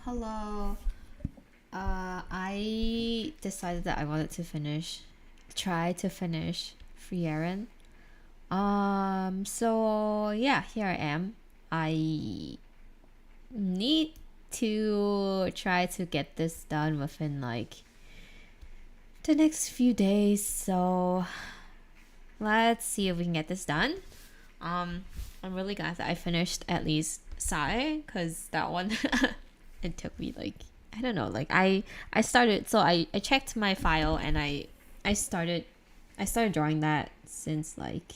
Hello. I decided that I wanted to try to finish Frieren. So yeah, here I am. I need to try to get this done within like the next few days. So let's see if we can get this done. I'm really glad that I finished at least Sai, because that one it took me like I don't know, like I started, so I checked my file and I started drawing that since like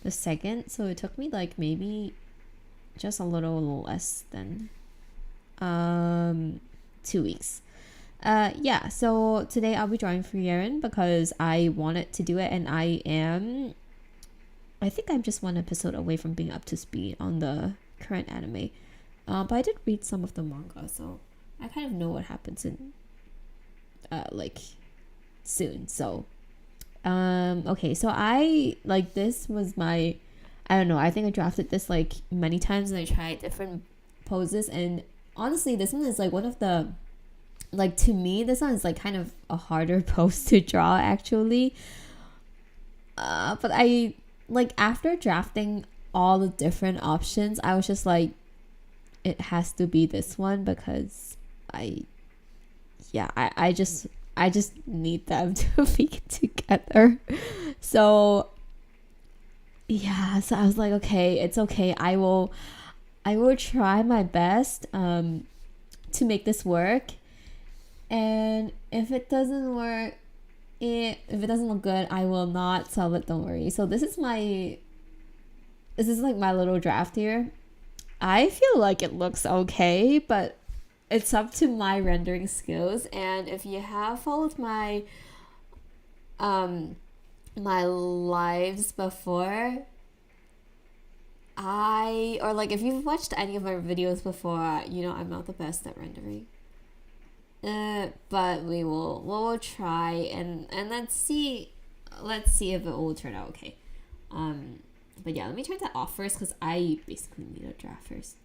the second, so it took me like maybe just a little less than 2 weeks. Yeah, so today I'll be drawing Frieren because I wanted to do it, and I think I'm just one episode away from being up to speed on the current anime. But I did read some of the manga, so I kind of know what happens in like soon. So okay, so I like, this was my, I don't know, I think I drafted this like many times and I tried different poses, and honestly this one is like one of the, like, to me this one is like kind of a harder pose to draw actually. But I, like, after drafting all the different options, I was just like, it has to be this one because I just need them to be together. So yeah, so I was like, okay, it's okay. I will try my best to make this work. And if it doesn't work, if it doesn't look good, I will not sell it, don't worry. So this is like my little draft here. I feel like it looks okay, but it's up to my rendering skills. And if you have followed my my lives before, or like if you've watched any of my videos before, you know I'm not the best at rendering. But we'll try and let's see if it will turn out okay. But yeah, let me turn that off first because I basically need a draft first.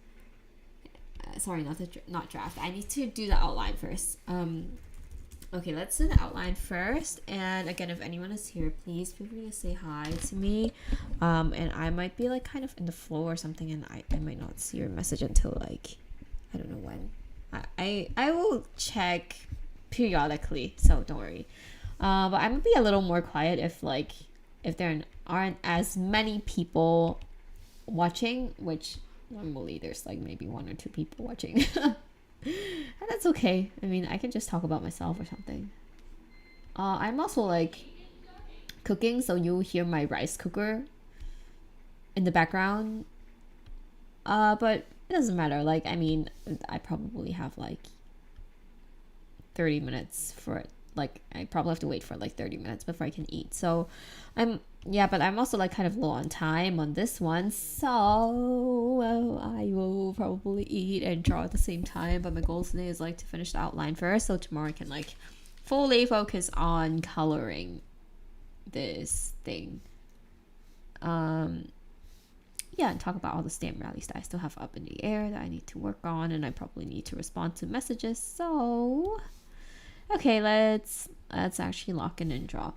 Sorry, not draft. I need to do the outline first. Okay, let's do the outline first. And again, if anyone is here, please feel free to say hi to me. And I might be like kind of in the flow or something, and I might not see your message until like I don't know when. I will check periodically, so don't worry. But I'm gonna be a little more quiet if there aren't as many people watching, which normally there's like maybe 1 or 2 people watching. And that's okay. I mean, I can just talk about myself or something. I'm also like cooking, so you'll hear my rice cooker in the background. But it doesn't matter. Like, I mean, I probably have like 30 minutes for it. Like, I probably have to wait for like 30 minutes before I can eat. So but I'm also like kind of low on time on this one. So I will probably eat and draw at the same time. But my goal today is like to finish the outline first, so tomorrow I can like fully focus on coloring this thing. Yeah, and talk about all the stamp rallies that I still have up in the air that I need to work on, and I probably need to respond to messages. So okay, let's actually lock in and draw.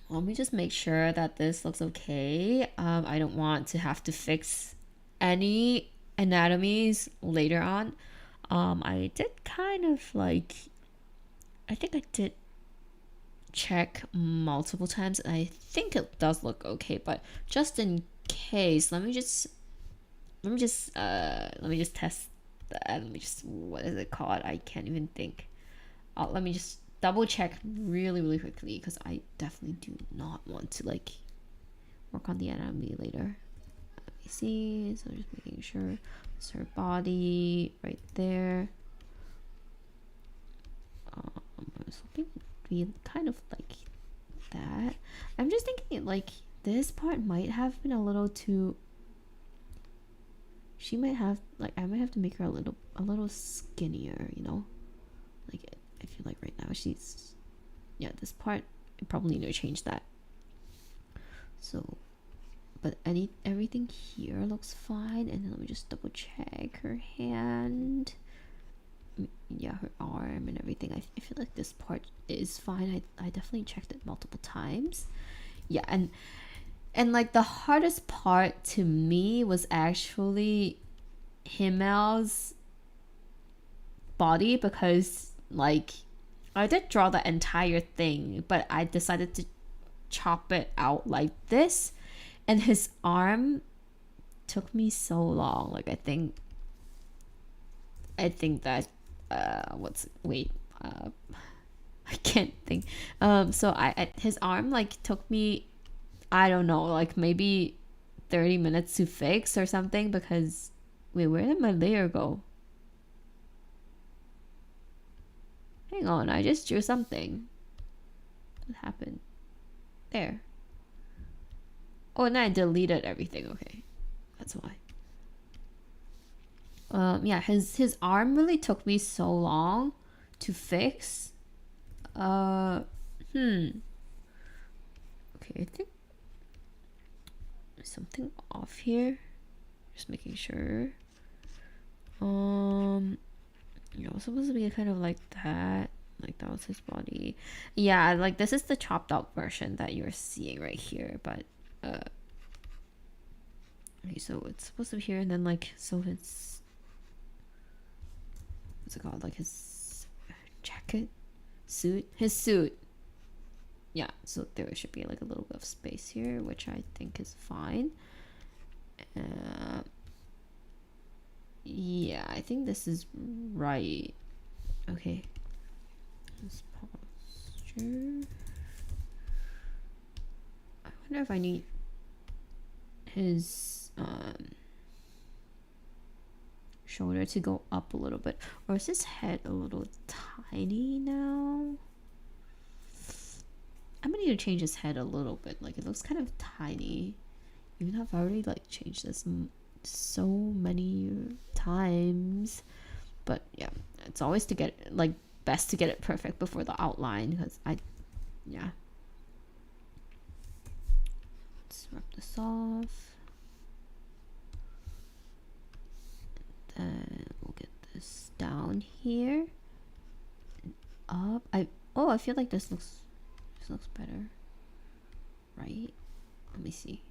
Let me just make sure that this looks okay. I don't want to have to fix any anatomies later on. I did kind of like, I think I did check multiple times and I think it does look okay, but just in case, let me just test that. What is it called? I can't even think. Let me just double check really quickly because I definitely do not want to like work on the anatomy later. Let me see. So just making sure it's her body right there. I was hoping it would be kind of like that. I'm just thinking like this part might have been a little too. She might have like, I might have to make her a little skinnier, you know. Like, I feel like right now she's, yeah, this part I probably need to change that. So, but everything here looks fine. And then let me just double check her hand. Yeah, her arm and everything. I feel like this part is fine. I definitely checked it multiple times. Yeah, and like the hardest part to me was actually Himmel's body, because like I did draw the entire thing, but I decided to chop it out like this, and his arm took me so long. Like I think that I can't think. So his arm like took me, I don't know, like maybe 30 minutes to fix or something, because wait, where did my layer go? Hang on, I just drew something. What happened? There. Oh, and I deleted everything. Okay, that's why. Yeah, his arm really took me so long to fix. Okay, I think there's something off here. Just making sure. It was supposed to be kind of like that. Like that was his body. Yeah, like this is the chopped out version that you're seeing right here, but okay, so it's supposed to be here, and then like, so it's, what's it called, like his jacket, his suit. Yeah, so there should be like a little bit of space here, which I think is fine. Yeah, I think this is right. Okay, his posture. I wonder if I need his shoulder to go up a little bit, or is his head a little tiny now? I'm gonna need to change his head a little bit. Like it looks kind of tiny, even though I've already like changed this so many times. But yeah, it's always to get like best to get it perfect before the outline, because yeah. Let's rub this off. Then we'll get this down here and up. I feel like this looks better, right? Let me see.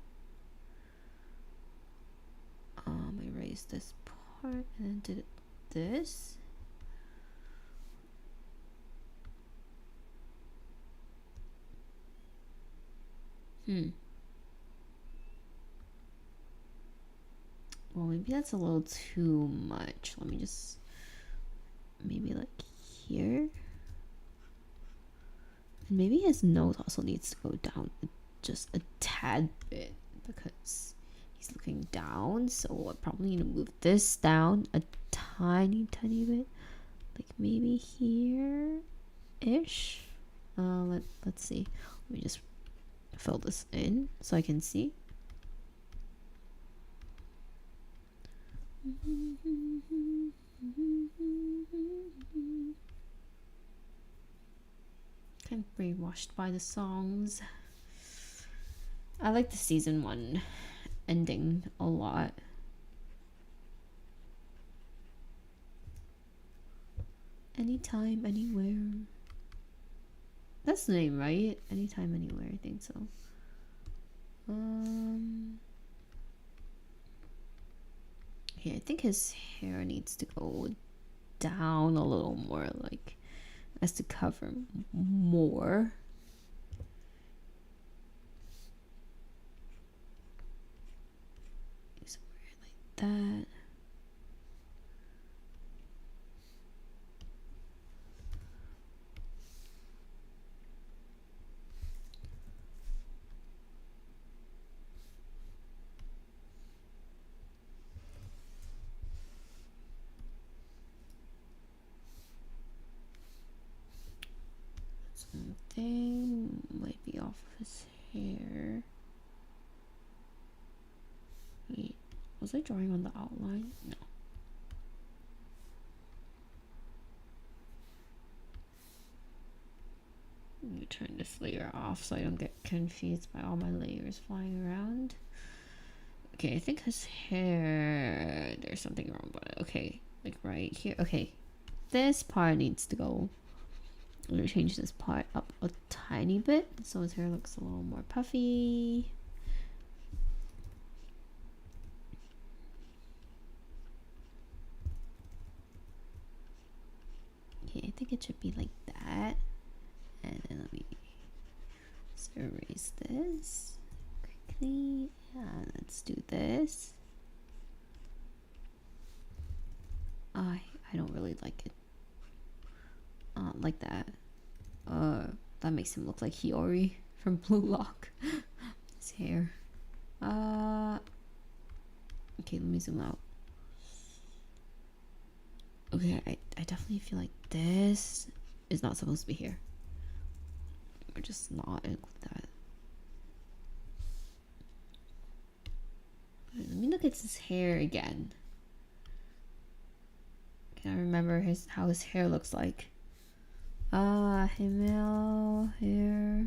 I raised this part and then did this. Well, maybe that's a little too much. Let me just maybe like here. And maybe his nose also needs to go down just a tad bit, because he's looking down. So I probably need to move this down a tiny bit, like maybe here ish. Let's see. Let me just fill this in so I can see. Kind of brainwashed by the songs. I like the season 1 ending a lot. Anytime, anywhere. That's the name, right? Anytime, anywhere. I think so. Okay, I think his hair needs to go down a little more, like as to cover more. Somewhere like that. Something might be off of his hair. Wait, was I drawing on the outline? No. Let me turn this layer off so I don't get confused by all my layers flying around. Okay, I think his hair, there's something wrong about it. Okay, like right here. Okay, this part needs to go. I'm gonna change this part up a tiny bit so his hair looks a little more puffy. Okay, I think it should be like that. And then let me just erase this quickly. Yeah, let's do this. I don't really like it. Like that. That makes him look like Hiyori from Blue Lock. His hair. Okay, let me zoom out. Okay, I definitely feel like this is not supposed to be here. Or just not include that. Right, let me look at his hair again. Can I remember how his hair looks like? Himmel hair.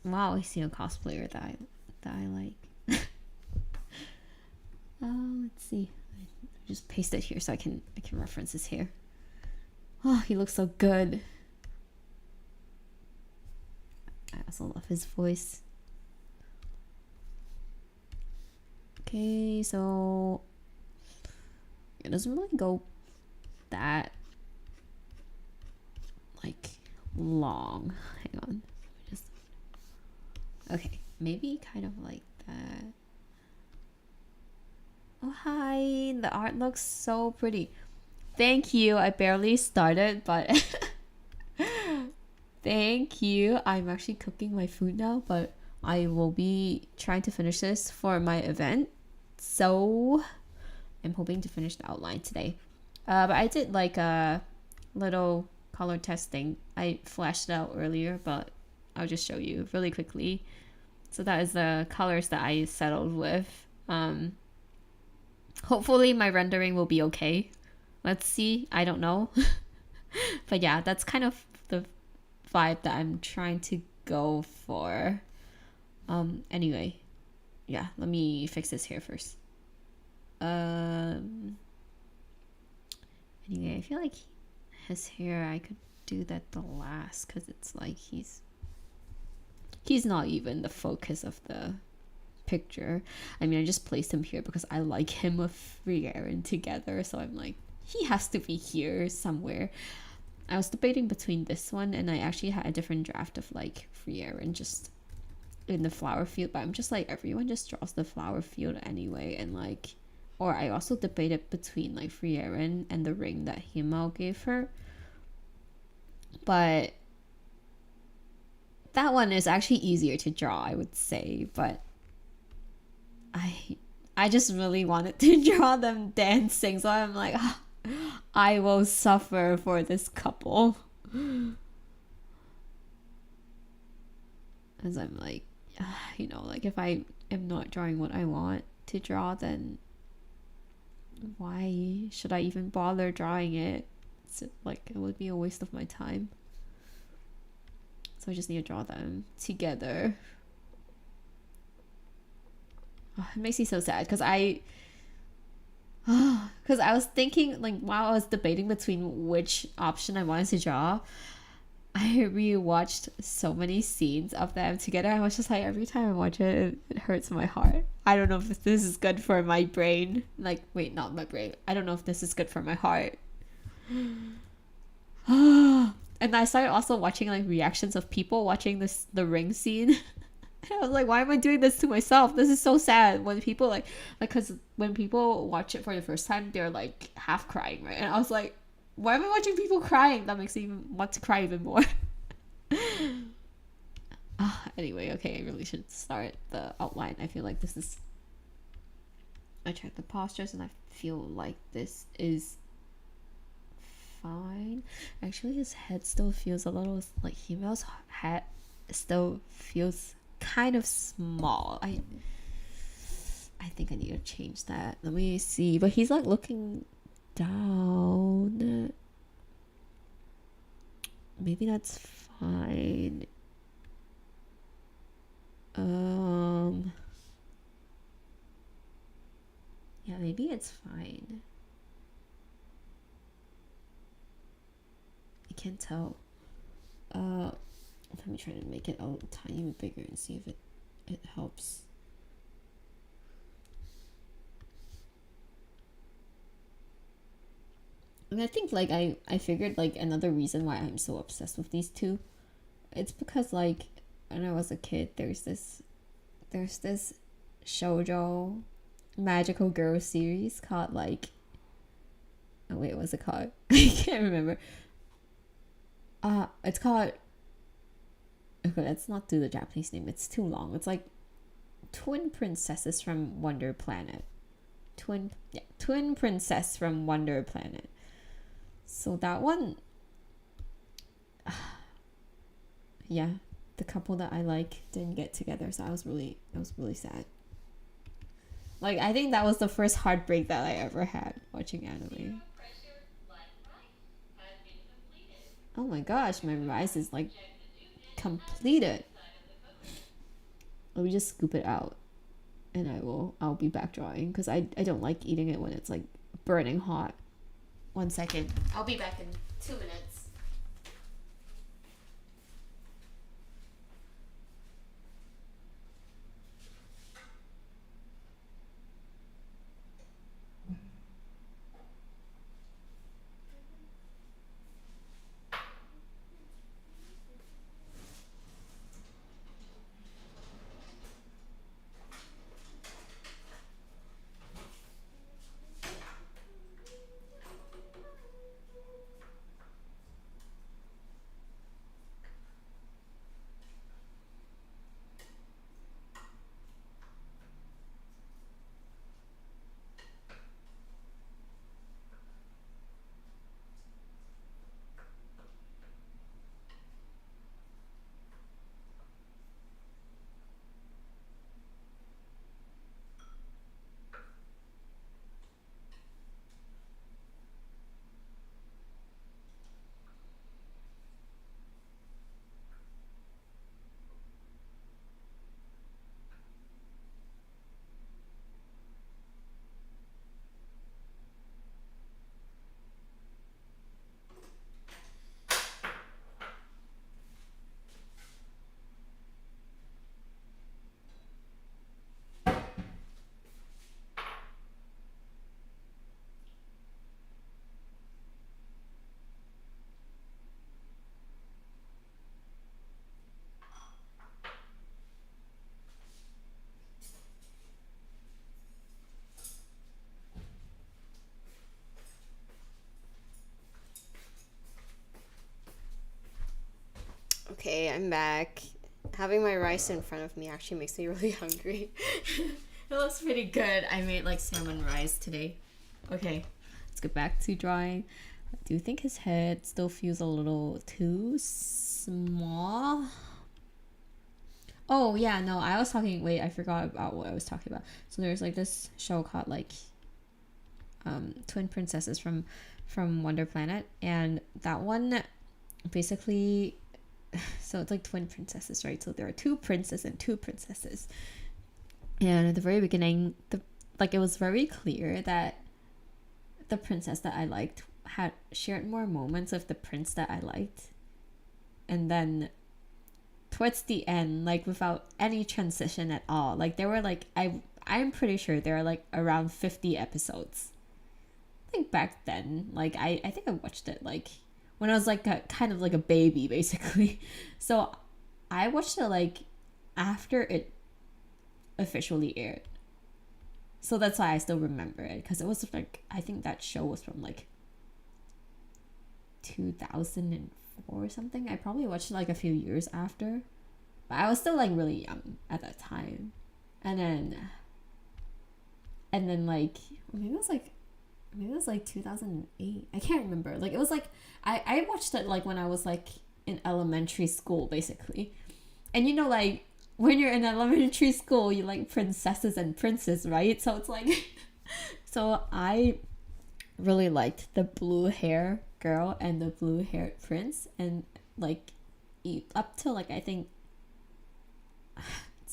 Wow, I see a cosplayer that I like. Let's see. I just paste it here so I can reference his hair. Oh, he looks so good. I also love his voice. Okay, so it doesn't really go that like long. Hang on. Okay, maybe kind of like that. Oh, hi. The art looks so pretty. Thank you. I barely started, but thank you. I'm actually cooking my food now, but I will be trying to finish this for my event. So I'm hoping to finish the outline today. But I did like a little color testing. I flashed it out earlier, but I'll just show you really quickly. So that is the colors that I settled with. Hopefully my rendering will be okay. Let's see. I don't know. But yeah, that's kind of the vibe that I'm trying to go for. Anyway. Yeah, let me fix this hair first. Anyway, I feel like his hair, I could do that the last because it's like he's not even the focus of the picture. I mean, I just placed him here because I like him with Frieren together, so I'm like, he has to be here somewhere. I was debating between this one, and I actually had a different draft of like Frieren just in the flower field, but I'm just like, everyone just draws the flower field anyway, and like, or I also debated between like Frieren and the ring that Himmel gave her, but that one is actually easier to draw, I would say, but I just really wanted to draw them dancing, so I'm like, I will suffer for this couple. As I'm like, you know, like if I am not drawing what I want to draw, then why should I even bother drawing it? It's like, it would be a waste of my time. So I just need to draw them together. Oh, it makes me so sad because I was thinking, like, while I was debating between which option I wanted to draw, I rewatched so many scenes of them together. I was just like, every time I watch it, it hurts my heart. I don't know if this is good for my brain. Like, wait, not my brain. I don't know if this is good for my heart. And I started also watching like reactions of people watching the ring scene. I was like, why am I doing this to myself? This is so sad. When people like because when people watch it for the first time, they're like half crying, right? And I was like, why am I watching people crying? That makes me want to cry even more. Anyway, okay, I really should start the outline. I feel like this is, I checked the postures and I feel like this is fine. Actually, his head still feels a little like Himmel's head still feels kind of small. I think I need to change that. Let me see. But he's like looking down. Maybe that's fine. Yeah, maybe it's fine. I can't tell. Let me try to make it a tiny bit bigger and see if it helps. And I think like I figured like another reason why I'm so obsessed with these two, it's because like when I was a kid there's this shoujo magical girl series called like, oh wait, what's it called? I can't remember. It's called, okay, let's not do the Japanese name, it's too long. It's like Twin Princesses from Wonder Planet. Twin Princess from Wonder Planet. So that one, yeah, the couple that I like didn't get together, so I was really sad. Like I think that was the first heartbreak that I ever had watching anime. Oh my gosh, my rice is like completed. Let me just scoop it out, and I'll be back drawing because I don't like eating it when it's like burning hot. 1 second. I'll be back in 2 minutes. Okay, I'm back. Having my rice in front of me actually makes me really hungry. It looks pretty good. I made like salmon rice today. Okay, let's get back to drawing. Do you think his head still feels a little too small? Oh yeah, no, I was talking, wait, I forgot about what I was talking about. So there's like this show called like Twin Princesses from Wonder Planet, and that one basically, so it's like twin princesses, right? So there are two princes and two princesses, and at the very beginning, it was very clear that the princess that I liked had shared more moments with the prince that I liked, and then towards the end, like without any transition at all, like there were like I'm pretty sure there are like around 50 episodes. I think back then, like I think I watched it like when I was like kind of like a baby basically. So I watched it like after it officially aired. So that's why I still remember it, because it was like, I think that show was from like 2004 or something. I probably watched it like a few years after, but I was still like really young at that time. And then like maybe it was like 2008. I can't remember. Like it was like I watched it like when I was like in elementary school basically. And you know, like when you're in elementary school, you like princesses and princes, right? So it's like so I really liked the blue hair girl and the blue haired prince, and like up to like I think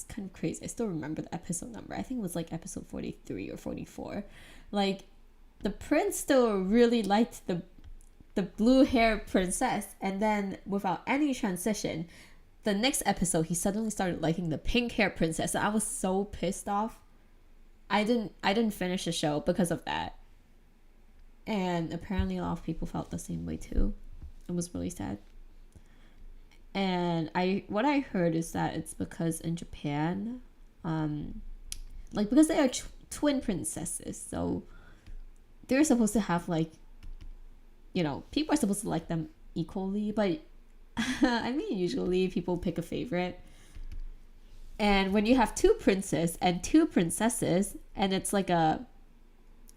it's kind of crazy. I still remember the episode number. I think it was like episode 43 or 44. Like, the prince still really liked the blue-haired princess, and then without any transition, the next episode he suddenly started liking the pink-haired princess. And I was so pissed off. I didn't finish the show because of that. And apparently a lot of people felt the same way too. It was really sad. And what I heard is that it's because in Japan, like, because they are twin princesses, so they're supposed to have, like, you know, people are supposed to like them equally, but I mean, usually people pick a favorite. And when you have two princes and two princesses, and it's like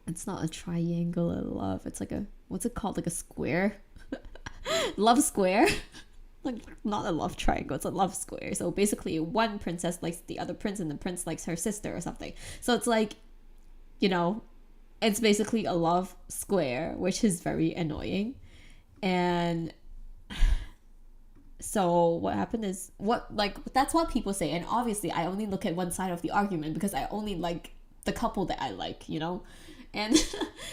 it's not a triangle of love, it's like what's it called, like a square? Love square. Like, not a love triangle, it's a love square. So basically one princess likes the other prince and the prince likes her sister or something. So it's like, you know, it's basically a love square, which is very annoying. And so what happened is, that's what people say. And obviously I only look at one side of the argument because I only like the couple that I like, you know? And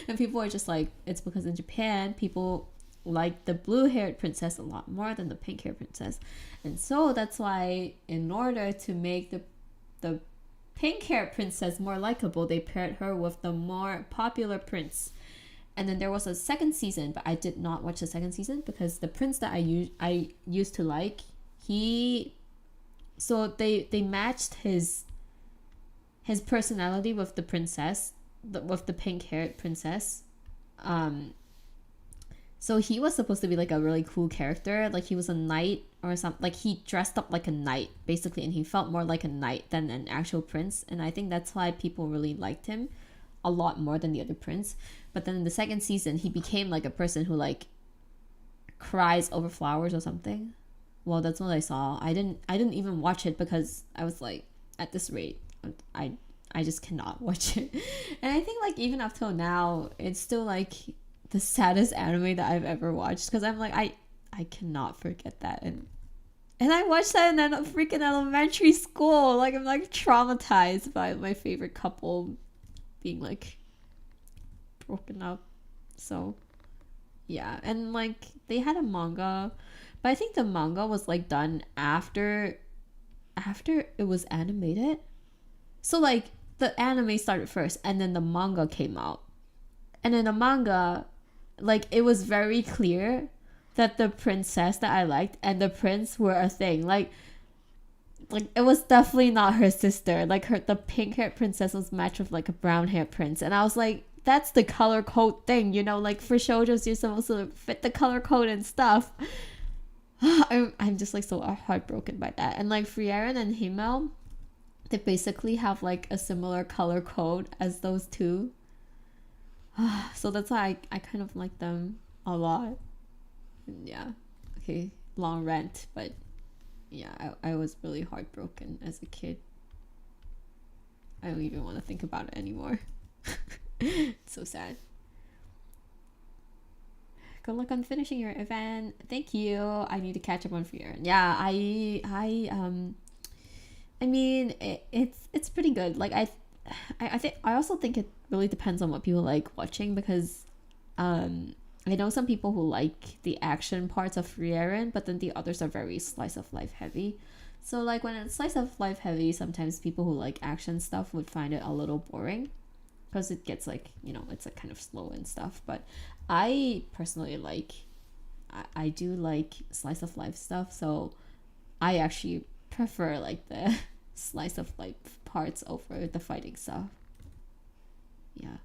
and people are just like, it's because in Japan people like the blue-haired princess a lot more than the pink-haired princess. And so that's why, in order to make the pink-haired princess more likable, they paired her with the more popular prince. And then there was a second season, but I did not watch the second season because the prince that I used to like, so they matched his personality with the princess, with the pink-haired princess. So he was supposed to be like a really cool character, like he was a knight or something, like he dressed up like a knight basically, and he felt more like a knight than an actual prince. And I think that's why people really liked him a lot more than the other prince. But then in the second season he became like a person who like cries over flowers or something. Well, that's what I saw. I didn't even watch it because I was like, at this rate I just cannot watch it. And I think like even up till now it's still like the saddest anime that I've ever watched, because I'm like, I cannot forget that. And I watched that in a freaking elementary school. Like, I'm like traumatized by my favorite couple being like broken up. So yeah. And like they had a manga, but I think the manga was like done after it was animated. So like the anime started first and then the manga came out. And in the manga, like, it was very clear that the princess that I liked and the prince were a thing. Like it was definitely not her sister. Like the pink-haired princess was matched with like a brown-haired prince. And I was like, that's the color code thing, you know? Like for shoujos, you're supposed to fit the color code and stuff. I'm just like so heartbroken by that. And like Frieren and Himmel, they basically have like a similar color code as those two. So that's why I kind of like them a lot. And yeah, okay, long rant, but yeah, I was really heartbroken as a kid. I don't even want to think about it anymore. It's so sad. Good luck on finishing your event. Thank you. I need to catch up on Frieren. Yeah, I mean, it's pretty good. Like I also think it really depends on what people like watching, because I know some people who like the action parts of Frieren, but then the others are very slice of life heavy. So like when it's slice of life heavy, sometimes people who like action stuff would find it a little boring because it gets like, you know, it's like kind of slow and stuff. But I personally like, I do like slice of life stuff, so I actually prefer like the slice of life parts over the fighting stuff. Yeah.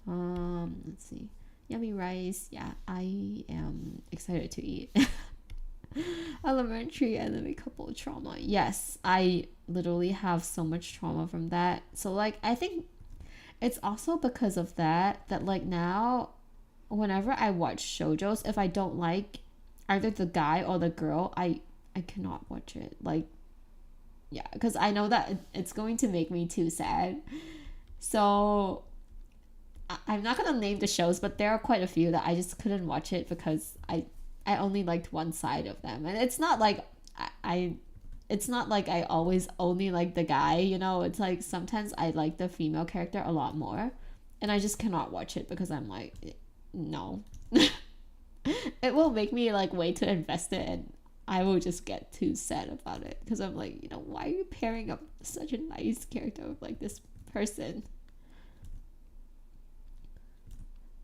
Let's see. Yummy rice. Yeah, I am excited to eat. Elementary enemy couple trauma. Yes, I literally have so much trauma from that. So like I think it's also because of that like now whenever I watch shoujos, if I don't like either the guy or the girl, I cannot watch it. Like, yeah, because I know that it's going to make me too sad. So I'm not gonna name the shows, but there are quite a few that I just couldn't watch it because I only liked one side of them. And it's not like I it's not like I always only like the guy, you know? It's like sometimes I like the female character a lot more, and I just cannot watch it because I'm like, no. It will make me like way too invested, and I will just get too sad about it because I'm like, you know, why are you pairing up such a nice character with like this person?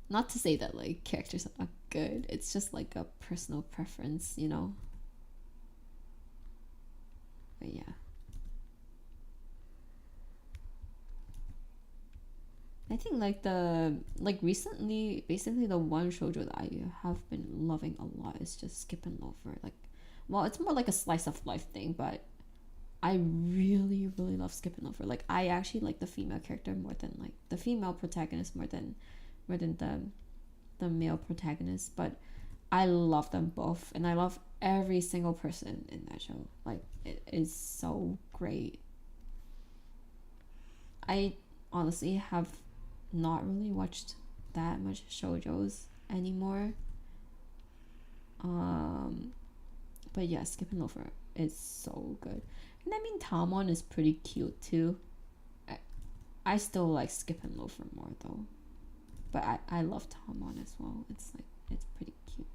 Not to say that like characters are not good, it's just like a personal preference, you know? But yeah. I think like recently, basically the one shoujo that I have been loving a lot is just Skip and Loafer. Like, well, it's more like a slice of life thing, but I really, really love Skip and Loafer. Like, I actually like the female character more than like the female protagonist more than the male protagonist. But I love them both, and I love every single person in that show. Like, it is so great. I honestly have not really watched that much shoujos anymore. But yeah, Skip and Loafer is so good. And I mean, Tamon is pretty cute too. I still like Skip and Loafer more though. But I love Tamon as well. It's pretty cute.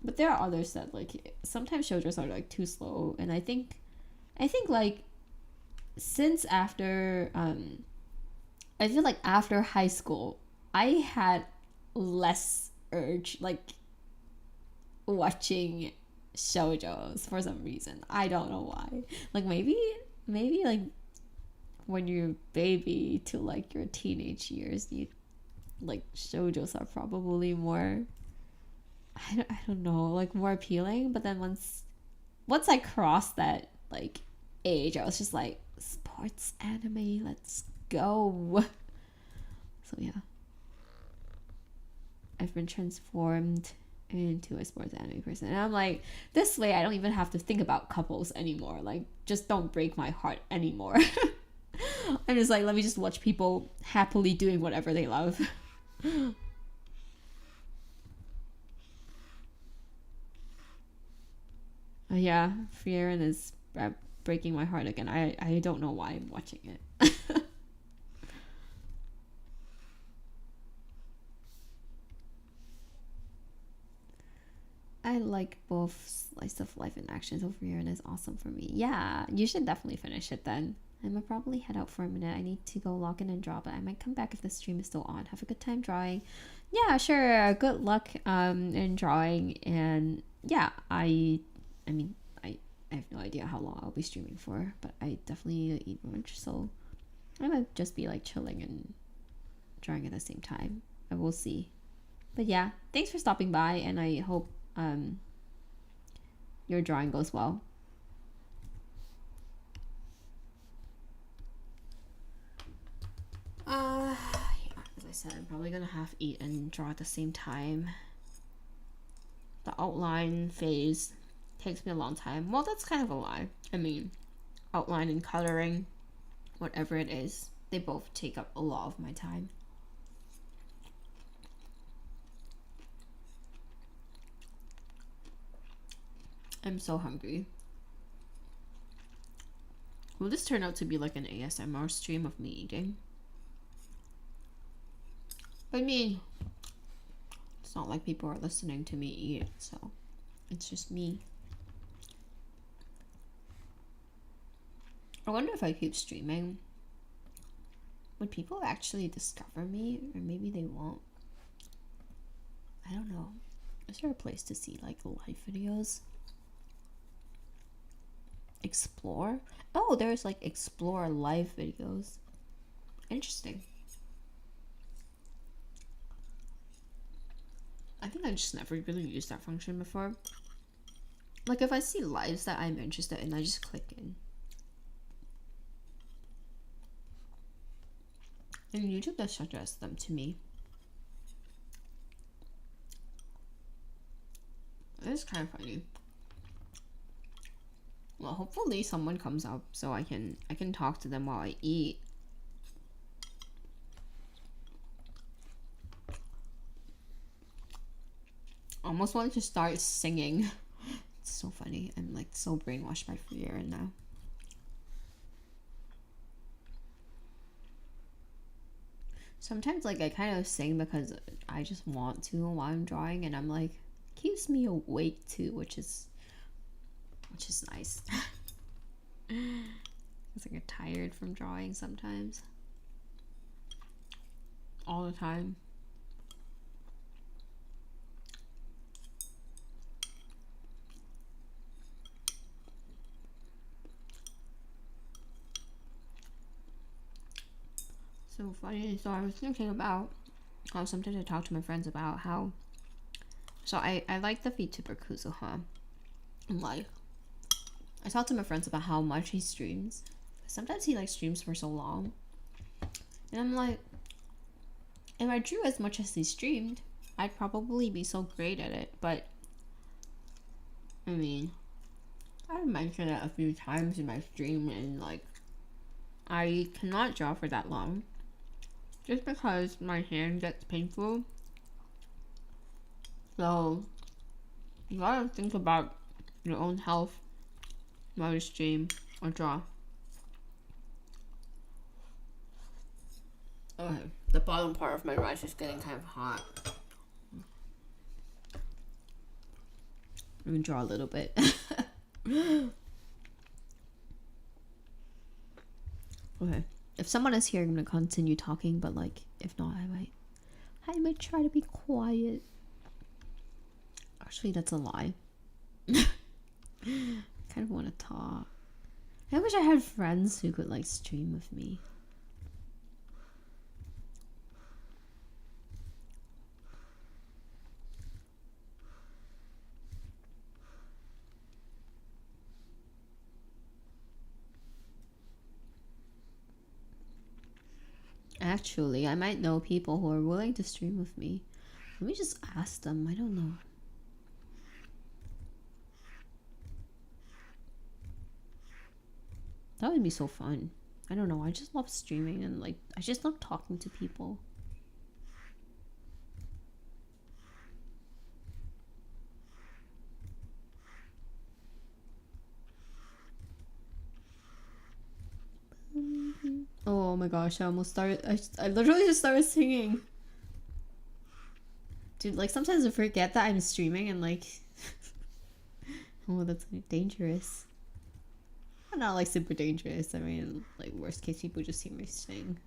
But there are others that like sometimes shoujos are like too slow, and I think like since after I feel like after high school I had less urge like watching shoujos for some reason. I don't know why. Like maybe like when you're a baby to like your teenage years, you like shoujos are probably more I don't know, like more appealing. But then once I crossed that like age, I was just like, sports anime, let's go. So yeah, I've been transformed into a sports anime person, and I'm like, this way I don't even have to think about couples anymore. Like, just don't break my heart anymore. I'm just like, let me just watch people happily doing whatever they love. Yeah, Frieren is breaking my heart again. I don't know why I'm watching it. I like both slice of life and action, so Frieren is awesome for me. Yeah, you should definitely finish it then. I'm gonna probably head out for a minute. I need to go log in and draw, but I might come back if the stream is still on. Have a good time drawing. Yeah, sure. Good luck in drawing, and yeah, I mean, I have no idea how long I'll be streaming for, but I definitely need to eat lunch, so I might just be like chilling and drawing at the same time. I will see. But yeah, thanks for stopping by, and I hope your drawing goes well. Yeah, as I said, I'm probably gonna have to eat and draw at the same time. The outline phase takes me a long time. Well, that's kind of a lie. I mean, outline and coloring, whatever it is, they both take up a lot of my time. I'm so hungry. Will this turn out to be like an ASMR stream of me eating? I mean, it's not like people are listening to me eat, so it's just me. I wonder if I keep streaming, would people actually discover me? Or maybe they won't. I don't know. Is there a place to see like live videos? Explore? Oh, there's like explore live videos. Interesting. I think I just never really used that function before. Like if I see lives that I'm interested in, I just click in. And YouTube does suggest them to me. It's kind of funny. Well, hopefully someone comes up so I can talk to them while I eat. Almost wanted to start singing It's so funny. I'm like so brainwashed by Frieren now. Sometimes like I kind of sing because I just want to while I'm drawing, and I'm like, keeps me awake too, which is nice. Because I get tired from drawing sometimes. All the time. So funny. So I was thinking about how sometimes I talk to my friends about how, so I like the VTuber Kuzuha. I'm like, I talk to my friends about how much he streams. Sometimes he like streams for so long, and I'm like, if I drew as much as he streamed, I'd probably be so great at it. But I mean, I mentioned it a few times in my stream, and like, I cannot draw for that long just because my hand gets painful. So you gotta think about your own health while you stream or draw. Okay, the bottom part of my rice is getting kind of hot. Let me draw a little bit. Okay, if someone is here, I'm gonna continue talking, but like, if not, I might try to be quiet. Actually, that's a lie. I kind of want to talk. I wish I had friends who could like stream with me. Actually, I might know people who are willing to stream with me. Let me just ask them. I don't know. That would be so fun. I don't know. I just love streaming, and like, I just love talking to people. Oh my gosh, I almost started. I literally just started singing. Dude, like sometimes I forget that I'm streaming and like, oh, that's like, dangerous. Not like super dangerous. I mean, like worst case, people just hear me sing.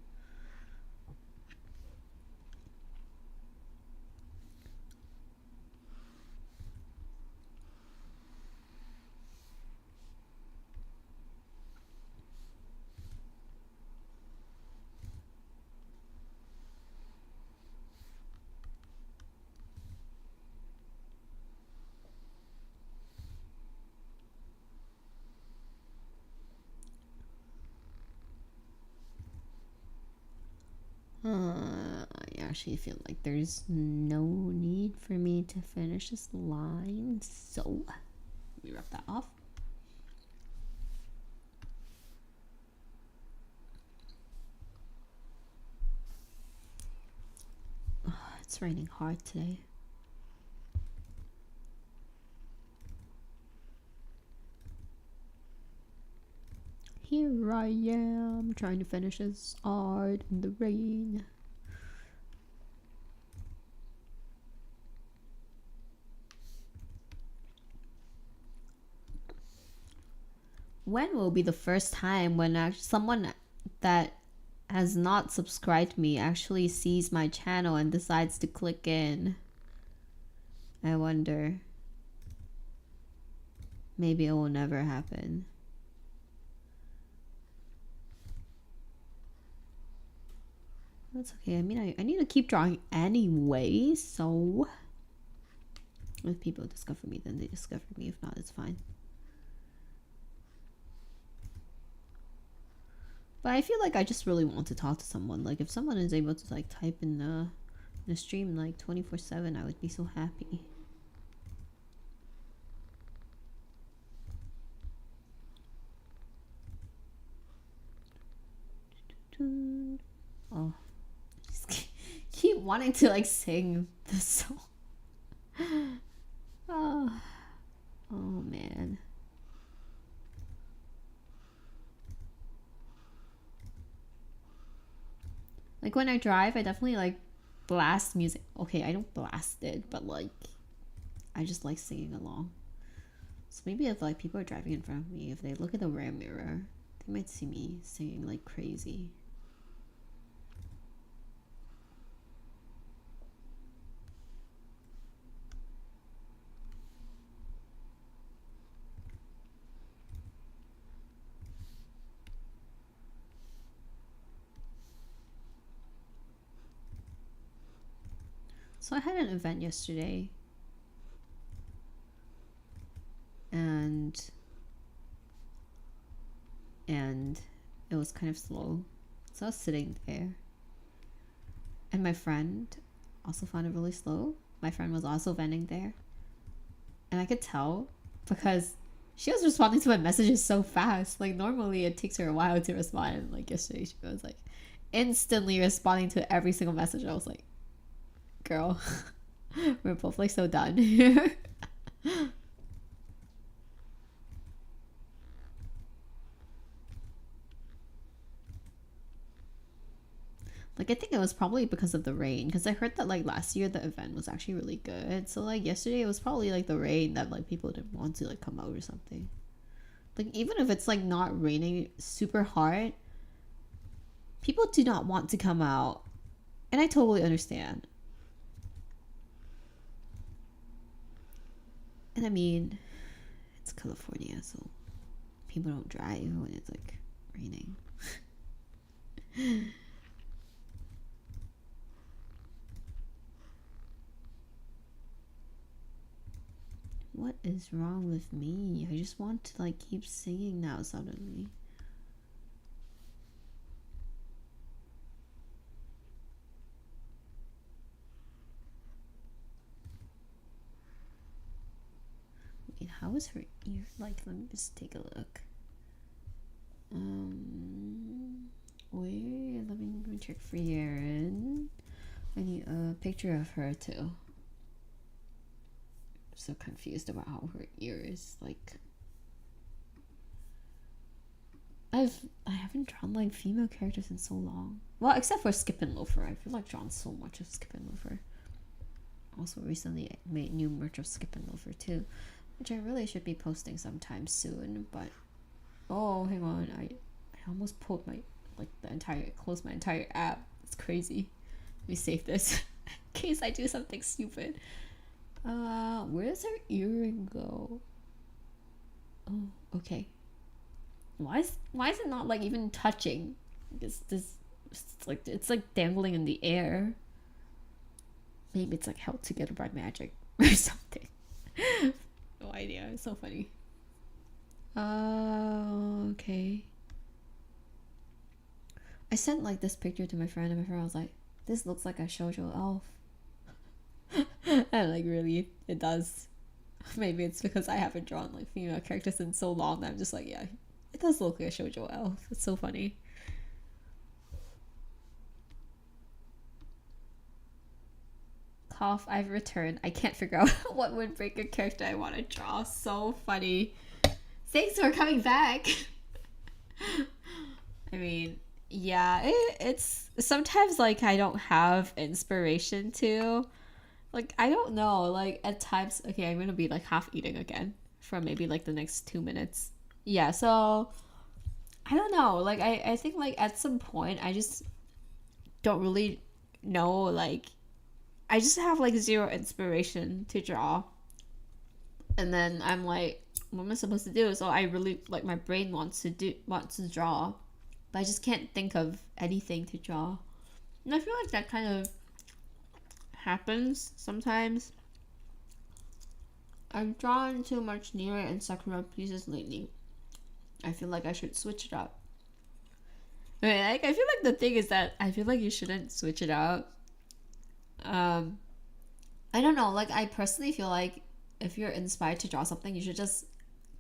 I actually feel like there's no need for me to finish this line, so let me rub that off. Oh, it's raining hard today. Here I am, trying to finish this art in the rain. When will be the first time when someone that has not subscribed to me actually sees my channel and decides to click in? I wonder. Maybe it will never happen. That's okay. I mean, I need to keep drawing anyway, so if people discover me, then they discover me. If not, it's fine. But I feel like I just really want to talk to someone. Like, if someone is able to like type in the stream like 24/7, I would be so happy. Oh, just keep wanting to like sing the song. Oh man. Like when I drive, I definitely like blast music. Okay, I don't blast it, but like I just like singing along. So maybe if like people are driving in front of me, if they look at the rear mirror, they might see me singing like crazy. So I had an event yesterday, and it was kind of slow. So I was sitting there, and my friend also found it really slow. My friend was also venting there, and I could tell because she was responding to my messages so fast. Like normally it takes her a while to respond, and like yesterday she was like instantly responding to every single message. I was like, girl, we're both like so done here. Like I think it was probably because of the rain, because I heard that like last year the event was actually really good, so like yesterday it was probably like the rain that like people didn't want to like come out or something. Like even if it's like not raining super hard, people do not want to come out, and I totally understand. And I mean, it's California, so people don't drive when it's like raining. What is wrong with me? I just want to like keep singing now suddenly. Wait, how is her ear? Like, let me just take a look. Wait, let me check Frieren. I need a picture of her too. So confused about how her ear is like. I haven't drawn like female characters in so long. Well, except for Skip and Loafer. I feel like drawn so much of Skip and Loafer. Also recently made new merch of Skip and Loafer too, which I really should be posting sometime soon. But oh, hang on, I almost pulled my closed my entire app. It's crazy. Let me save this in case I do something stupid. Where does her earring go? Oh, okay. Why is it not like even touching? It's like dangling in the air. Maybe it's like held together by magic or something. No idea. It's so funny. Okay. I sent like this picture to my friend, and my friend was like, "This looks like a shoujo elf." And like really it does. Maybe it's because I haven't drawn like female characters in so long that I'm just like, yeah, it does look like a shoujo elf. It's so funny. Cough, I've returned. I can't figure out what would break a character I want to draw. So funny. Thanks for coming back. I mean, yeah, it's sometimes like I don't have inspiration to. Like, I don't know, like, at times, okay, I'm gonna be, like, half eating again for maybe, like, the next 2 minutes. Yeah, so, I don't know, like, I think, like, at some point, I just don't really know, like, I just have, like, zero inspiration to draw. And then I'm like, what am I supposed to do? So I really, like, my brain wants to draw, but I just can't think of anything to draw. And I feel like that kind of happens sometimes. I've drawn too much Nira and Sakura pieces lately. I feel like I should switch it up. Like, I feel like the thing is that I feel like you shouldn't switch it up. I don't know, like I personally feel like if you're inspired to draw something, you should just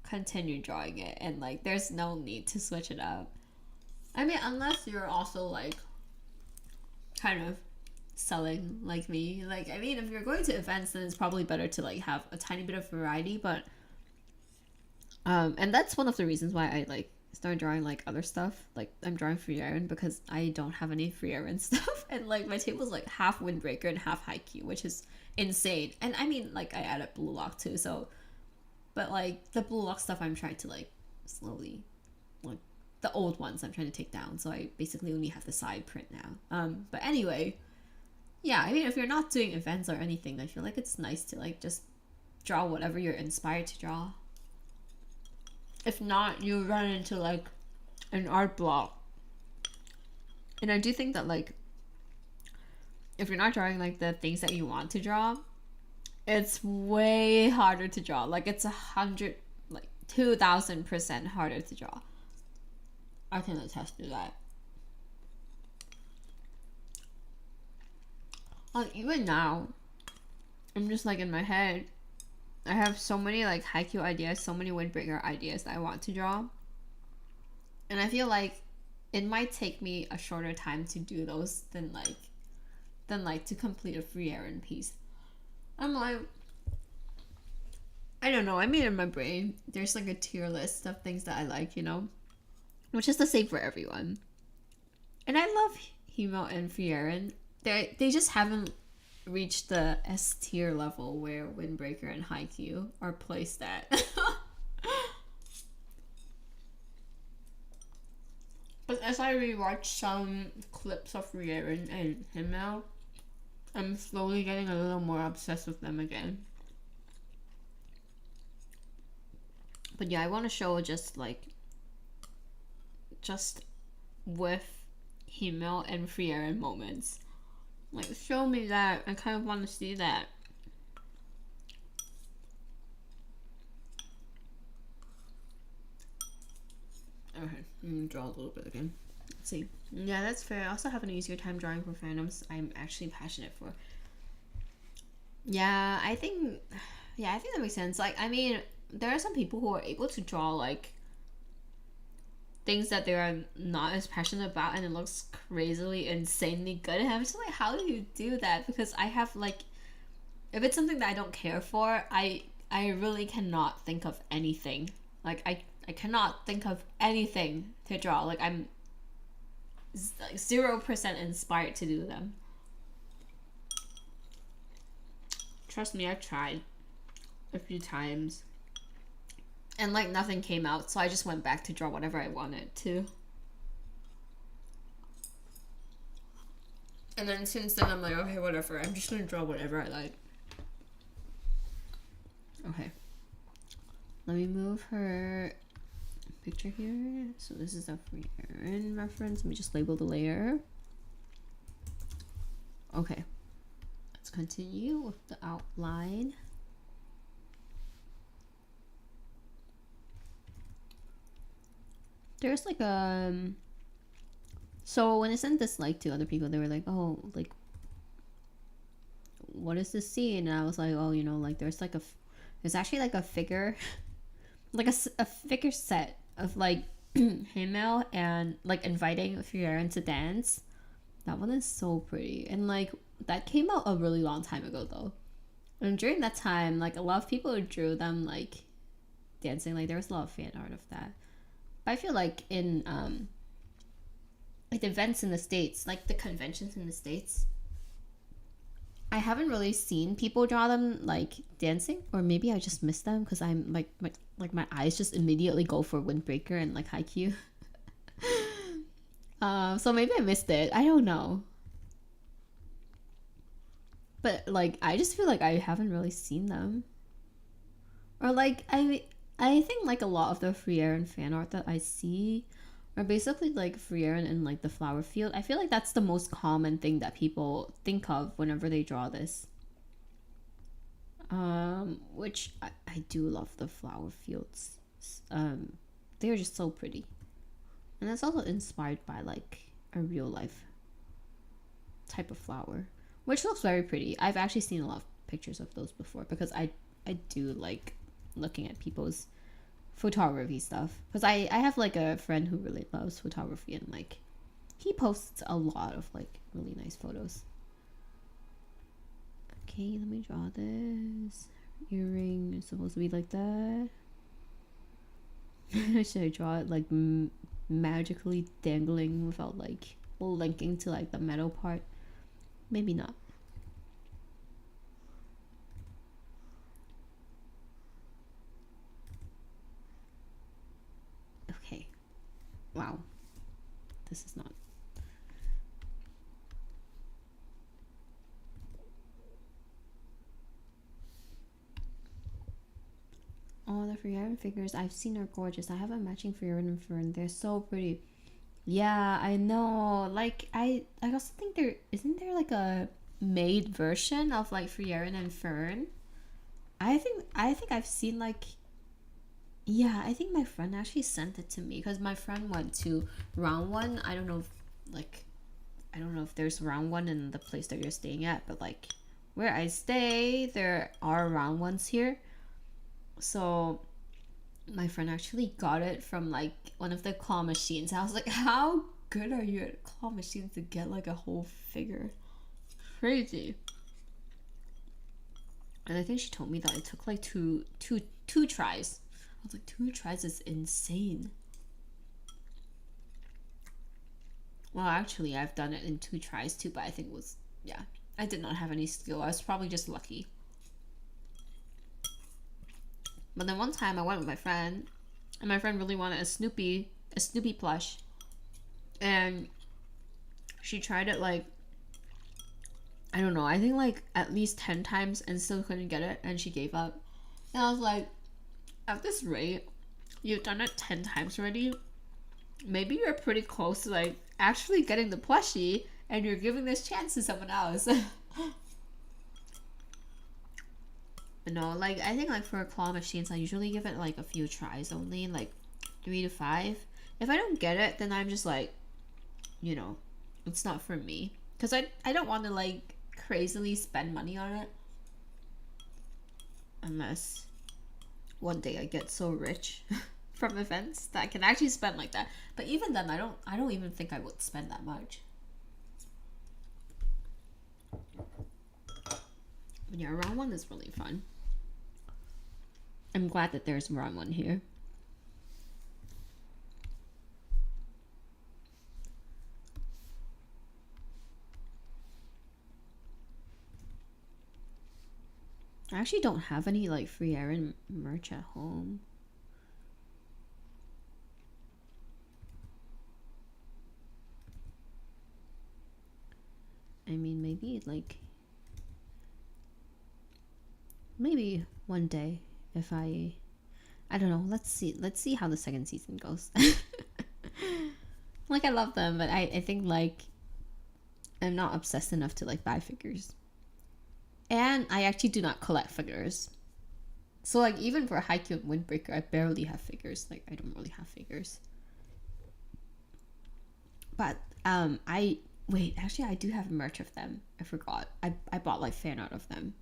continue drawing it, and like there's no need to switch it up. I mean, unless you're also like kind of selling like me. Like, I mean, if you're going to events, then it's probably better to like have a tiny bit of variety, but and that's one of the reasons why I like start drawing like other stuff. Like I'm drawing Frieren because I don't have any Frieren stuff, and like my table's like half windbreaker and half haiku, which is insane. And I mean, like I added blue lock too, so but like the blue lock stuff I'm trying to like slowly, like the old ones I'm trying to take down, so I basically only have the side print now. But anyway, yeah, I mean if you're not doing events or anything, I feel like it's nice to like just draw whatever you're inspired to draw. If not, you run into like an art block. And I do think that like if you're not drawing like the things that you want to draw, it's way harder to draw. Like it's 2000% harder to draw. I can attest to that. Like even now, I'm just like in my head, I have so many like haiku ideas, so many windbreaker ideas that I want to draw. And I feel like it might take me a shorter time to do those than to complete a Frieren piece. I'm like, I don't know, I mean in my brain, there's like a tier list of things that I like, you know? Which is the same for everyone. And I love Himmel and Frieren. They just haven't reached the S tier level where windbreaker and haiku are placed at. But as I rewatch some clips of Frieren and Himmel, I'm slowly getting a little more obsessed with them again. But yeah, I want to show just with Himmel and Frieren moments. Like, show me that. I kind of want to see that. Okay, I'm gonna draw a little bit again. Let's see. Yeah, that's fair. I also have an easier time drawing for fandoms I'm actually passionate for. Yeah, I think that makes sense. Like, I mean, there are some people who are able to draw, like, things that they are not as passionate about, and it looks crazily, insanely good. And I'm just like, how do you do that? Because I have, like, if it's something that I don't care for, I really cannot think of anything. Like, I cannot think of anything to draw. Like, I'm 0% inspired to do them. Trust me, I tried a few times. And like nothing came out, so I just went back to draw whatever I wanted to. And then since then I'm like, okay, whatever. I'm just gonna draw whatever I like. Okay. Let me move her picture here. So this is a Frieren reference. Let me just label the layer. Okay. Let's continue with the outline. There's like so when I sent this like to other people, they were like, oh, like, what is this scene? And I was like, oh, you know, like there's actually like a figure like a figure set of like Himmel and like inviting Frieren to dance. That one is so pretty, and like that came out a really long time ago though, and during that time like a lot of people drew them like dancing. Like there was a lot of fan art of that. I feel like in like the events in the States, like the conventions in the States, I haven't really seen people draw them like dancing, or maybe I just missed them because I'm like my eyes just immediately go for windbreaker and like haiku. So maybe I missed it. I don't know. But like I just feel like I haven't really seen them. Or like I think like a lot of the Frieren fan art that I see are basically like Frieren in like the flower field. I feel like that's the most common thing that people think of whenever they draw this. Which I do love the flower fields. They're just so pretty. And it's also inspired by like a real life type of flower, which looks very pretty. I've actually seen a lot of pictures of those before because I do like looking at people's photography stuff, because I have like a friend who really loves photography, and like he posts a lot of like really nice photos. Okay, let me draw this. Earring is supposed to be like that. Should I draw it like magically dangling without like linking to like the metal part? Maybe not. Okay. Wow. This is not. Oh, the Frieren figures. I've seen are gorgeous. I have a matching Frieren and Frieren. They're so pretty. Yeah, I know. Like, I also think there isn't there like a made version of like Frieren and Frieren. I think I've seen like, yeah, I think my friend actually sent it to me because my friend went to round one. I don't know if there's round one in the place that you're staying at, but like where I stay, there are round ones here. So my friend actually got it from like one of the claw machines. I was like, how good are you at claw machines to get like a whole figure? Crazy. And I think she told me that it took like two tries. I was like, 2 tries is insane. Well, actually, I've done it in 2 tries too, but I think it was, yeah, I did not have any skill. I was probably just lucky. But then one time I went with my friend, and my friend really wanted a Snoopy plush, and she tried it like, I don't know, I think like at least 10 times and still couldn't get it, and she gave up. And I was like, at this rate, you've done it 10 times already. Maybe you're pretty close to like actually getting the plushie, and you're giving this chance to someone else. No, like I think like for claw machines, I usually give it like a few tries only, like 3 to 5. If I don't get it, then I'm just like, you know, it's not for me, because I don't want to like crazily spend money on it, unless one day I get so rich from events that I can actually spend like that. But even then, I don't even think I would spend that much. But yeah, round one is really fun. I'm glad that there's round one here. I actually don't have any like Frieren merch at home. I mean, maybe like, maybe one day if I don't know, let's see how the second season goes. Like I love them, but I think like I'm not obsessed enough to like buy figures. And I actually do not collect figures. So like even for Haikyuu and Windbreaker, I barely have figures. Like I don't really have figures. But actually I do have merch of them. I forgot. I bought like fan art of them.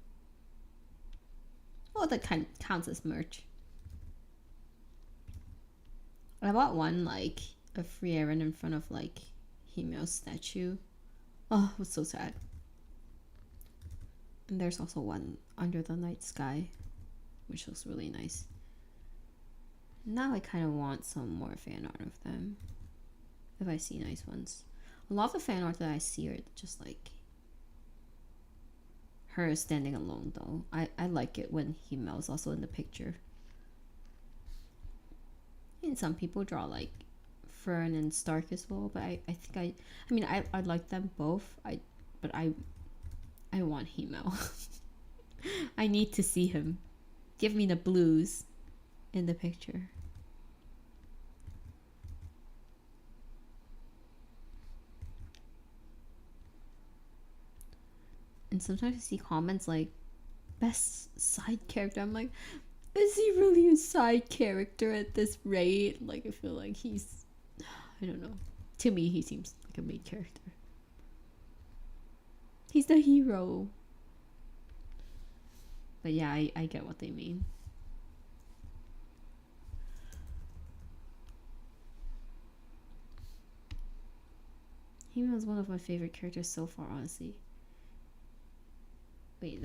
Well, that counts as merch. I bought one like a Frieren in front of like Himmel's statue. Oh, it was so sad. And there's also one under the night sky, which looks really nice. Now I kind of want some more fan art of them, if I see nice ones. A lot of the fan art that I see are just like her standing alone though. I like it when Himmel's also in the picture. And some people draw like Fern and Stark as well, but I think I mean I like them both. But I want Himmel. I need to see him. Give me the blues in the picture. And sometimes I see comments like best side character. I'm like, is he really a side character at this rate? Like I feel like he's, I don't know. To me he seems like a main character. He's the hero. But yeah, I get what they mean. Himmel is one of my favorite characters so far, honestly. Wait,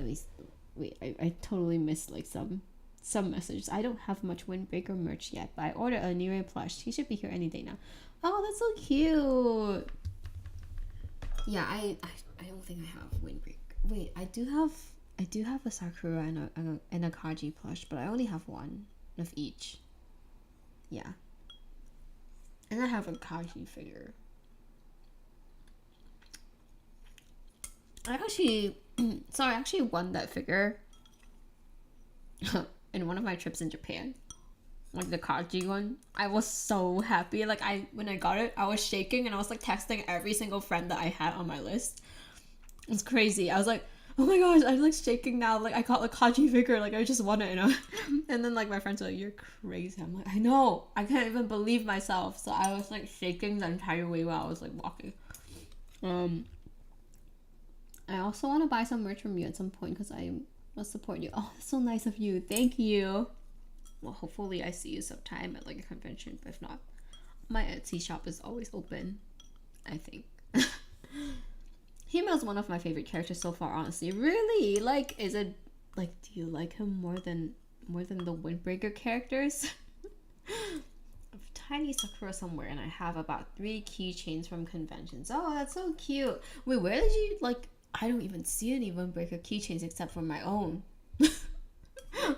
I totally missed like some some messages. I don't have much Windbreaker merch yet, but I ordered a Nire plush. He should be here any day now. Oh, that's so cute. Yeah, I don't think I have Windbreaker. Wait, I do have a Sakura and a Kaji plush, but I only have one of each. Yeah. And I have a Kaji figure. I actually won that figure in one of my trips in Japan. Like the Kaji one. I was so happy. Like when I got it, I was shaking and I was like texting every single friend that I had on my list. It's crazy. I was like, oh my gosh, I'm like shaking now. Like I got a Kaji figure. Like I just won it, you know. And then like my friends were like, you're crazy. I'm like, I know. I can't even believe myself. So I was like shaking the entire way while I was like walking. I also want to buy some merch from you at some point because I must support you. Oh, that's so nice of you. Thank you. Well, hopefully I see you sometime at like a convention, but if not, my Etsy shop is always open, I think. Himmel's one of my favorite characters so far, honestly. Really? Like, is it like, do you like him more than the Windbreaker characters? I have tiny Sakura somewhere, and I have about 3 keychains from conventions. Oh, that's so cute. Wait, where did you like? I don't even see any Windbreaker keychains except for my own.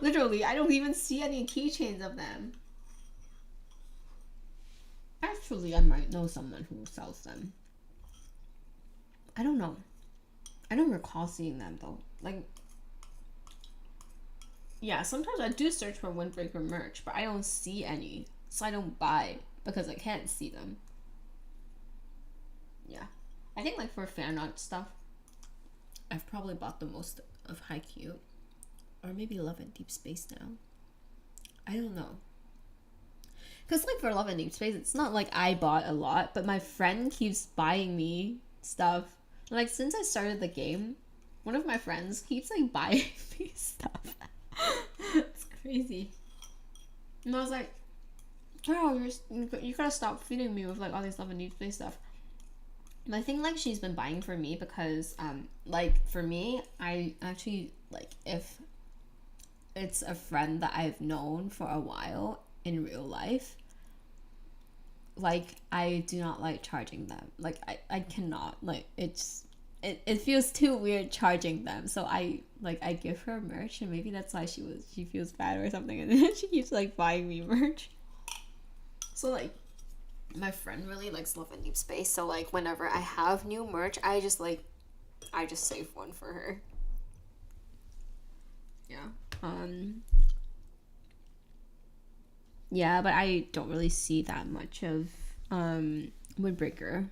Literally, I don't even see any keychains of them. Actually, I might know someone who sells them. I don't know. I don't recall seeing them though. Like, yeah, sometimes I do search for Windbreaker merch, but I don't see any. So I don't buy because I can't see them. Yeah. I think like for fan art stuff, I've probably bought the most of Haikyuu. Or maybe Love and Deep Space now. I don't know. Because like for Love and Deep Space, it's not like I bought a lot, but my friend keeps buying me stuff. Like since I started the game, one of my friends keeps like buying me stuff. It's crazy. And I was like, girl, you gotta stop feeding me with like all this Love and Deep Space stuff. And I think like she's been buying for me because like for me, I actually like if it's a friend that I've known for a while in real life, like I do not like charging them. Like I cannot, like it feels too weird charging them. So I give her merch, and maybe that's why she feels bad or something, and then she keeps like buying me merch. So like my friend really likes Love and Deep Space, so like whenever I have new merch, I just save one for her. Yeah. Yeah, but I don't really see that much of Windbreaker.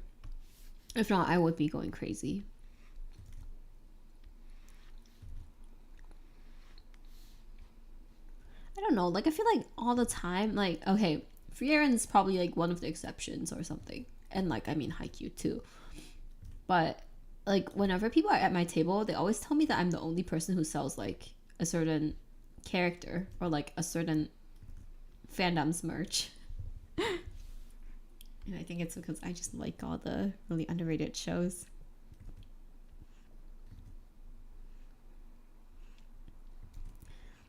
If not, I would be going crazy. I don't know, like I feel like all the time, like okay, Frieren's probably like one of the exceptions or something. And like I mean Haikyuu too. But like whenever people are at my table, they always tell me that I'm the only person who sells like a certain character or like a certain fandom's merch. And I think it's because I just like all the really underrated shows.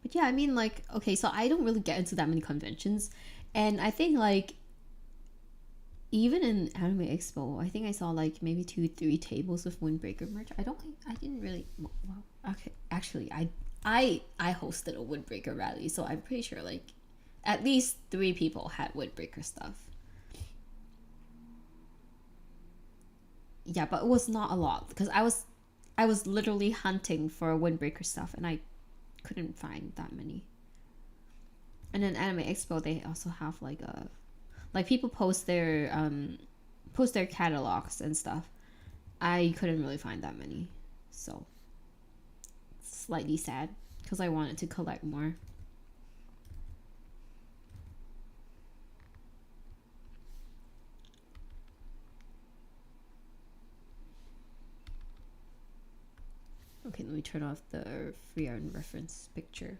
But yeah, I mean like okay, so I don't really get into that many conventions, and I think like even in Anime Expo, I think I saw like maybe 2-3 tables of Windbreaker merch. I didn't really well, okay, actually I hosted a Windbreaker rally, so I'm pretty sure like at least 3 people had Windbreaker stuff. Yeah, but it was not a lot because I was literally hunting for Windbreaker stuff and I couldn't find that many. And then Anime Expo, they also have like people post their catalogs and stuff. I couldn't really find that many, so it's slightly sad because I wanted to collect more. Okay, let me turn off the Frieren reference picture.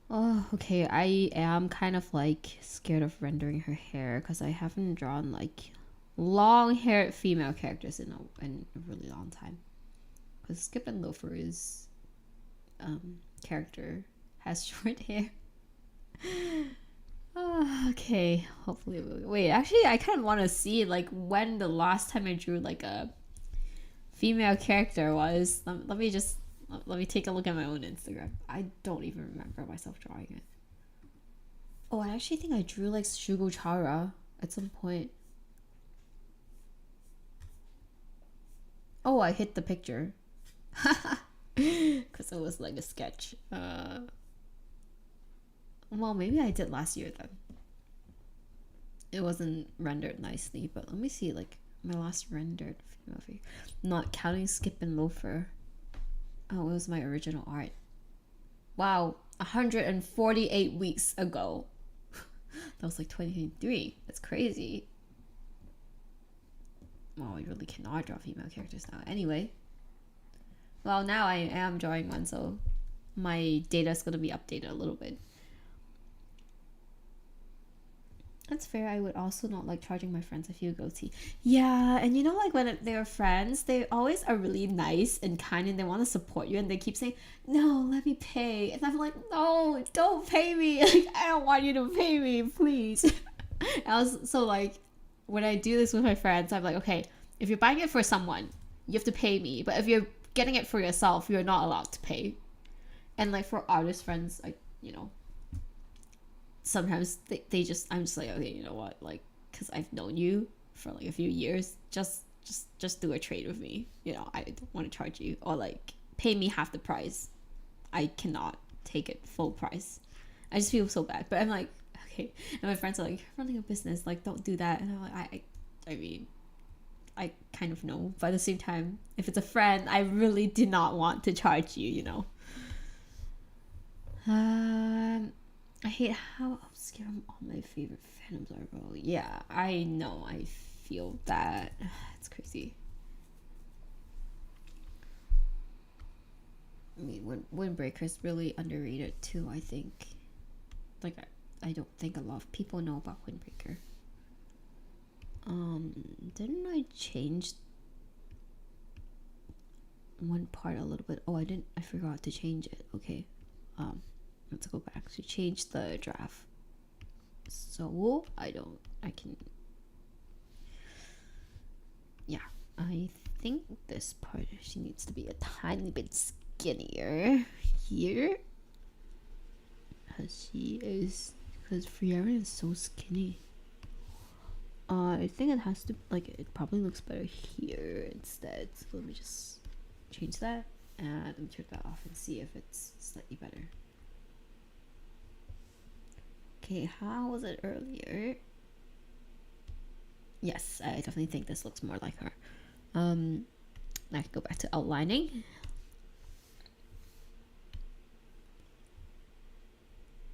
Oh, okay, I am kind of like scared of rendering her hair because I haven't drawn like long-haired female characters in a really long time. Because Skip and Loafer's character has short hair. Okay, hopefully wait, actually I kind of want to see like when the last time I drew like a female character was. Let me take a look at my own Instagram. I don't even remember myself drawing it. Oh, I actually think I drew like Shugo Chara at some point. Oh, I hit the picture. Because it was like a sketch. Well, maybe I did last year then. It wasn't rendered nicely, but let me see like my last rendered female figure. Not counting Skip and Loafer. Oh, it was my original art. Wow, 148 weeks ago. That was like 2023. That's crazy. Well, I really cannot draw female characters now. Anyway. Well, now I am drawing one, so my data is going to be updated a little bit. That's fair. I would also not like charging my friends if you goatee. Yeah, and you know, like when they're friends, they always are really nice and kind and they want to support you and they keep saying, no, let me pay. And I'm like, no, don't pay me. Like, I don't want you to pay me, please. And I was so like, when I do this with my friends, I'm like, okay, if you're buying it for someone, you have to pay me. But if you're getting it for yourself, you're not allowed to pay. And like for artist friends, like, you know, sometimes they just, I'm just like, okay, you know what, like, because I've known you for like a few years, just do a trade with me, you know. I don't want to charge you, or like pay me half the price. I cannot take it full price. I just feel so bad, but I'm like, okay. And my friends are like, you're running a business, like don't do that. And I'm like, I mean, I kind of know, but at the same time, if it's a friend, I really do not want to charge you, you know. I hate how obscure all my favorite fandoms are, bro. Yeah, I know. I feel that. It's crazy. I mean, Windbreaker's really underrated too, I think. Like, I don't think a lot of people know about Windbreaker. Didn't I change one part a little bit? Oh, I forgot to change it. Okay. Let's go back to change the draft. So yeah, I think this part she needs to be a tiny bit skinnier here, because Frieren is so skinny. I think it has to, like, it probably looks better here instead. So let me just change that and let me turn that off and see if it's slightly better. Okay, how was it earlier? Yes, I definitely think this looks more like her. I can go back to outlining.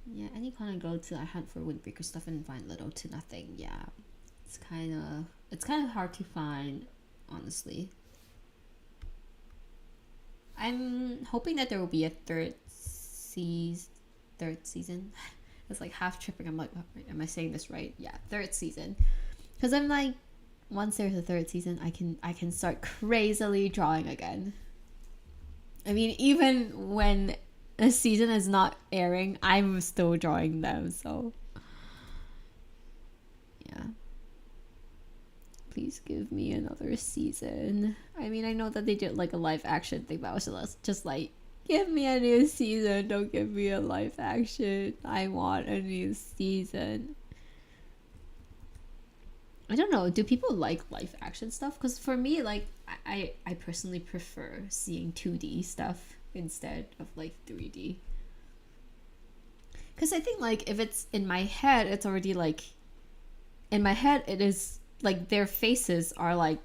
Yeah, any kind of go to I hunt for Windbreaker stuff and find little to nothing. Yeah, it's kind of hard to find, honestly. I'm hoping that there will be a third season. It's like half tripping. I'm like, oh, wait, am I saying this right? Yeah, third season. Because I'm like, once there's a third season, I can start crazily drawing again. I mean, even when a season is not airing, I'm still drawing them. So yeah, please give me another season. I mean, I know that they did like a live action thing, but I was just like, give me a new season. Don't give me a live action. I want a new season. I don't know. Do people like live action stuff? Because for me, like, I personally prefer seeing 2D stuff instead of like 3D. Because I think like if it's in my head, it's already like, in my head it is like their faces are like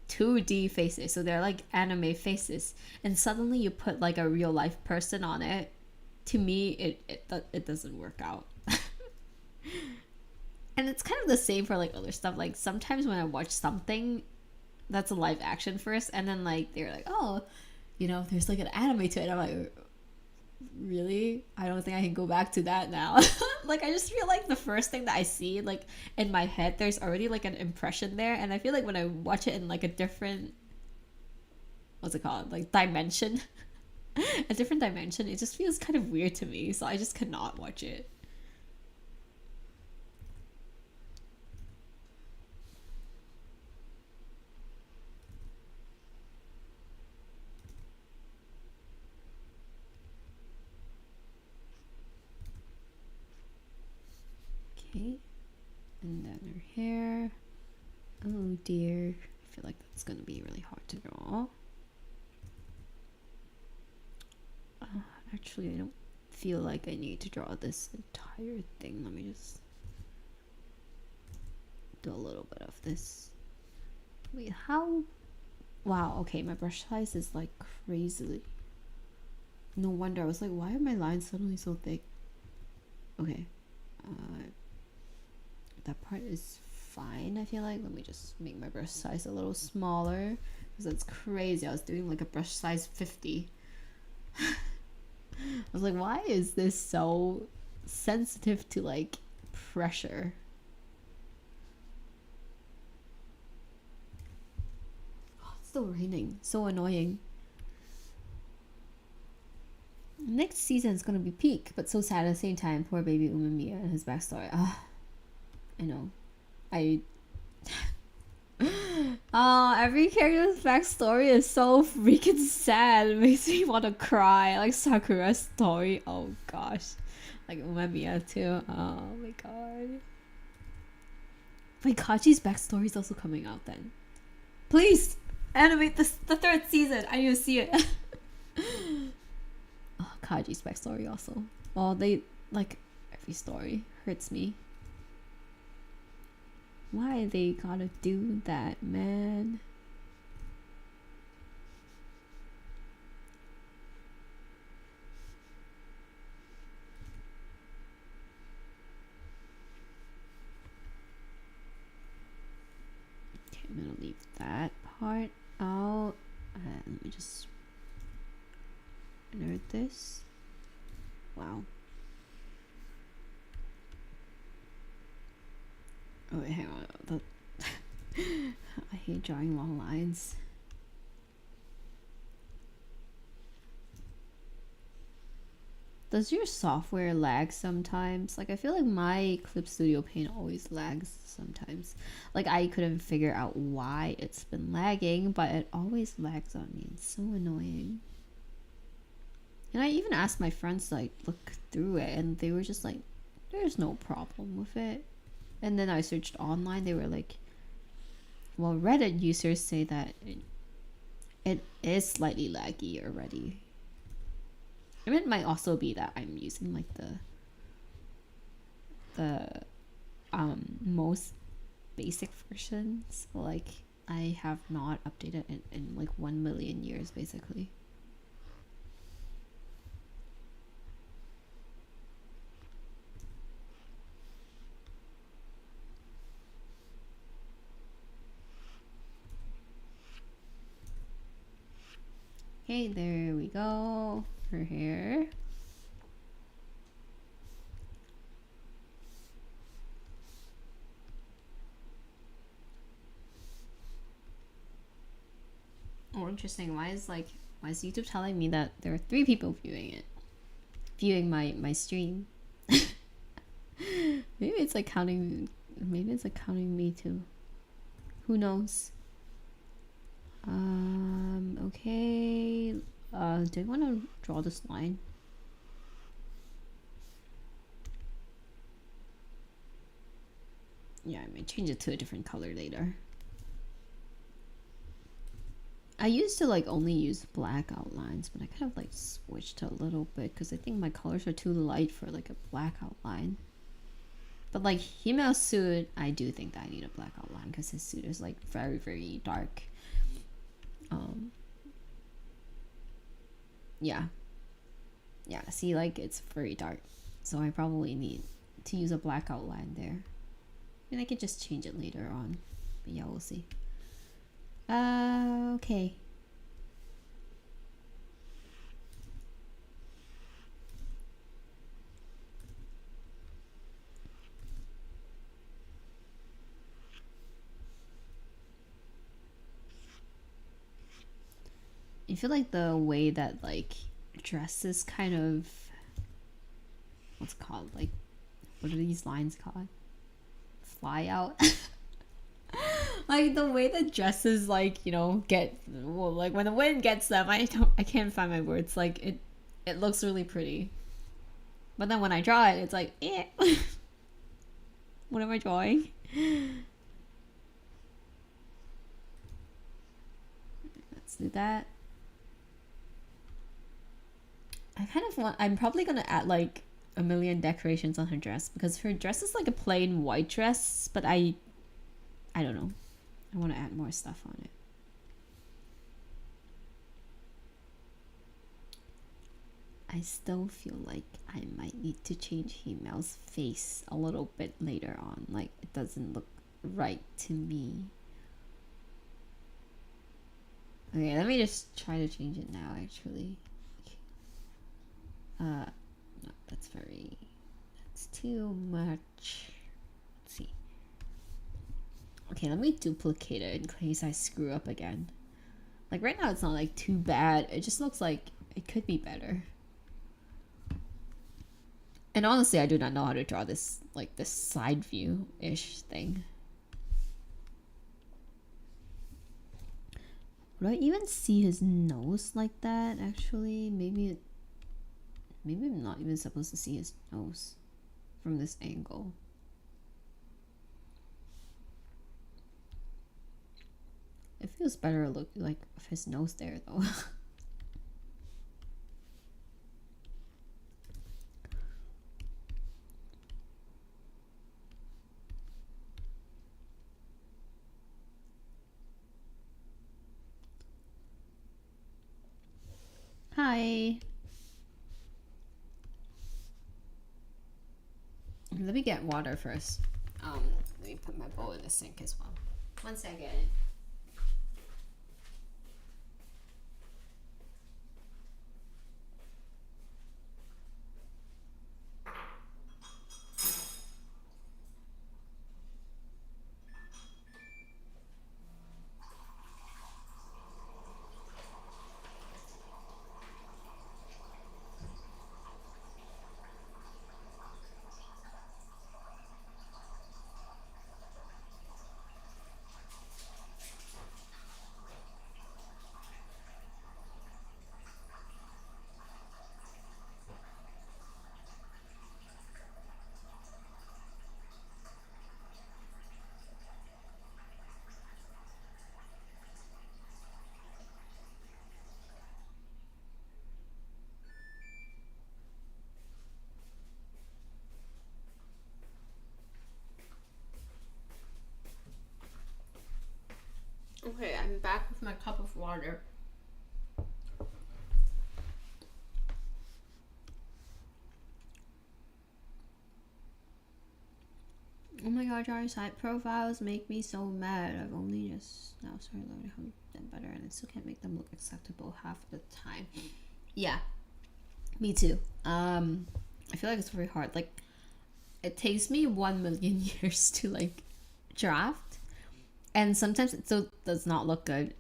2D faces, so they're like anime faces, and suddenly you put like a real life person on it. To me, it doesn't work out. And it's kind of the same for like other stuff. Like sometimes when I watch something that's a live action first, and then like they're like, oh, you know, there's like an anime to it, I'm like, really? I don't think I can go back to that now. Like, I just feel like the first thing that I see, like, in my head, there's already like an impression there, and I feel like when I watch it in like a different, what's it called, like dimension, a different dimension, it just feels kind of weird to me, so I just cannot watch it. Okay, and then her hair. Oh dear, I feel like that's gonna be really hard to draw. Actually, I don't feel like I need to draw this entire thing. Let me just do a little bit of this. Wait, how? Wow, okay, my brush size is like crazily. No wonder, I was like, why are my lines suddenly so thick? Okay, that part is fine, I feel like. Let me just make my brush size a little smaller, because that's crazy. I was doing like a brush size 50. I was like, why is this so sensitive to like pressure? Oh, it's still raining. So annoying. Next season is gonna be peak, but so sad at the same time. Poor baby Umemiya and his backstory. I know. Every character's backstory is so freaking sad. It makes me want to cry. Like Sakura's story. Oh gosh. Like Umemiya too. Oh my god. Wait, Kaji's backstory is also coming out then. Please animate the third season. I need to see it. Oh, Kaji's backstory also. Well, they like every story hurts me. Why they gotta do that, man? Okay, I'm gonna leave that part out. Let me just nerd this. Wow. Oh wait, hang on. I hate drawing long lines. Does your software lag sometimes? Like, I feel like my Clip Studio Paint always lags sometimes. Like, I couldn't figure out why it's been lagging, but it always lags on me. It's so annoying. And I even asked my friends to like look through it, and they were just like, there's no problem with it. And then I searched online, they were like, well, Reddit users say that it is slightly laggy already. I mean, it might also be that I'm using like the most basic version. So like I have not updated it in like 1 million years basically. Okay, there we go. Her hair. Oh, interesting. Why is YouTube telling me that there are 3 people viewing my stream? Maybe it's like counting me too. Who knows? Okay. Do I want to draw this line? Yeah, I might change it to a different color later. I used to like only use black outlines, but I kind of like switched a little bit because I think my colors are too light for like a black outline. But like Himmel's suit, I do think that I need a black outline because his suit is like very, very dark. Yeah, see, like it's very dark, so I probably need to use a black outline there. And I could just change it later on, but yeah, we'll see. Okay. I feel like the way that like dresses kind of, what's it called, like, what are these lines called? Fly out. Like the way the dresses, like, you know, get, well, like when the wind gets them, I can't find my words. Like it looks really pretty, but then when I draw it, it's like, eh. What am I drawing? Let's do that. I kind of want, I'm probably gonna add like a million decorations on her dress, because her dress is like a plain white dress, but I don't know. I want to add more stuff on it. I still feel like I might need to change Himmel's face a little bit later on. Like, it doesn't look right to me. Okay, let me just try to change it now, actually. No, that's too much. Let's see. Okay, let me duplicate it in case I screw up again. Like right now it's not like too bad. It just looks like it could be better. And honestly, I do not know how to draw this, like this side view-ish thing. Would I even see his nose like that, actually? Maybe I'm not even supposed to see his nose from this angle. It feels better look like his nose there though. Hi. Let me get water first. Let me put my bowl in the sink as well. 1 second. Okay, I'm back with my cup of water. Oh my god, drawing side profiles make me so mad. I've only just now started learning how to make them better, and I still can't make them look acceptable half the time. Yeah, me too. I feel like it's very hard. Like, it takes me 1 million years to like draft. And sometimes it still does not look good.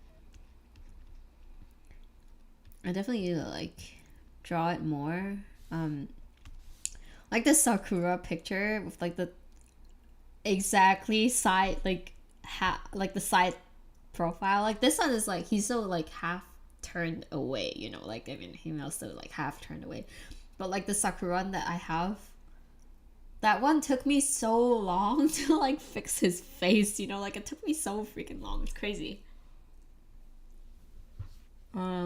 I definitely need to like draw it more. Like the Sakura picture with like the exactly side, like like the side profile. Like this one is like, he's so like half turned away, you know, like I mean Himmel's still like half turned away. But like the Sakura one that I have, that one took me so long to like fix his face, you know, like it took me so freaking long. It's crazy. Oh,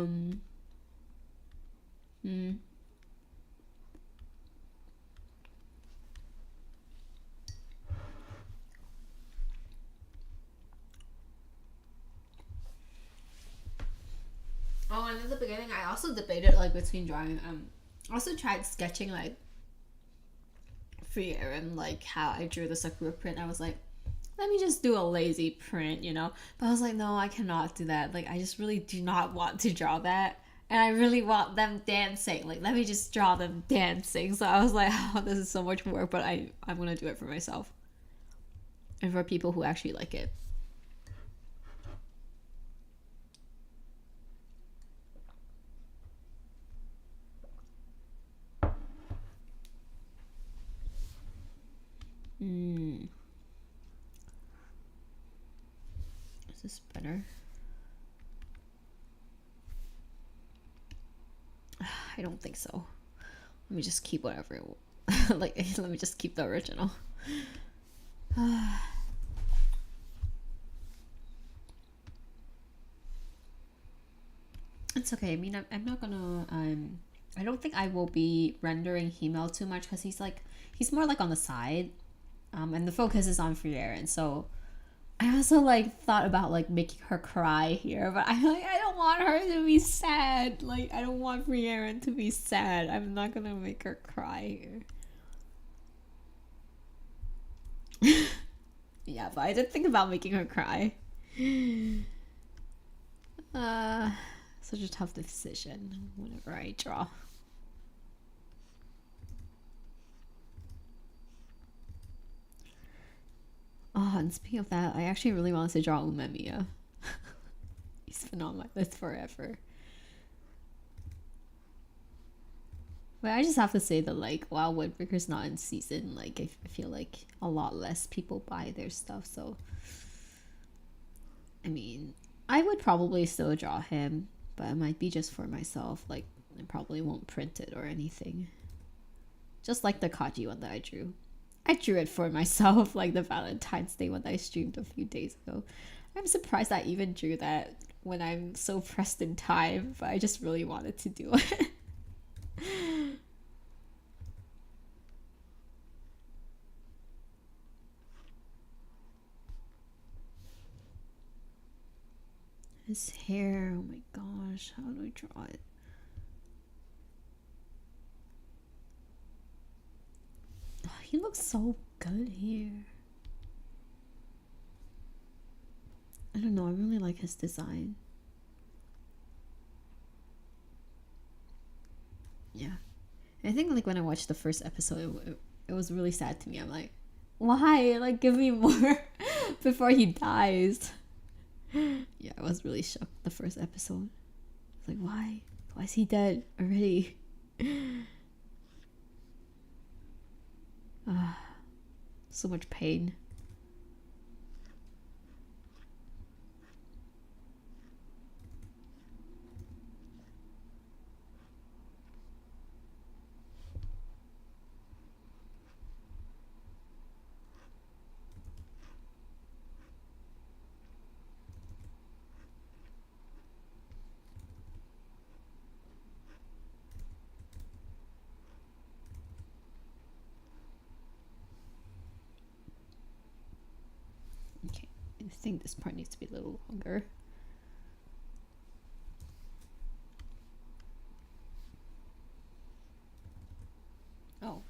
and in the beginning I also debated like between drawing I also tried sketching like Frieren, like how I drew the Sakura print. I was like, let me just do a lazy print, you know, but I was like, no, I cannot do that. Like I just really do not want to draw that, and I really want them dancing. Like let me just draw them dancing. So I was like, oh, this is so much work, but I'm gonna do it for myself and for people who actually like it. this better? I don't think so. Let me just keep whatever like, let me just keep the original. It's okay. I mean, I'm not gonna I don't think I will be rendering Himmel too much because he's more like on the side, and the focus is on Frieren. So I also like thought about like making her cry here, but I don't want her to be sad. Like, I don't want Frieren to be sad. I'm not gonna make her cry here. Yeah, but I did think about making her cry. Such a tough decision whenever I draw. Oh, and speaking of that, I actually really wanted to draw Umemiya. He's been on my list forever. But I just have to say that, like, while Woodbreaker's not in season, like, I feel like a lot less people buy their stuff, so... I mean, I would probably still draw him, but it might be just for myself. Like, I probably won't print it or anything. Just like the Kaji one that I drew. I drew it for myself, like the Valentine's Day one that I streamed a few days ago. I'm surprised I even drew that when I'm so pressed in time, but I just really wanted to do it. His hair, oh my gosh, how do I draw it? Oh, he looks so good here. I don't know, I really like his design. Yeah. And I think like when I watched the first episode, it was really sad to me. I'm like, why? Like, give me more before he dies. Yeah, I was really shocked the first episode. I was like, why? Why is he dead already? So much pain. Okay, I think this part needs to be a little longer. Oh,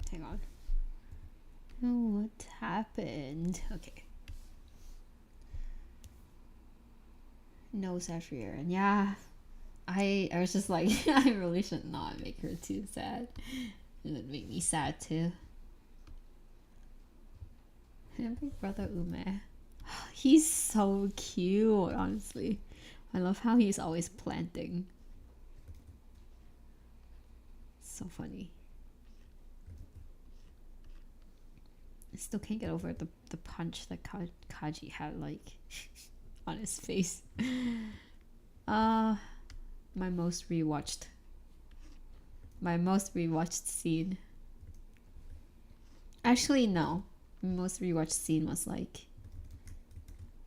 hang on. Oh, what happened? Okay. No, Frieren. Yeah, I was just like, I really should not make her too sad. It would make me sad too. And big brother Ume. He's so cute, honestly. I love how he's always planting. So funny. I still can't get over the punch that Kaji had, like, on his face. My most rewatched scene. Actually, no. My most rewatched scene was like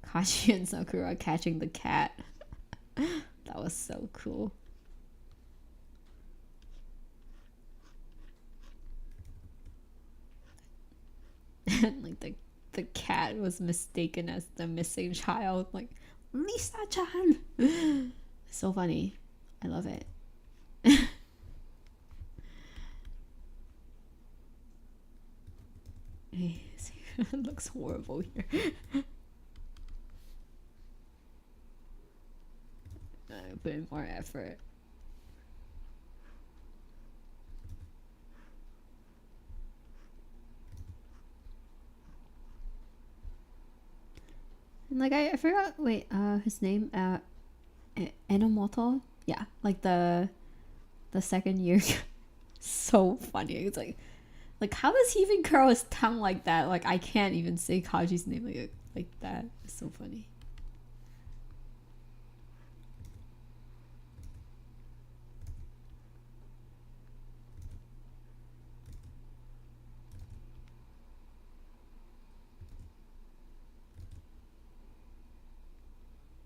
Kaji and Sakura catching the cat. That was so cool. And like the cat was mistaken as the missing child, like, Lisa-chan. So funny. I love it. It looks horrible here. I put in more effort. And like I forgot, wait, his name, Enomoto? Yeah, like the second year. So funny. It's like how does he even curl his tongue like that? Like, I can't even say Kaji's name like that. It's so funny.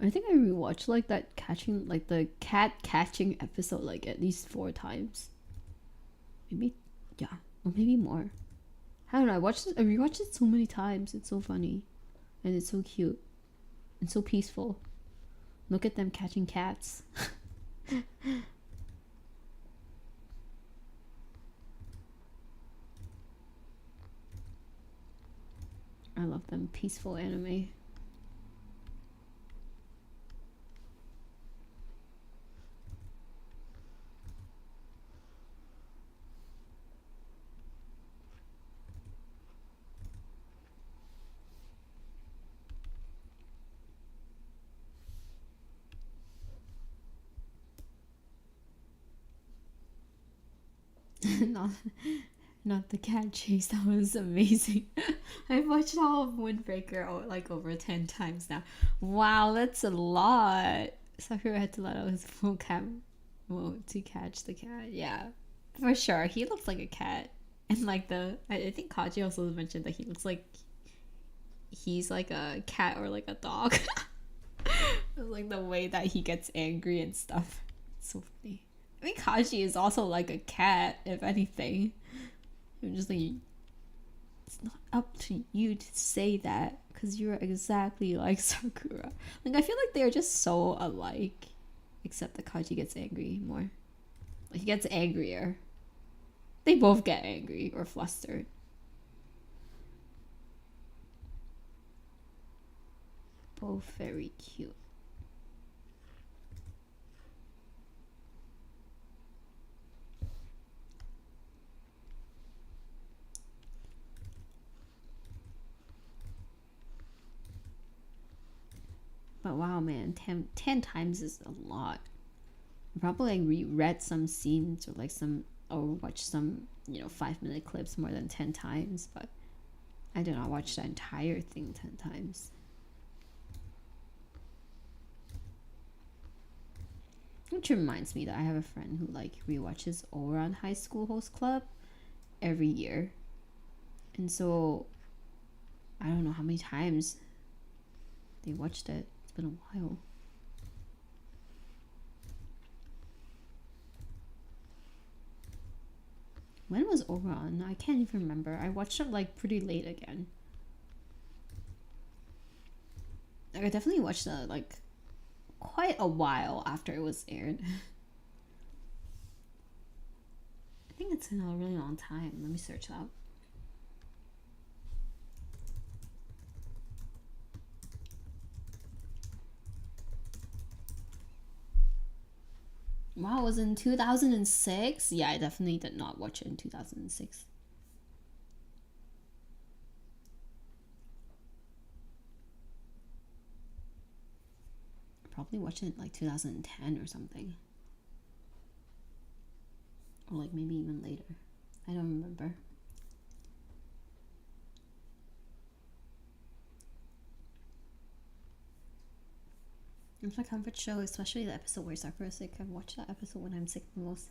I think I rewatched like that catching, like the cat catching episode like at least 4 times. Maybe, yeah, or maybe more. I don't know. I rewatched it so many times. It's so funny, and it's so cute, and so peaceful. Look at them catching cats. I love them peaceful anime. not the cat chase. That was amazing. I've watched all of Windbreaker like over 10 times now. Wow, that's a lot. Sakura had to let out his full cat mode to catch the cat. Yeah, for sure. He looks like a cat. And like I think Kaji also mentioned that he looks like he's like a cat or like a dog. Like the way that he gets angry and stuff. It's so funny. I mean, Kaji is also like a cat, if anything. I'm just like, it's not up to you to say that because you're exactly like Sakura. Like, I feel like they're just so alike, except that Kaji gets angry more. Like, he gets angrier. They both get angry or flustered. Both very cute. But wow, man, 10 times is a lot. Probably like reread some scenes or like or watch some 5-minute clips more than 10 times, but I did not watch the entire thing 10 times. Which reminds me that I have a friend who like rewatches Ouran High School Host Club every year, and so I don't know how many times they watched it. It's been a while. When was Ouran? I can't even remember. I watched it like pretty late again. Like I definitely watched it like quite a while after it was aired. I think it's been a really long time. Let me search that. Wow, it was in 2006? Yeah, I definitely did not watch it in 2006. Probably watched it in like 2010 or something. Or like maybe even later. I don't remember. It's my comfort show, especially the episode where Sakura's sick. I've watched that episode when I'm sick the most.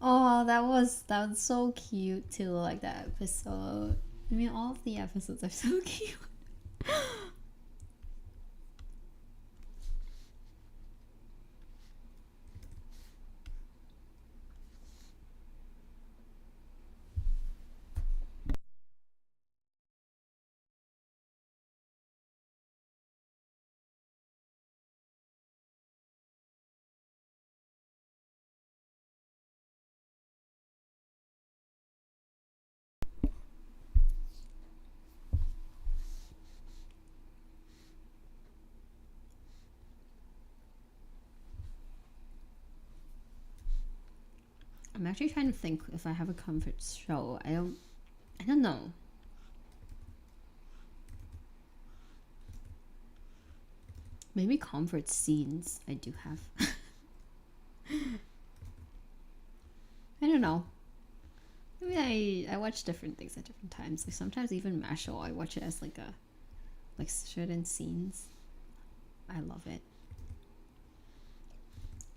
Oh, that was so cute too, like that episode. I mean, all of the episodes are so cute. I'm actually trying to think if I have a comfort show. I don't know. Maybe comfort scenes I do have. I don't know. I mean, I watch different things at different times. Like sometimes even Mashal, I watch it as like certain scenes. I love it.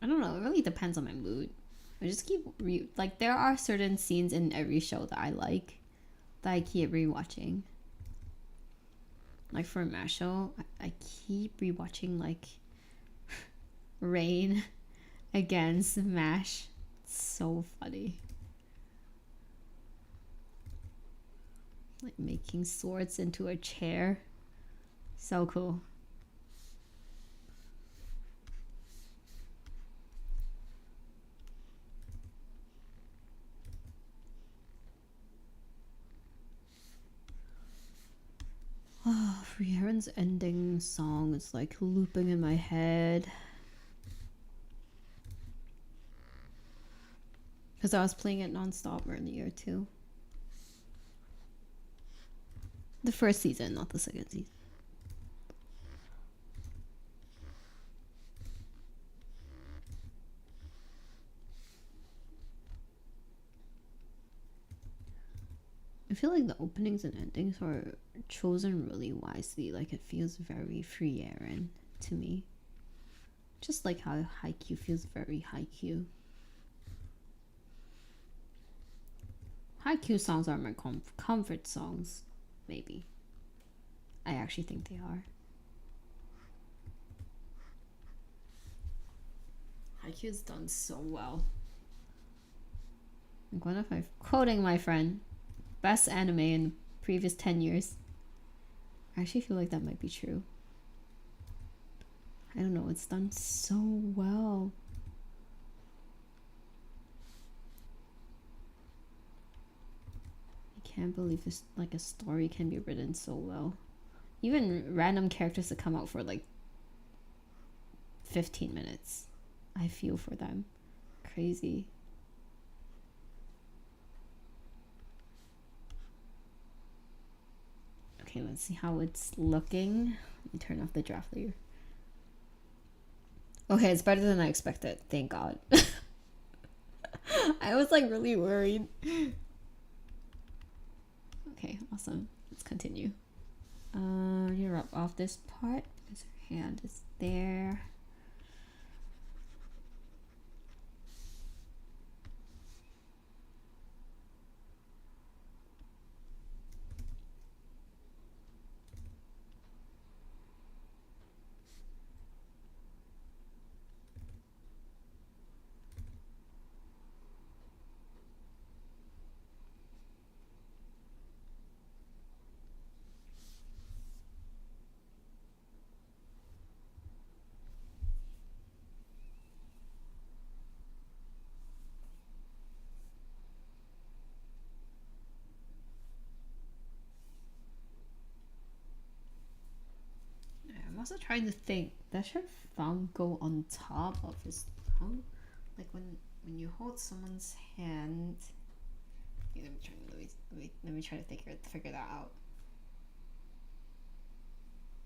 I don't know. It really depends on my mood. I just keep like there are certain scenes in every show that I like that I keep rewatching. Like for Mashal, I keep rewatching like rain against MASH. It's so funny. Like making swords into a chair. So cool. Oh, Frieren's ending song is like looping in my head. Because I was playing it non-stop earlier too. The first season, not the second season. I feel like the openings and endings are chosen really wisely. Like it feels very Frieren to me. Just like how Haikyuu feels very Haikyuu. Haikyuu songs are my comfort songs, maybe. I actually think they are. Haikyuu's done so well. I'm going to quoting my friend. Best anime in the previous 10 years. I actually feel like that might be true. I don't know, it's done so well. I can't believe this, like a story can be written so well. Even random characters that come out for like 15 minutes. I feel for them. Crazy. Okay, let's see how it's looking. Let me turn off the draft layer. Okay, it's better than I expected. Thank God. I was like really worried. Okay, awesome. Let's continue. You rub off this part because her hand is there. I'm also trying to think. Does her thumb go on top of his tongue? Like when you hold someone's hand. Okay, let me try to figure that out.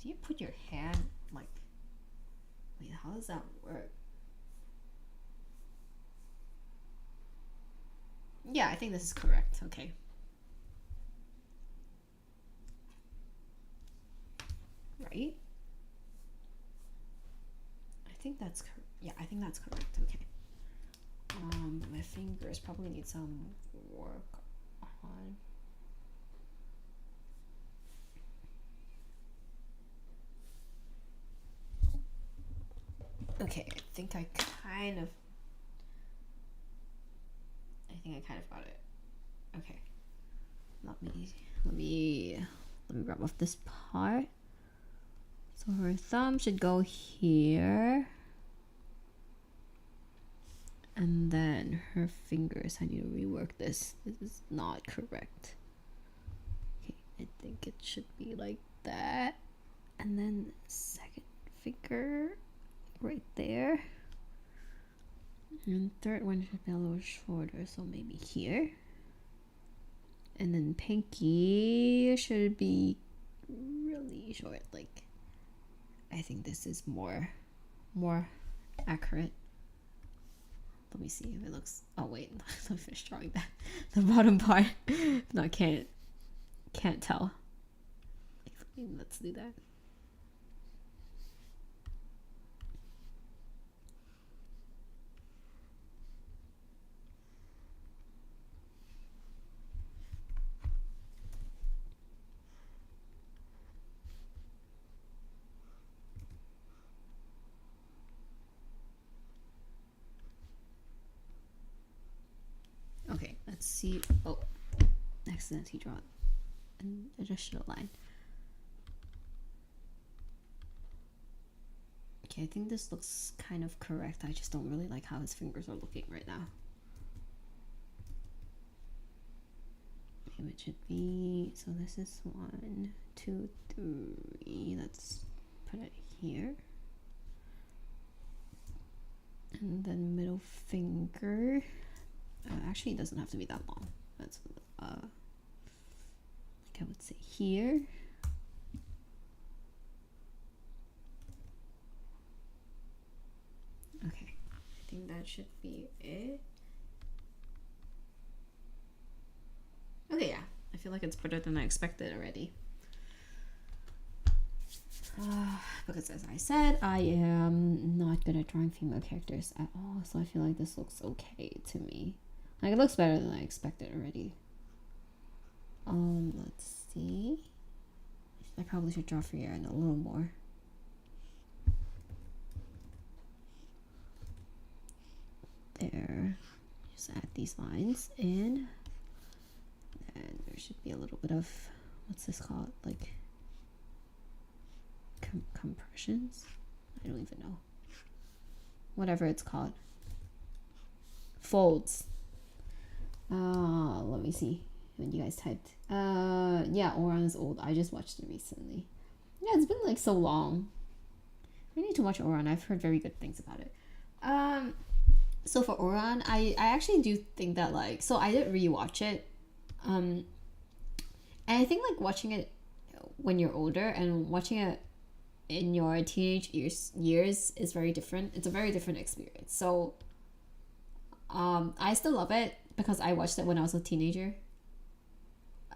Do you put your hand like? Wait, how does that work? Yeah, I think this is correct. Okay. Right? I think that's yeah, I think that's correct. Okay. My fingers probably need some work on. Okay, I think I kind of got it. Okay. Let me rub off this part. So her thumb should go here. And then her fingers, I need to rework this. This is not correct. Okay, I think it should be like that. And then second finger right there. And third one should be a little shorter, so maybe here. And then pinky should be really short, like I think this is more accurate. Let me see if it looks. Oh wait, let me finish drawing that. The bottom part. No, I can't tell. Let's do that. Let's see. Oh, accidentally drawn an additional line. Okay, I think this looks kind of correct. I just don't really like how his fingers are looking right now. Maybe it should be, so this is 1, 2, 3. Let's put it here. And then middle finger. Actually, it doesn't have to be that long. That's like I would say here. Okay, I think that should be it. Okay, yeah, I feel like it's better than I expected already. Because as I said, I am not good at drawing female characters at all, so I feel like this looks okay to me. Like, it looks better than I expected already. Let's see. I probably should draw Frieren a little more. There. Just add these lines in. And there should be a little bit of, what's this called? Like, compressions? I don't even know. Whatever it's called. Folds. Let me see when you guys typed. Yeah, Oran is old. I just watched it recently. Yeah, it's been like so long. I need to watch Oran. I've heard very good things about it. So for Oran, I actually do think that, like, so I did rewatch it. And I think like watching it when you're older and watching it in your teenage years is very different. It's a very different experience. So I still love it because I watched it when I was a teenager.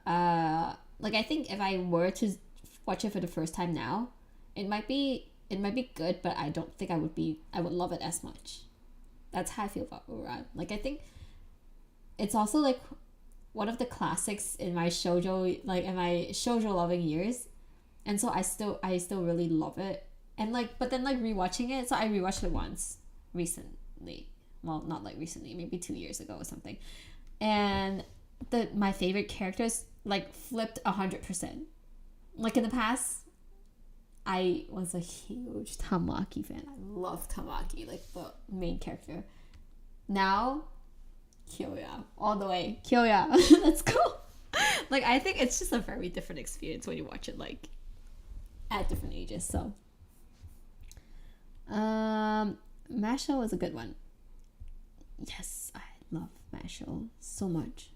Like, I think if I were to watch it for the first time now, it might be good, but I don't think I would love it as much. That's how I feel about Oran. Like, I think it's also like one of the classics in my shoujo loving years, and so I still really love it. And like, but then like rewatching it, so I rewatched it once recently. Well, not like recently, maybe 2 years ago or something. And my favorite characters like flipped 100%. Like, in the past, I was a huge Tamaki fan. I love Tamaki, like the main character. Now, Kyoya, all the way. Kyoya, let's go. Like, I think it's just a very different experience when you watch it like at different ages. So, Masho is a good one. Yes, I love Masho so much.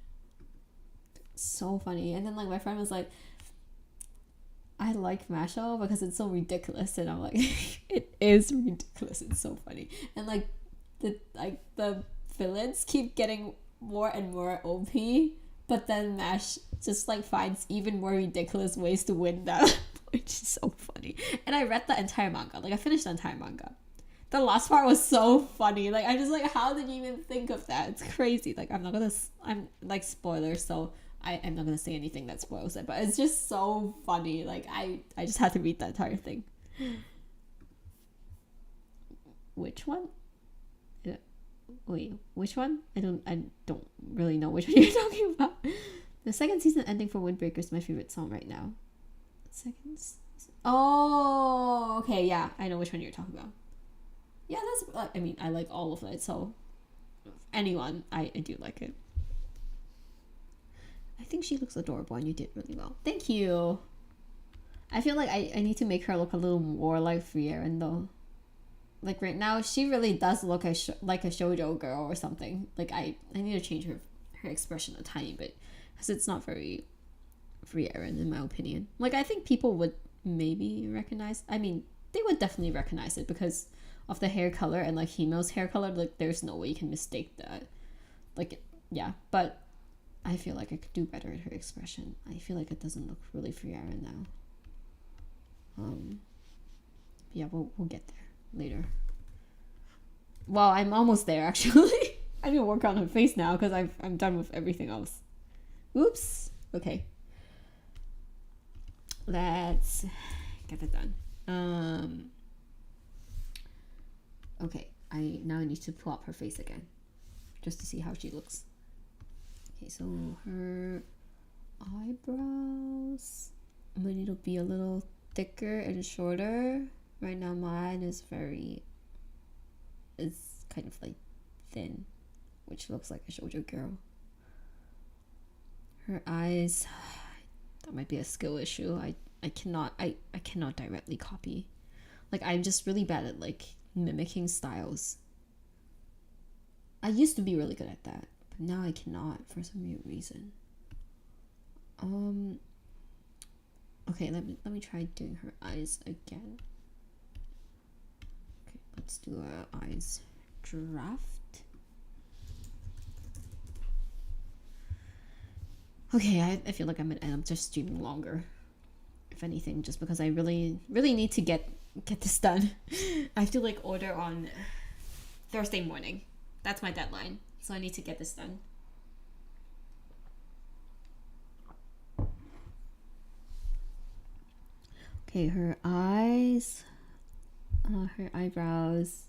So funny. And then like my friend was like, I like Masho because it's so ridiculous, and I'm like, it is ridiculous. It's so funny, and like the villains keep getting more and more OP, but then Mash just like finds even more ridiculous ways to win them, which is so funny. And I read the entire manga. Like, I finished the entire manga. The last part was so funny. Like, I just like, how did you even think of that? It's crazy. Like, I'm like, spoilers, so I'm not gonna say anything that spoils it, but it's just so funny. Like, I just had to read that entire thing. Which one? Wait, which one? I don't really know which one you're talking about. The second season ending for Windbreaker is my favorite song right now. Second season. Oh, okay, yeah, I know which one you're talking about. Yeah, that's, I mean, I like all of it, so anyone, I do like it. I think she looks adorable, and you did really well. Thank you. I feel like I need to make her look a little more like Frieren, though. Like, right now, she really does look like a shoujo girl or something. Like, I need to change her expression a tiny bit, because it's not very Frieren, in my opinion. Like, I think people would maybe recognize, I mean, they would definitely recognize it because of the hair color, and like Himmel's hair color. Like, there's no way you can mistake that. Like, yeah, but I feel like I could do better at her expression. I feel like it doesn't look really Frieren now. Yeah, we'll get there later. Well, I'm almost there, actually. I need to work on her face now because I'm done with everything else. Oops. Okay. Let's get that done. Okay. I need to pull up her face again, just to see how she looks. Okay, so her eyebrows might need to be a little thicker and shorter. Right now mine is kind of like thin, which looks like a shoujo girl. Her eyes, that might be a skill issue. I cannot directly copy. Like, I'm just really bad at like mimicking styles. I used to be really good at that, but now I cannot for some weird reason. Okay, let me try doing her eyes again. Okay, let's do her eyes draft. Okay, I feel like I'm gonna end up just streaming longer, if anything, just because I really need to get this done. I have to like order on Thursday morning. That's my deadline, so I need to get this done. Okay, her eyes, her eyebrows.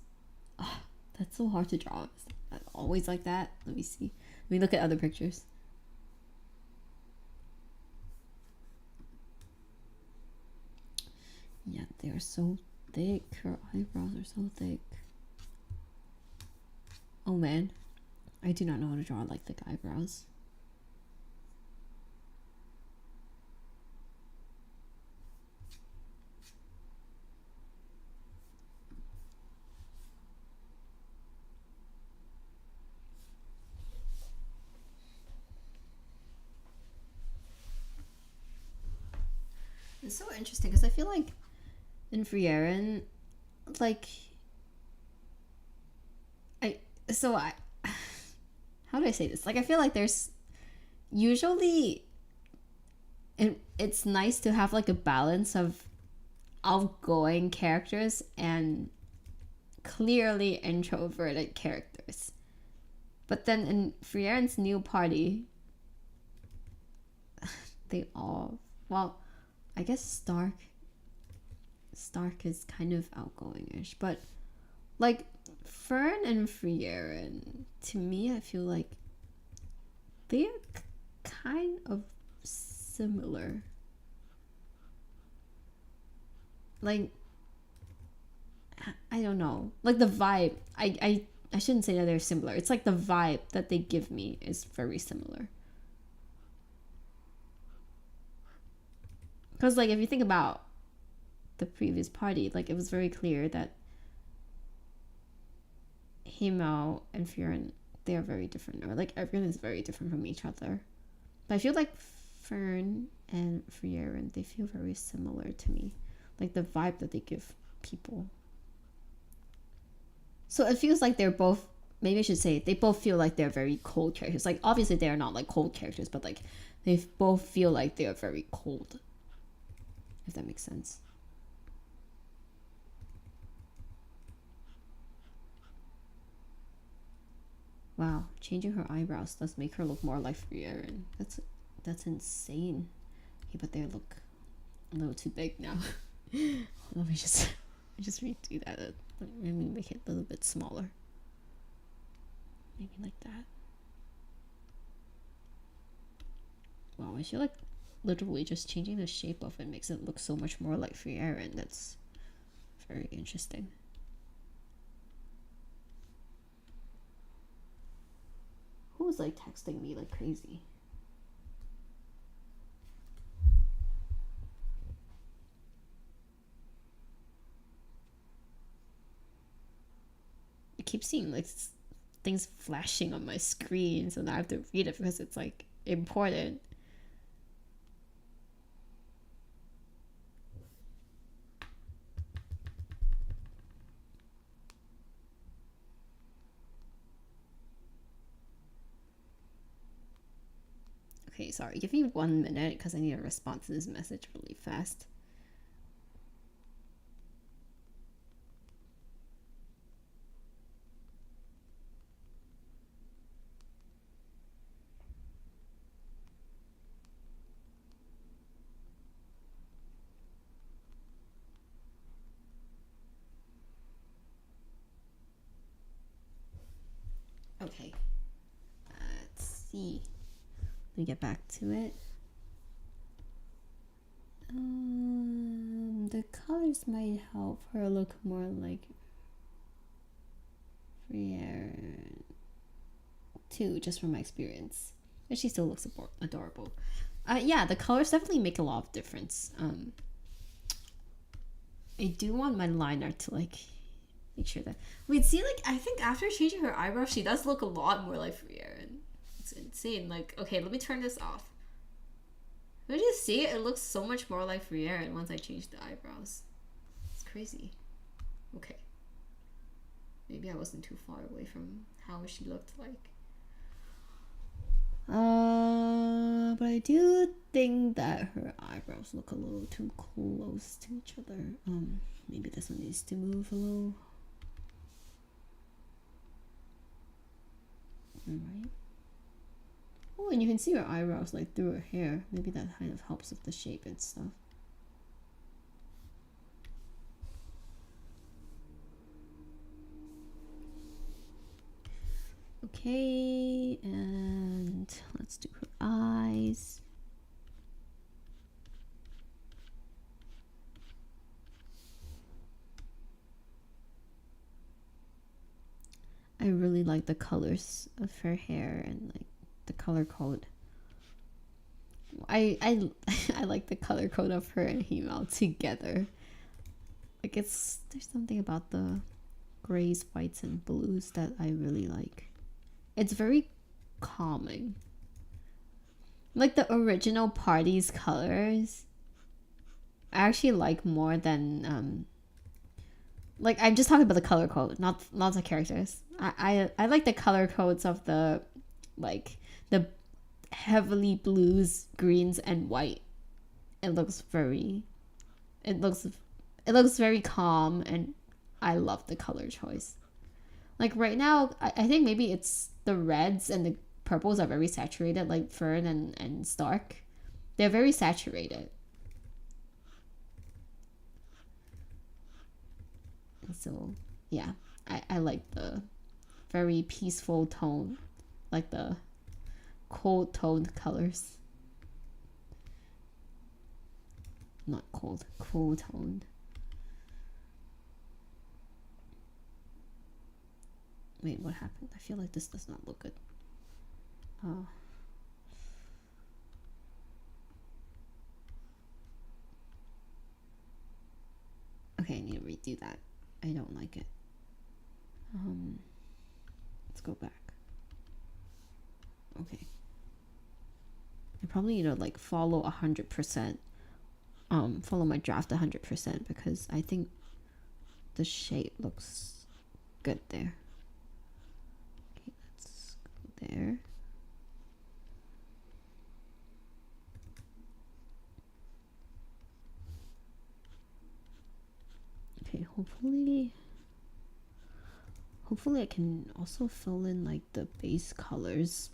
Oh, that's so hard to draw. It's always like that. Let me see. Let me look at other pictures. Yeah, they are so thick. Her eyebrows are so thick. Oh man, I do not know how to draw like thick eyebrows. It's so interesting because I feel like in Frieren, like how do I say this? Like, I feel like there's usually, and it's nice to have like a balance of outgoing characters and clearly introverted characters. But then in Frieren's new party, they all, well, I guess Stark is kind of outgoing-ish, but like Fern and Frieren, to me, I feel like they're kind of similar. Like, I don't know, like the vibe. I shouldn't say that they're similar. It's like the vibe that they give me is very similar. Because like if you think about the previous party, like it was very clear that Himmel and Frieren, they are very different, or like everyone is very different from each other. But I feel like Fern and Frieren, they feel very similar to me, like the vibe that they give people. So it feels like they're both, maybe I should say, they both feel like they're very cold characters. Like obviously they are not like cold characters, but like they both feel like they are very cold, if that makes sense. Wow, changing her eyebrows does make her look more like Frieren. That's insane. Okay, but they look a little too big now. Let me just redo that. Let me make it a little bit smaller. Maybe like that. Wow, I feel like literally just changing the shape of it makes it look so much more like Frieren. That's very interesting. Who's like texting me like crazy? I keep seeing like things flashing on my screen, so now I have to read it because it's like important. Okay, sorry, give me 1 minute because I need to respond to this message really fast. Okay, let's see. me get back to it. The colors might help her look more like Frieren too, just from my experience. But she still looks adorable. Yeah, the colors definitely make a lot of difference. I do want my liner to like make sure that wait, see, like I think after changing her eyebrows, she does look a lot more like Frieren. It's insane. Like, okay, let me turn this off. Did you see it? It looks so much more like Frieren once I change the eyebrows. It's crazy. Okay. Maybe I wasn't too far away from how she looked like. But I do think that her eyebrows look a little too close to each other. Maybe this one needs to move a little. Alright. Oh, and you can see her eyebrows like through her hair. Maybe that kind of helps with the shape and stuff. Okay, and let's do her eyes. I really like the colors of her hair and like the color code. I like the color code of her and Himmel together. Like there's something about the grays, whites, and blues that I really like. It's very calming. Like the original Party's colors, I actually like more than like I'm just talking about the color code, not the characters. I like the color codes of the like the heavily blues, greens, and white. It looks very calm, and I love the color choice. Like right now, I think maybe it's the reds and the purples are very saturated, like Fern and Stark. They're very saturated. So yeah, I like the very peaceful tone, like the cold toned colors. Not cold, cool toned. Wait, what happened? I feel like this does not look good. Okay, I need to redo that. I don't like it. Let's go back. Okay. I probably need to like follow 100%. Follow my draft 100% because I think the shape looks good there. Okay, let's go there. Okay, hopefully I can also fill in like the base colors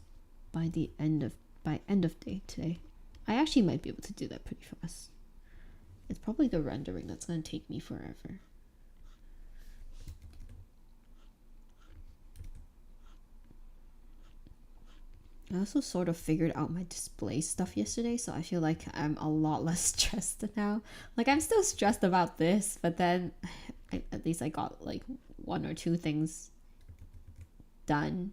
by end of day today. I actually might be able to do that pretty fast. It's probably the rendering that's going to take me forever. I also sort of figured out my display stuff yesterday, so I feel like I'm a lot less stressed now. Like I'm still stressed about this, but then at least I got like 1 or 2 things done.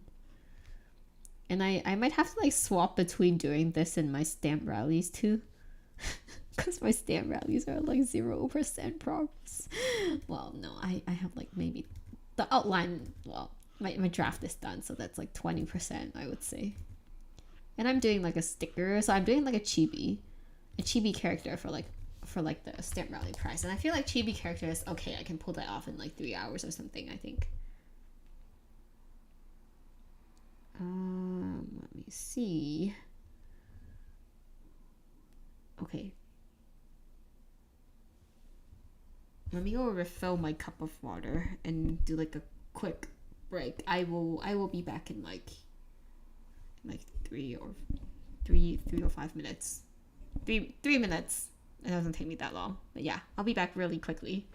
And I might have to like swap between doing this and my stamp rallies too. Because my stamp rallies are like 0% progress. Well, no, I have like maybe the outline, well, my draft is done, so that's like 20%, I would say. And I'm doing like a sticker, so I'm doing like a chibi character for the stamp rally prize. And I feel like chibi characters, okay, I can pull that off in like 3 hours or something, I think. Let me see. Okay. Let me go refill my cup of water and do like a quick break. I will be back in like 3 or 5 minutes. 3 minutes. It doesn't take me that long. But yeah, I'll be back really quickly.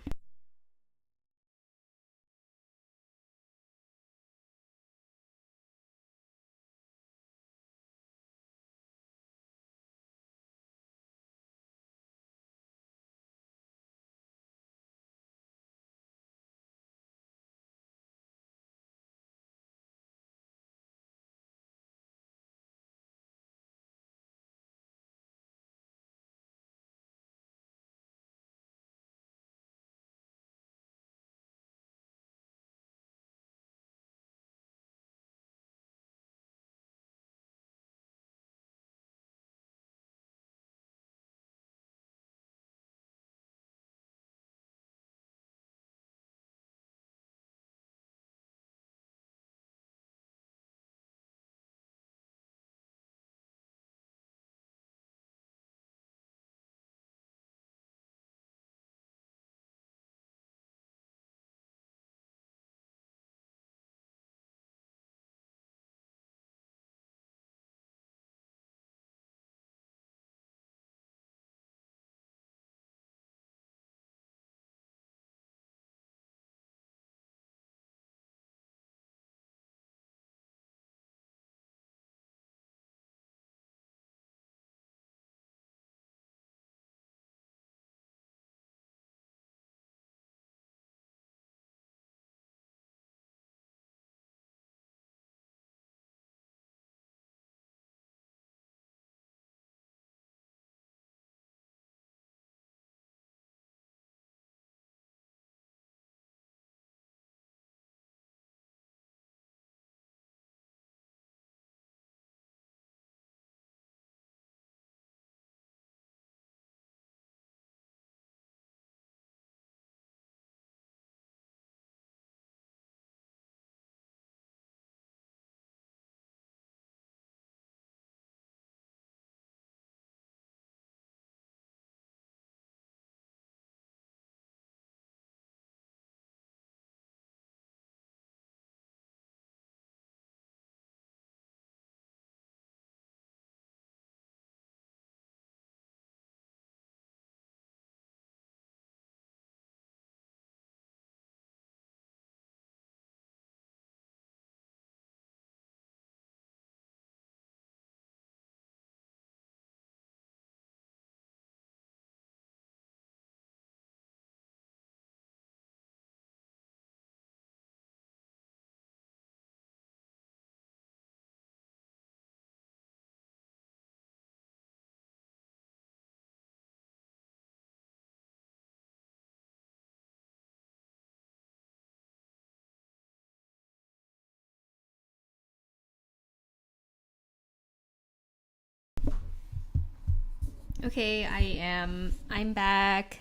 Okay, I'm back.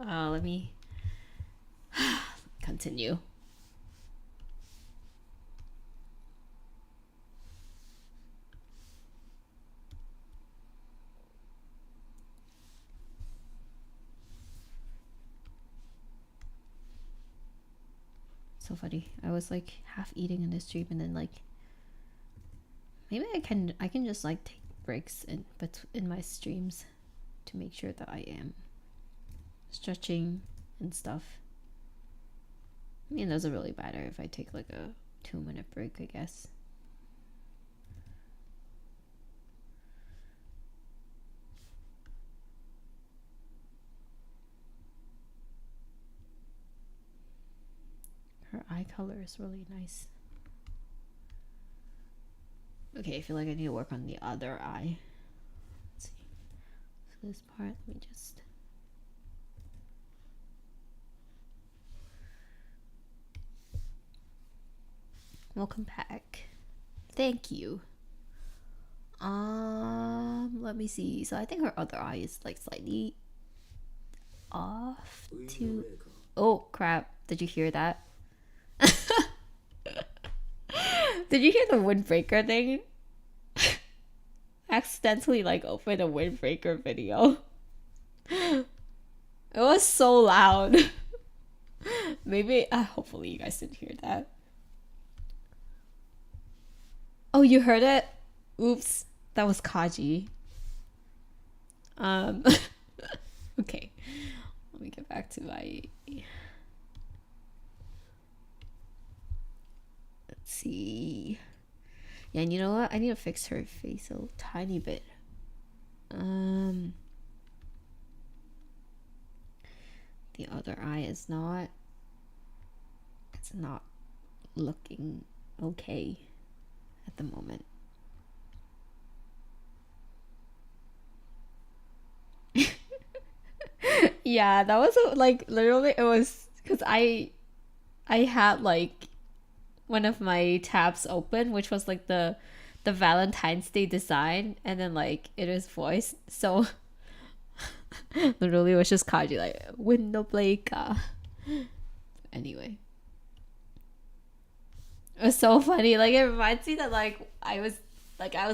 Let me continue. So funny. I was like half eating in the stream, and then like maybe I can just like take breaks in my streams to make sure that I am stretching and stuff. I mean, it doesn't really matter if I take like a 2-minute break, I guess. Her eye color is really nice. Okay, I feel like I need to work on the other eye. Let's see. So this part, let me just... Welcome back. Thank you. Let me see. So I think her other eye is like slightly off to... Oh, crap. Did you hear that? Did you hear the windbreaker thing? Accidentally like opened a windbreaker video. It was so loud. Maybe hopefully you guys didn't hear that. Oh, you heard it? Oops, that was Kaji. Okay, let me get back to my... Let's see. Yeah, and you know what? I need to fix her face a tiny bit. The other eye is not... It's not looking okay at the moment. Yeah, that was like literally it was because I had like one of my tabs open, which was like the Valentine's Day design, and then like it is voiced, so literally it was just Kaji like window Blake. Anyway, it was so funny. Like it reminds me that like I was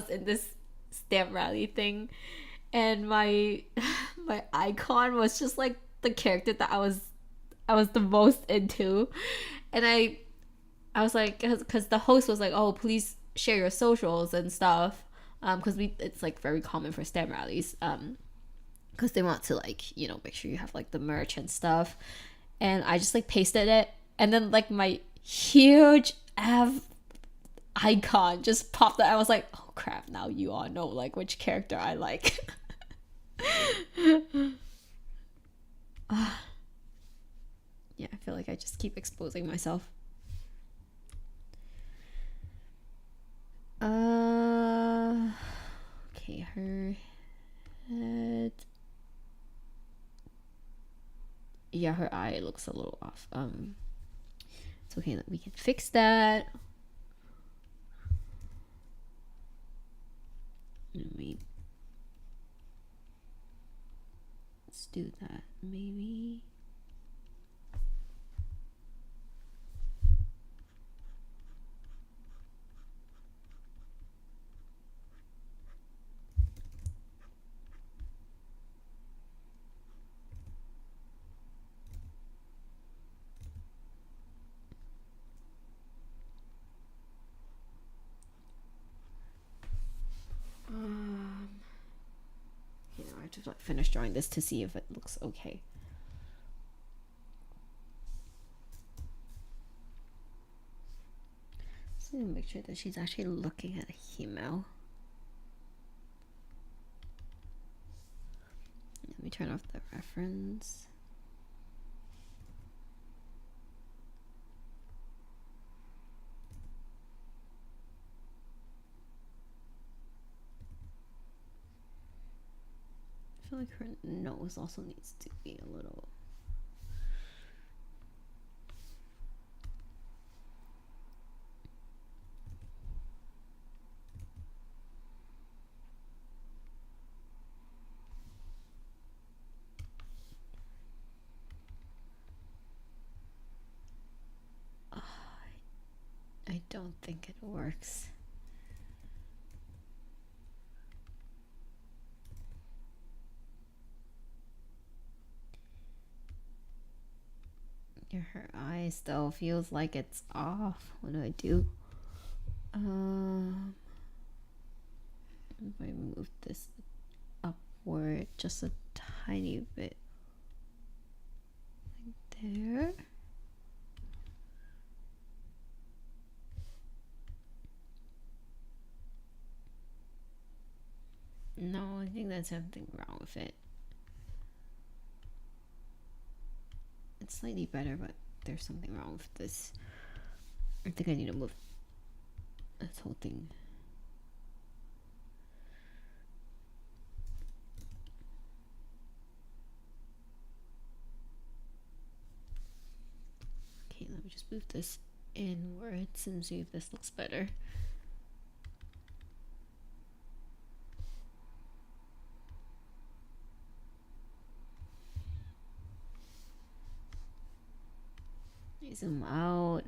in this stamp rally thing, and my my icon was just like the character that I was the most into, and I was like, because the host was like, oh, please share your socials and stuff, because it's like very common for stamp rallies, because they want to like, you know, make sure you have like the merch and stuff, and I just like pasted it, and then like my huge icon just popped up. I was like, oh crap, now you all know like which character I like. Yeah, I feel like I just keep exposing myself. Okay, her head. Yeah, her eye looks a little off. It's okay that we can fix that. Maybe let's do that. Maybe. I have to like finish drawing this to see if it looks okay. So make sure that she's actually looking at Himmel. Let me turn off the reference. I feel like her nose also needs to be a little... don't think it works. Her eyes though feels like it's off. What do I do? If I move this upward just a tiny bit, like there. No, I think there's something wrong with it. It's slightly better, but there's something wrong with this. I think I need to move this whole thing. Okay, let me just move this inwards and see if this looks better. Zoom out.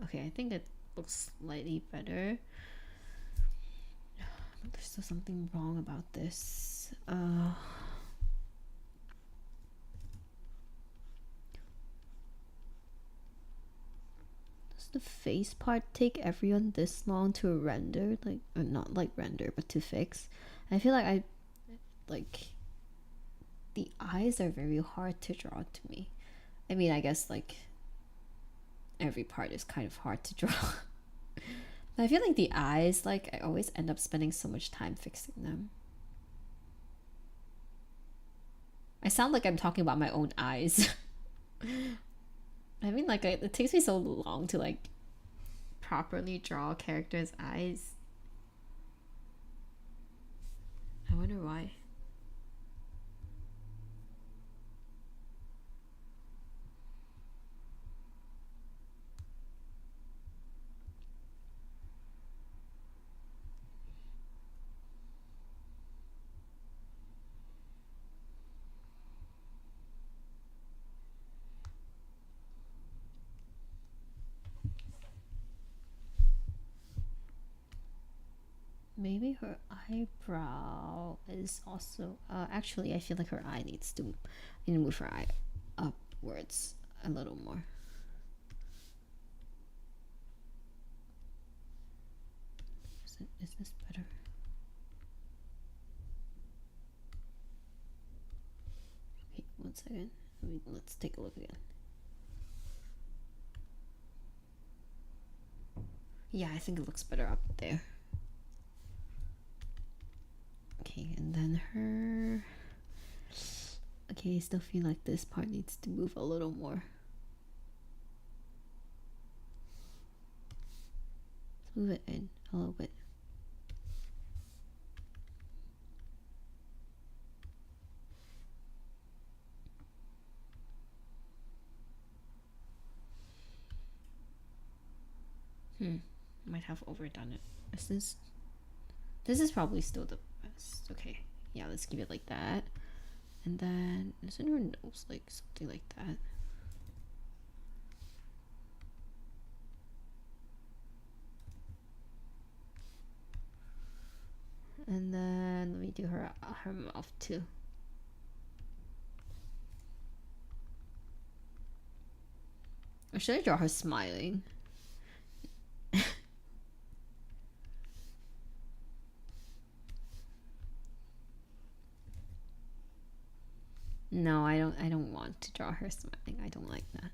Okay, I think it looks slightly better. But there's still something wrong about this. Does the face part take everyone this long to render? Like, or not like render, but to fix? I feel like the eyes are very hard to draw to me. I mean, I guess like every part is kind of hard to draw. But I feel like the eyes, like I always end up spending so much time fixing them. I sound like I'm talking about my own eyes. I mean, like it takes me so long to like properly draw a character's eyes. I wonder why. Maybe her eyebrow is also actually I feel like her eye needs to move her eye upwards a little more. Is this better? Okay, 1 second. Let's take a look again. Yeah, I think it looks better up there. Okay, and then her. Okay, I still feel like this part needs to move a little more. Let's move it in a little bit. Might have overdone it. This is probably still the best. Okay, yeah, let's give it like that. And then isn't her nose like something like that? And then let me do her mouth too. Or should I draw her smiling? No, I don't want to draw her smiling. I don't like that.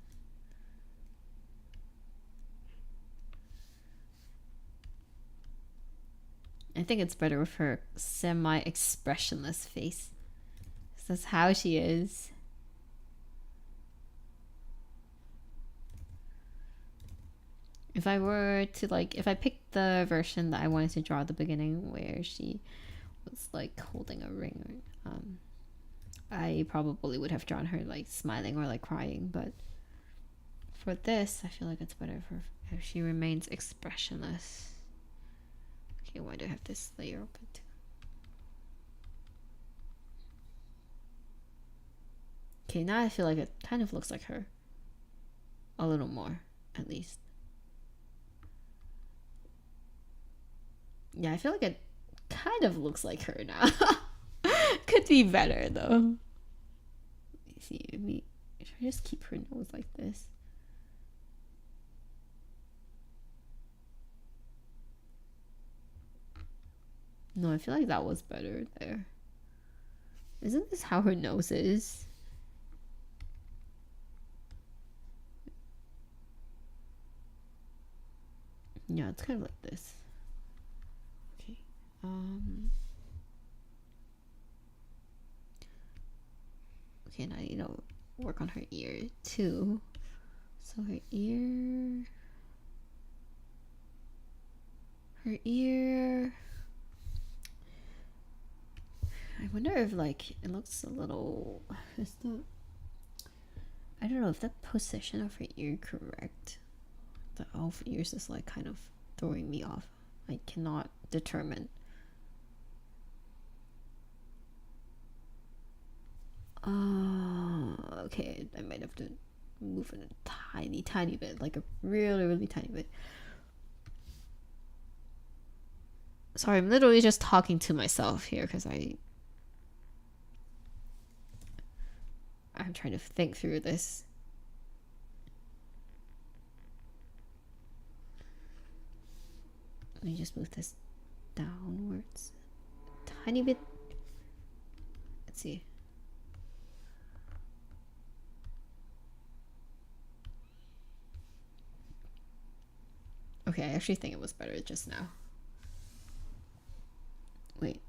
I think it's better with her semi-expressionless face. That's how she is. If I were to if I picked the version that I wanted to draw at the beginning where she was like holding a ring, I probably would have drawn her like smiling or like crying, but for this I feel like it's better if she remains expressionless. Okay, why do I have this layer open too? Okay, now I feel like it kind of looks like her. a little more, at least. Yeah, I feel like it kind of looks like her now. Could be better though. Let me see. Should I just keep her nose like this? No, I feel like that was better there. Isn't this how her nose is? Yeah, it's kind of like this. Okay. Okay, now you know, work on her ear too. So her ear. I wonder if like it looks a little. I don't know if that position of her ear correct. The elf ears is like kind of throwing me off. I cannot determine. Okay, I might have to move it a tiny bit, like a really tiny bit. Sorry, I'm literally just talking to myself here because I'm trying to think through this. Let me just move this downwards a tiny bit. Let's see. Okay, I actually think it was better just now. Wait.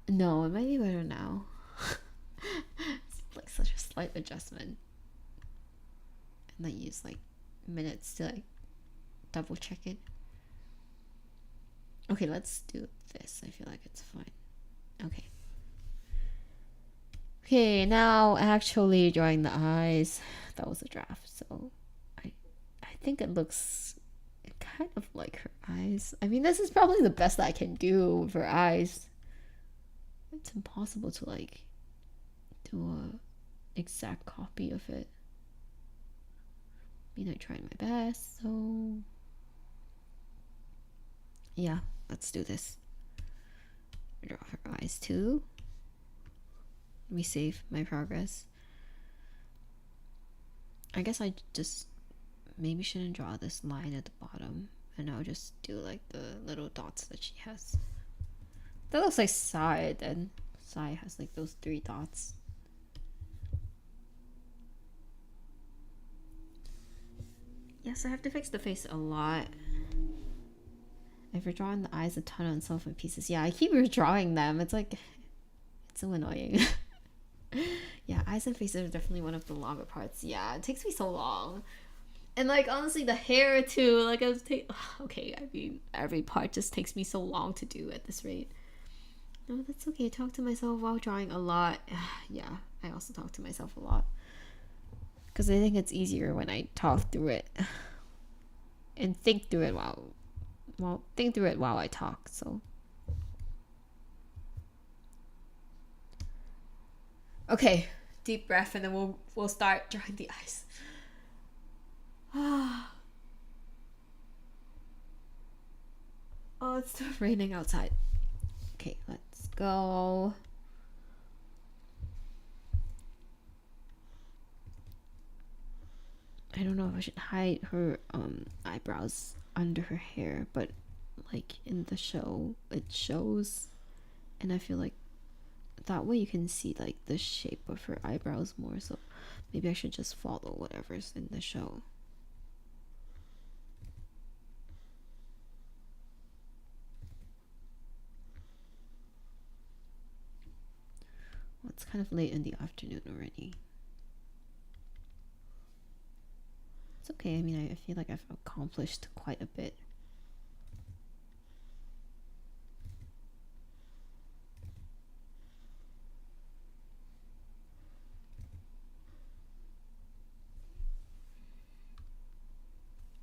No, it might be better now. It's like such a slight adjustment. And I use like minutes to like double check it. Okay, let's do this. I feel like it's fine. Okay. Okay, now actually drawing the eyes. That was a draft, so I think it looks kind of like her eyes. I mean, this is probably the best I can do with her eyes. It's impossible to like do a exact copy of it. I mean, I tried my best, so yeah, let's do this. Draw her eyes too. Let me save my progress. I guess I just maybe shouldn't draw this line at the bottom, and I'll just do like the little dots that she has. That looks like Sai then. Sai has like those 3 dots. Yes, I have to fix the face a lot. I've redrawn the eyes a ton on some of my pieces. Yeah, I keep redrawing them. It's like, it's so annoying. Yeah, eyes and faces are definitely one of the longer parts. Yeah, it takes me so long. And like honestly the hair too, like I was okay, I mean every part just takes me so long to do at this rate. No, that's okay. Talk to myself while drawing a lot. Yeah, I also talk to myself a lot. Because I think it's easier when I talk through it. And think through it while I talk, so. Okay, deep breath and then we'll start drawing the eyes. Oh, it's still raining outside. Okay, let's go. I don't know if I should hide her eyebrows under her hair, but like in the show it shows, and I feel like that way you can see like the shape of her eyebrows more, so maybe I should just follow whatever's in the show. Well, it's kind of late in the afternoon already. It's okay, I mean, I feel like I've accomplished quite a bit.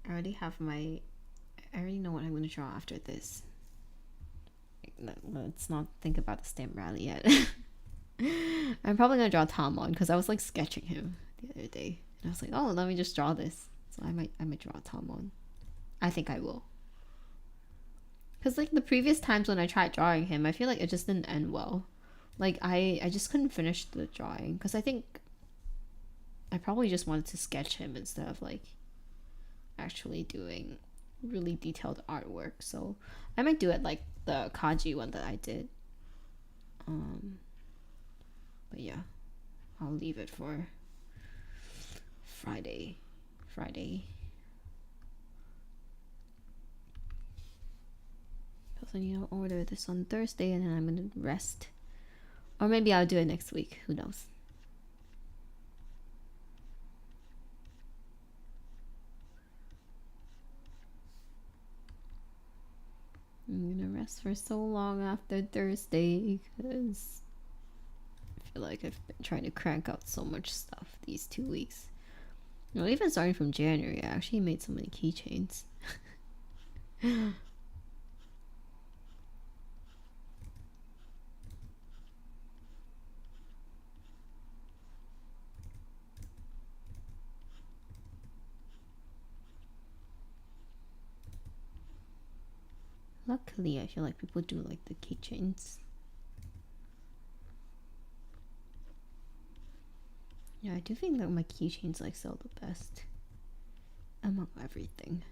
I already know what I'm going to draw after this. Let's not think about the stamp rally yet. I'm probably gonna draw Tom on because I was like sketching him the other day. And I was like, oh, let me just draw this. So I might draw Tom on. I think I will. Because like the previous times when I tried drawing him, I feel like it just didn't end well. Like I just couldn't finish the drawing because I think I probably just wanted to sketch him instead of like actually doing really detailed artwork. So I might do it like the Kaji one that I did. But yeah, I'll leave it for Friday. Because I need to order this on Thursday and then I'm gonna rest. Or maybe I'll do it next week. Who knows? I'm gonna rest for so long after Thursday because I feel like I've been trying to crank out so much stuff these 2 weeks. Well, even starting from January, I actually made so many keychains. Luckily, I feel like people do like the keychains. Yeah, I do think that my keychains like sell the best among everything.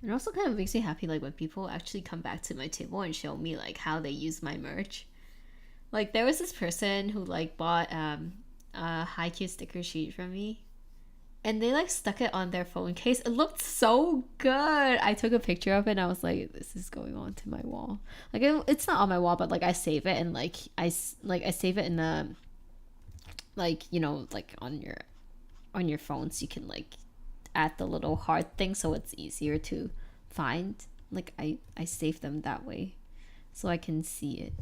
It also kind of makes me happy like when people actually come back to my table and show me like how they use my merch. Like there was this person who like bought a Haikyuu sticker sheet from me and they like stuck it on their phone case. It looked so good. I took a picture of it and I was like, this is going on to my wall. Like it's not on my wall, but like I save it and like I save it in the like, you know, like on your phone so you can like add the little heart thing so it's easier to find. Like I save them that way so I can see it.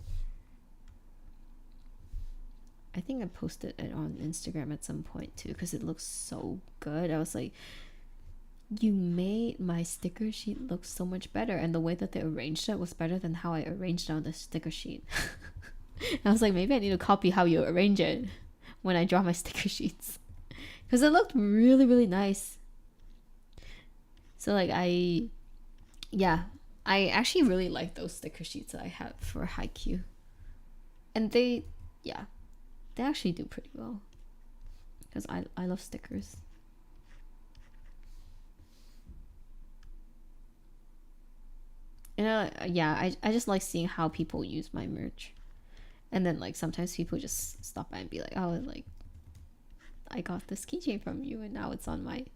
I think I posted it on Instagram at some point too because it looks so good. I was like, you made my sticker sheet look so much better, and the way that they arranged it was better than how I arranged it on the sticker sheet. I was like, maybe I need to copy how you arrange it when I draw my sticker sheets because it looked really, really nice. So like I actually really like those sticker sheets that I have for Haikyuu, and they actually do pretty well because I love stickers. And I just like seeing how people use my merch, and then like sometimes people just stop by and be like, oh, like I got this keychain from you and now it's on my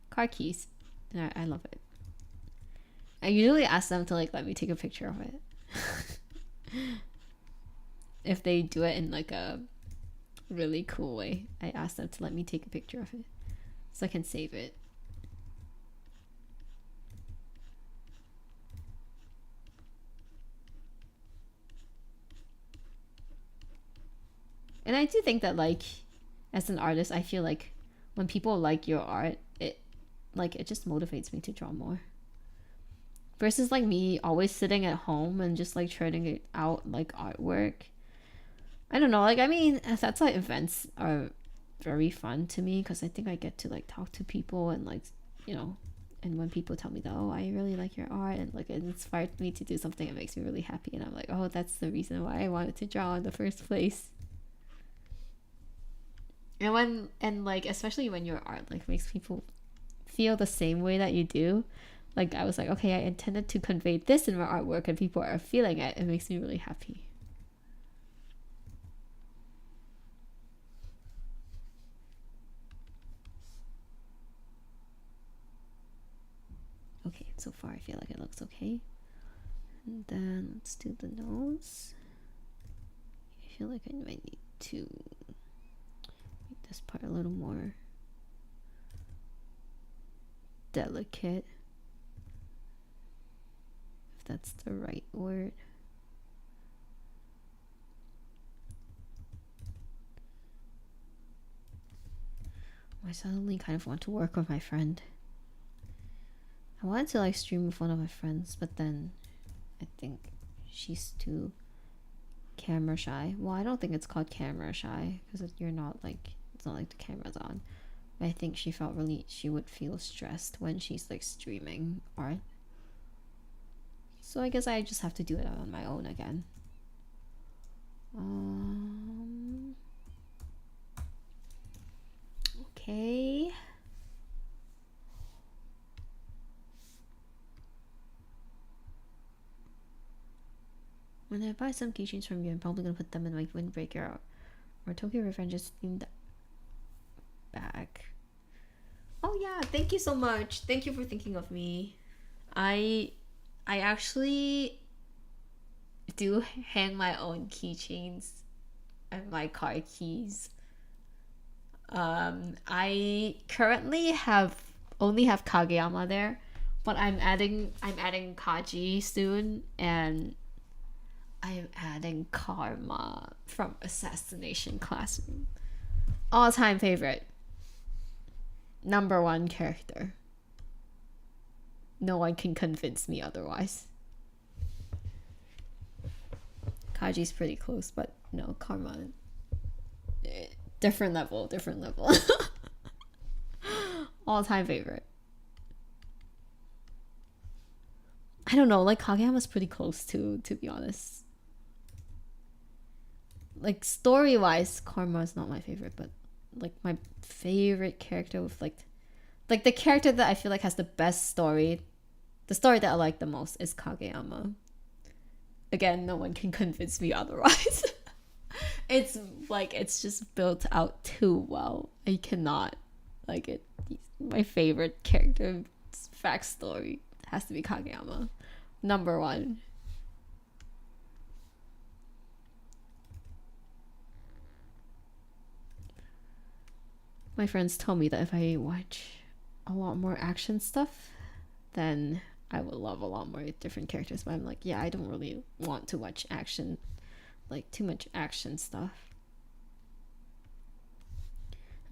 car keys, and I love it. I usually ask them to like let me take a picture of it. If they do it in like a really cool way, I ask them to let me take a picture of it so I can save it. And I do think that like as an artist, I feel like when people like your art, it just motivates me to draw more. Versus like me always sitting at home and just like churning it out like artwork. I don't know, like I mean that's why events are very fun to me because I think I get to like talk to people and like, you know, and when people tell me that, oh, I really like your art and like it inspired me to do something, it makes me really happy, and I'm like, oh, that's the reason why I wanted to draw in the first place. And like especially when your art like makes people feel the same way that you do, like I was like, okay, I intended to convey this in my artwork and people are feeling it. It makes me really happy. Okay, so far I feel like it looks okay. And then let's do the nose. I feel like I might need to make this part a little more delicate. that's the right word. I suddenly kind of want to work with my friend. I wanted to like stream with one of my friends, but then I think she's too camera shy. Well, I don't think it's called camera shy because you're not like, it's not like the camera's on. But I think she would feel stressed when she's like streaming art. So I guess I just have to do it on my own again. Okay. When I buy some keychains from you, I'm probably gonna put them in my windbreaker or Tokyo Revengers themed bag. Oh yeah, thank you so much. Thank you for thinking of me. I actually do hang my own keychains and my car keys. I currently only have Kageyama there, but I'm adding Kaji soon, and I'm adding Karma from Assassination Classroom. All-time favorite. #1 character. No one can convince me otherwise. Kaji's pretty close, but no, Karma. Different level. All-time favorite. I don't know, like Kageyama's pretty close too, to be honest. Like story-wise, Karma is not my favorite, but like my favorite character with like the character that I feel like has the best story, the story that I like the most is Kageyama. Again, no one can convince me otherwise. It's just built out too well. I cannot like it. My favorite character backstory has to be Kageyama. #1. My friends tell me that if I watch a lot more action stuff, then I will love a lot more different characters. But I'm like, yeah, I don't really want to watch action, like too much action stuff.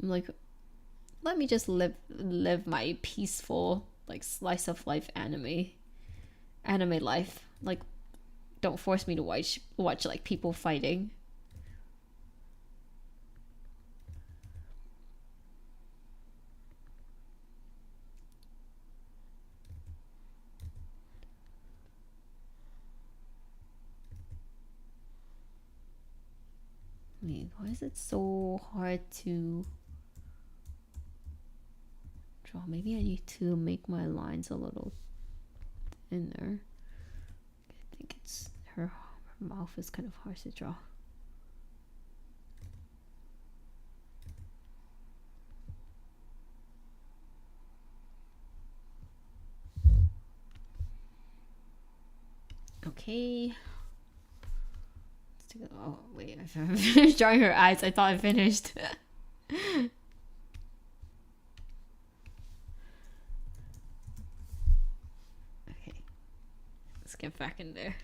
I'm like, let me just live my peaceful like slice of life anime life. Like, don't force me to watch like people fighting. Why is it so hard to draw? Maybe I need to make my lines a little thinner. I think it's her mouth is kind of hard to draw. Okay. Oh wait, I finished drawing her eyes. I thought I finished. Okay, let's get back in there.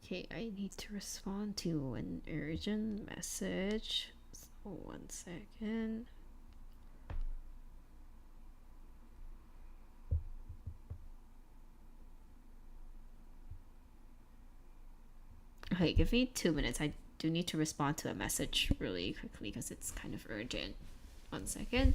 Okay, I need to respond to an urgent message. So 1 second. Okay, give me 2 minutes. I do need to respond to a message really quickly because it's kind of urgent. 1 second.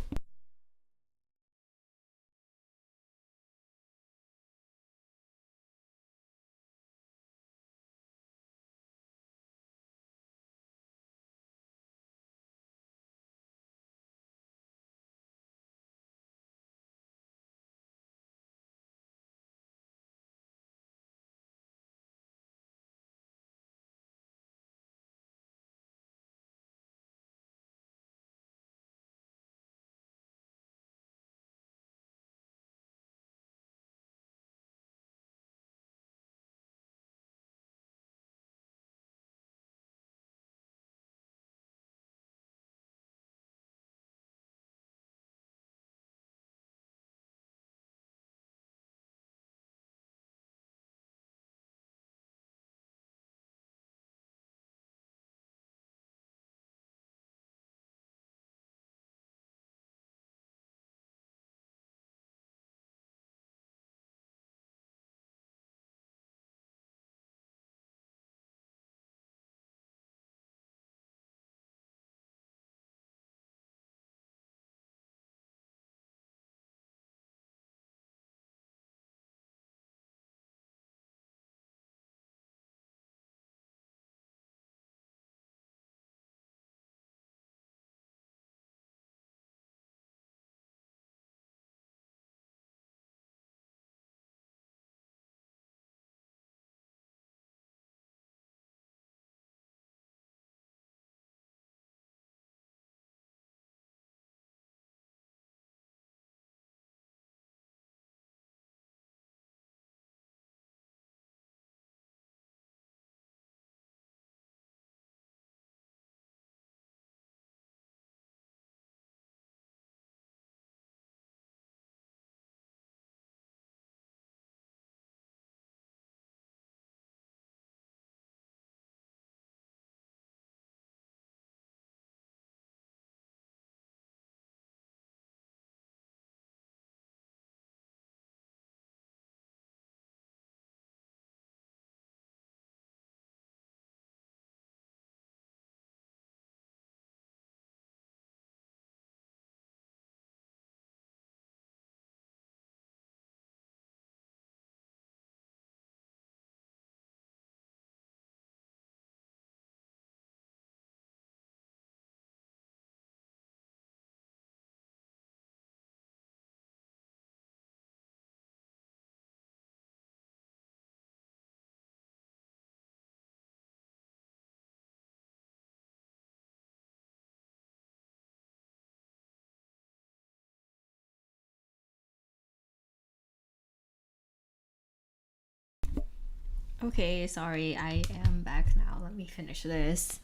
Okay, sorry, I am back now. Let me finish this.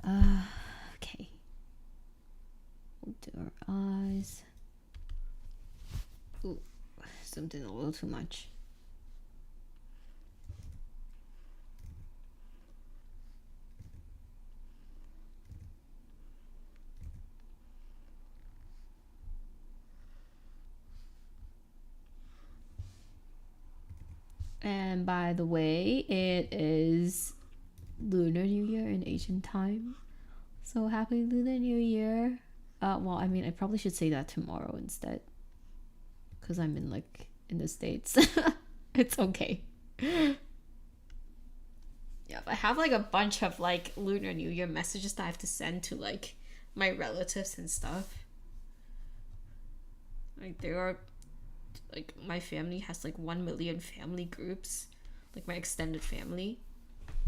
Okay. We'll do our eyes. Ooh, zoomed in a little too much. And by the way, it is Lunar New Year in Asian time. So happy Lunar New Year. Well, I mean, I probably should say that tomorrow instead. Because I'm in the States. It's okay. Yeah, but I have a bunch of Lunar New Year messages that I have to send to my relatives and stuff. There are my family has 1 million family groups, my extended family.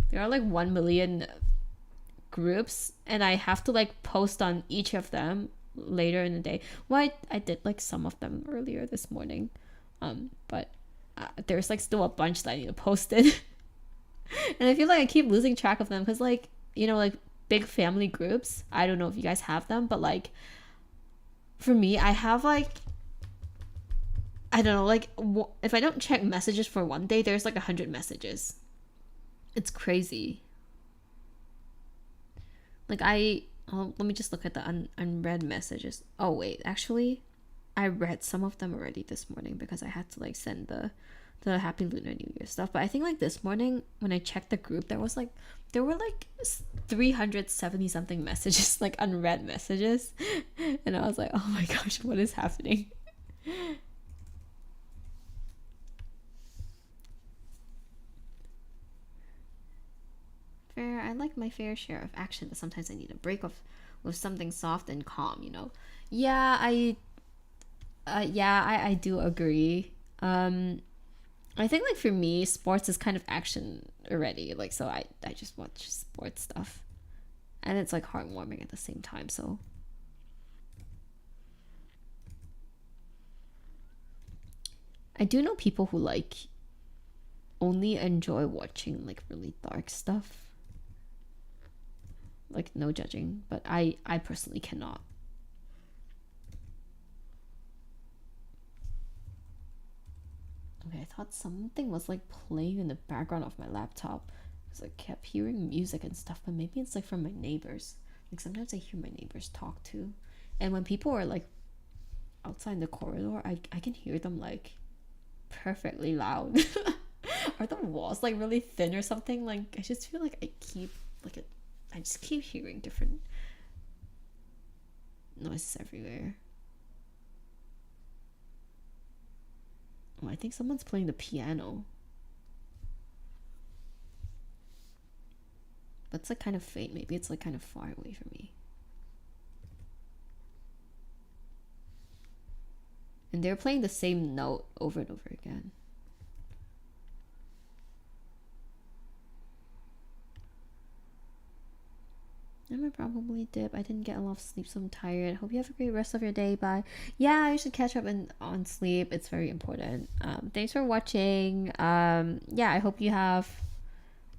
There are 1 million groups, and I have to post on each of them later in the day. Well, I did some of them earlier this morning, but there's still a bunch that I need to post it. And I feel I keep losing track of them because big family groups, I don't know if you guys have them, but for me, I have I don't know, if I don't check messages for one day, there's 100 messages. It's crazy. Let me just look at the unread messages. Oh wait, actually, I read some of them already this morning because I had to send the Happy Lunar New Year stuff. But I think this morning when I checked the group, there were 370 something messages, unread messages, and I was like, oh my gosh, what is happening? Fair, I like my fair share of action, but sometimes I need a break with something soft and calm, Yeah, I do agree. I think for me, sports is kind of action already. So I just watch sports stuff. And it's heartwarming at the same time, so I do know people who only enjoy watching really dark stuff. No judging, but I personally cannot. Okay, I thought something was playing in the background of my laptop because I kept hearing music and stuff, but maybe it's from my neighbors. Sometimes I hear my neighbors talk too, and when people are outside in the corridor, I can hear them perfectly loud. Are the walls really thin or something? I just feel I just keep hearing different noises everywhere. Oh, I think someone's playing the piano. But it's kind of faint. Maybe it's kind of far away from me. And they're playing the same note over and over again. I'm gonna probably dip. I didn't get a lot of sleep, so I'm tired. Hope you have a great rest of your day. Bye. Yeah, you should catch up on sleep. It's very important. Thanks for watching. Yeah, I hope you have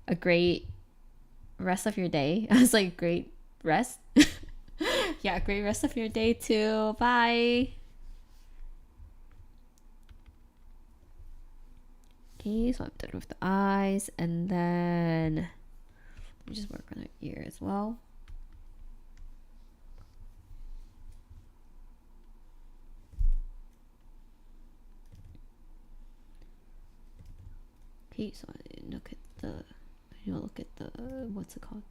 a great rest of your day. I was great rest. Yeah, great rest of your day too. Bye. Okay, so I'm done with the eyes, and then let me just work on her ear as well. Okay, so I look at the what's it called?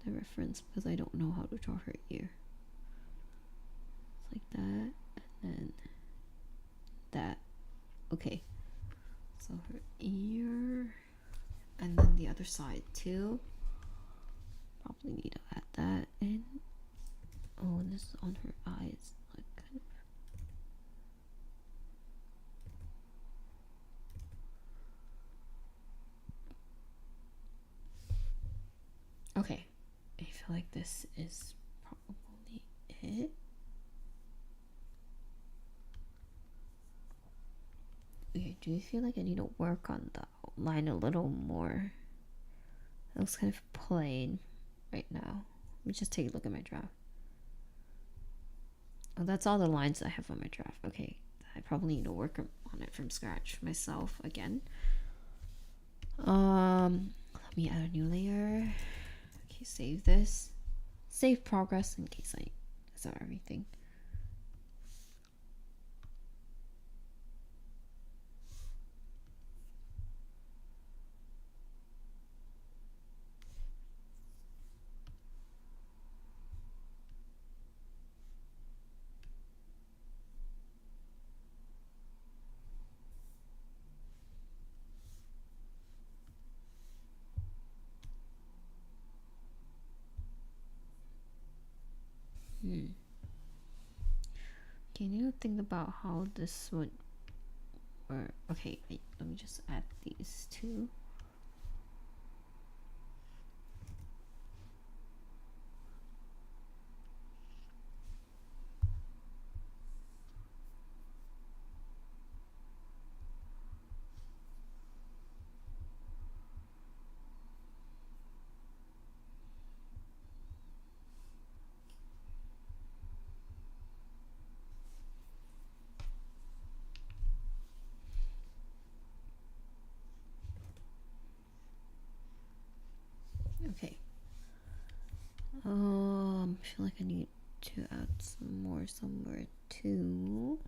The reference, because I don't know how to draw her ear. It's like that, and then that. Okay. So her ear, and then the other side too. Probably need to add that in. Oh, and this is on her eyes. Kind of. Okay, I feel this is probably it. Okay, do you feel like I need to work on the outline a little more? It looks kind of plain right now. Let me just take a look at my draft. Oh, that's all the lines I have on my draft. Okay, I probably need to work on it from scratch myself again. Let me add a new layer. Okay, save this. Save progress in case I saw everything. Can you think about how this would work? Okay, wait, let me just add these two. Okay. I feel like I need to add some more somewhere too.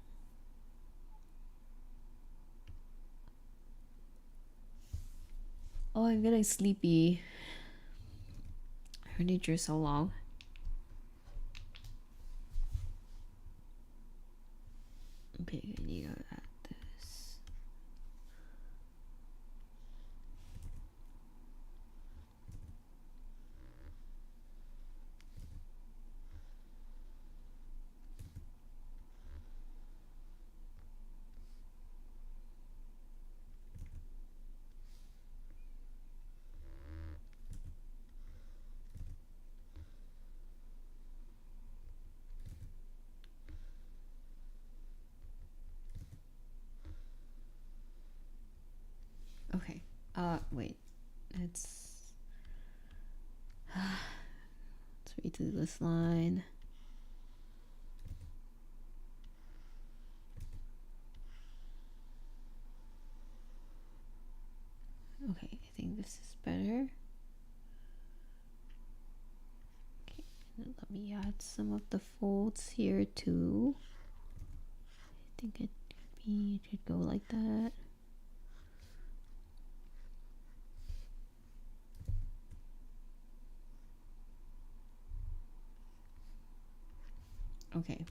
Oh, I'm getting sleepy. I already drew so long. Okay, I need to add this. Okay. Wait. Let's read through this line. Okay, I think this is better. Okay, and let me add some of the folds here too. I think it could go like that. Okay.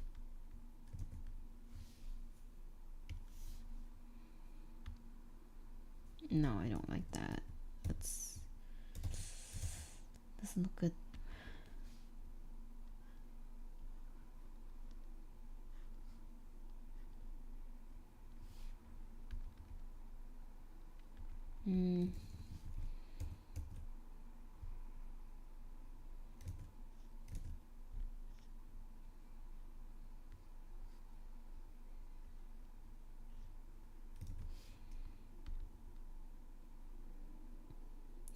No, I don't like that. Doesn't look good.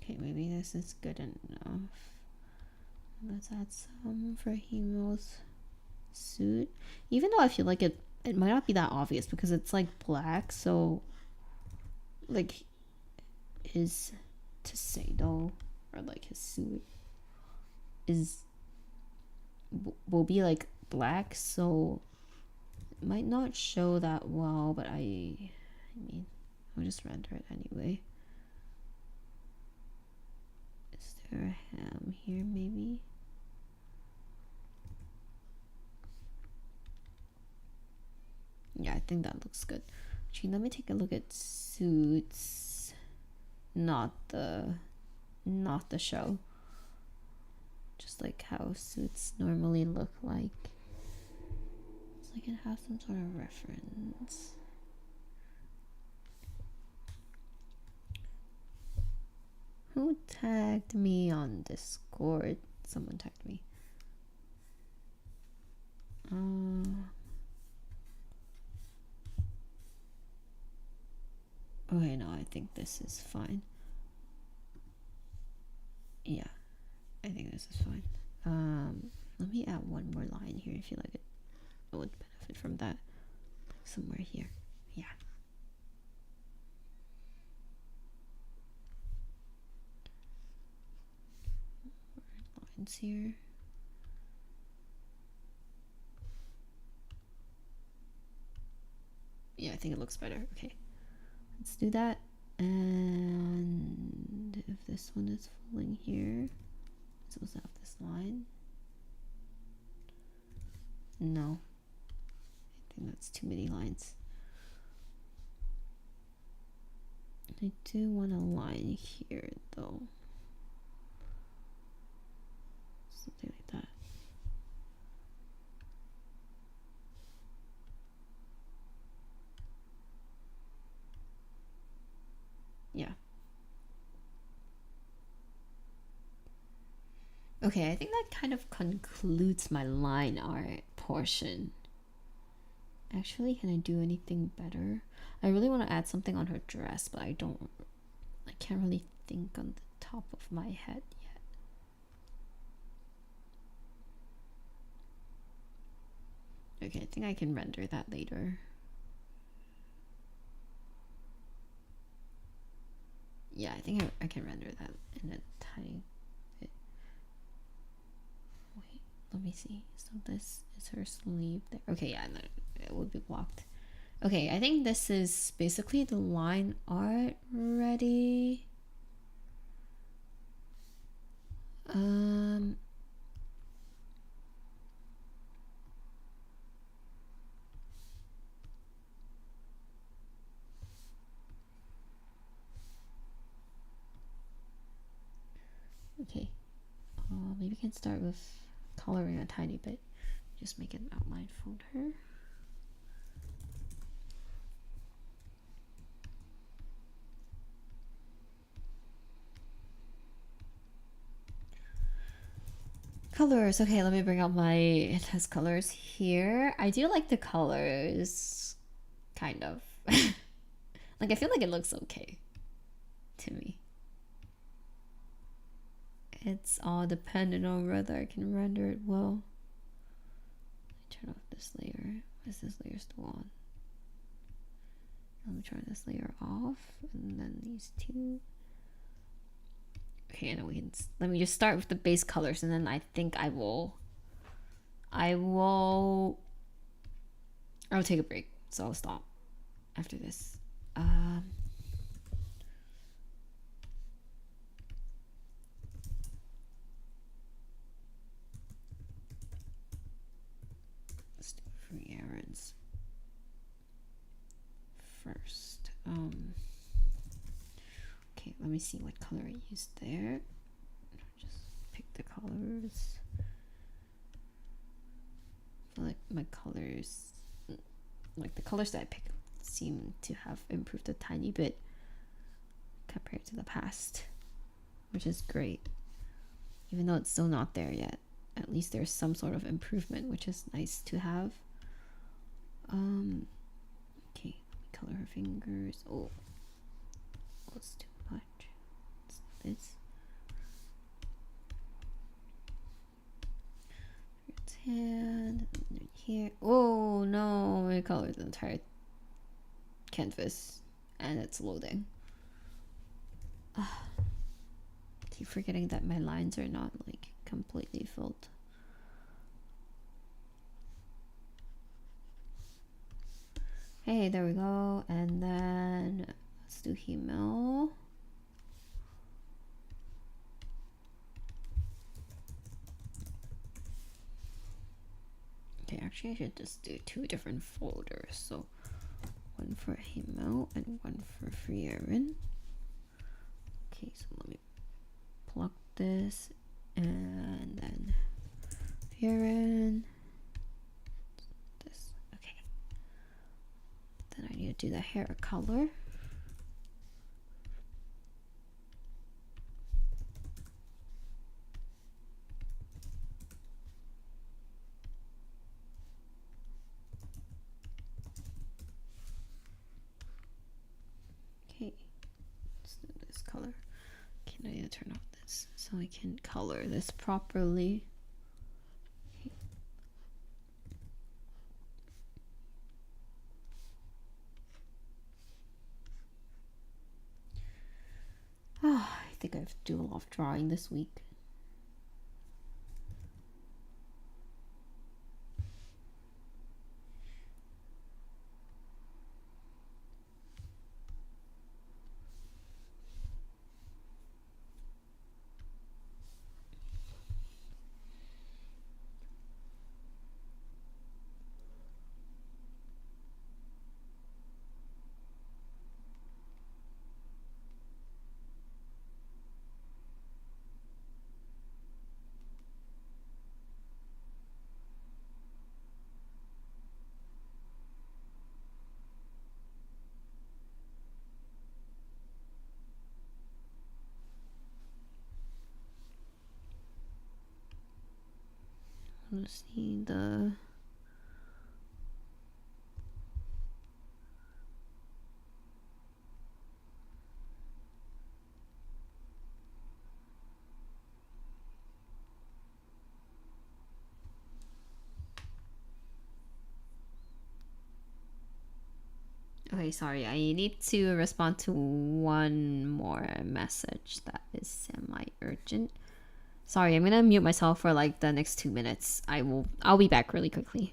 Okay, maybe this is good enough. Let's add some for Himmel's suit. Even though I feel like it might not be that obvious because it's like black, so like his tuxedo or like his suit will be like black, so it might not show that well, but I mean I'll just render it anyway. Is there a ham here maybe? Yeah, I think that looks good. Actually, let me take a look at suits, not the show. Just like how suits normally look like. So I can have some sort of reference. Who tagged me on Discord? Someone tagged me. Okay, no, I think this is fine. Yeah, I think this is fine. Let me add one more line here. I feel like it would benefit from that. Somewhere here. Yeah. Lines here. Yeah, I think it looks better. Okay, let's do that. And if this one is falling here, it's supposed to have this line. No, I think that's too many lines. I do want a line here though. Something like that. Yeah. Okay, I think that kind of concludes my line art portion. Actually, can I do anything better? I really want to add something on her dress, but I can't really think on the top of my head yet. Okay, I think I can render that later. Yeah, I think I can render that in a tiny bit. Wait, let me see. So this is her sleeve there. Okay, yeah, no, it would be blocked. Okay, I think this is basically the line art ready. Okay, maybe we can start with coloring a tiny bit. Just make an outline folder. Colors. Okay, let me bring out it has colors here. I do like the colors, kind of. Like, I feel like it looks okay to me. It's all dependent on whether I can render it well. Turn off this layer. Is this layer still on? Let me turn this layer off, and then these two. Okay, and we can. Let me just start with the base colors, and then I think I'll take a break, so I'll stop after this. Let's do Frieren's first. Okay, let me see what color I used there. Just pick the colors. I feel like my colors, like the colors that I picked, seem to have improved a tiny bit compared to the past, which is great. Even though it's still not there yet, at least there's some sort of improvement, which is nice to have. Okay, color her fingers. Oh, that's too much. It's this. Its hand here. Oh no, I colored the entire canvas and it's loading. Keep forgetting that my lines are not like completely filled. Hey, there we go. And then let's do Himmel. Okay, actually I should just do 2 different folders. So one for Himmel and one for Frieren. Okay, so let me plug this and then Frieren. This. Okay. Then I need to do the hair color. Okay. I need to turn off this so I can color this properly. I think I have to do a lot of drawing this week. Let's see the okay, sorry, I need to respond to one more message that is semi-urgent. Sorry, I'm gonna mute myself for like the next 2 minutes. I'll be back really quickly.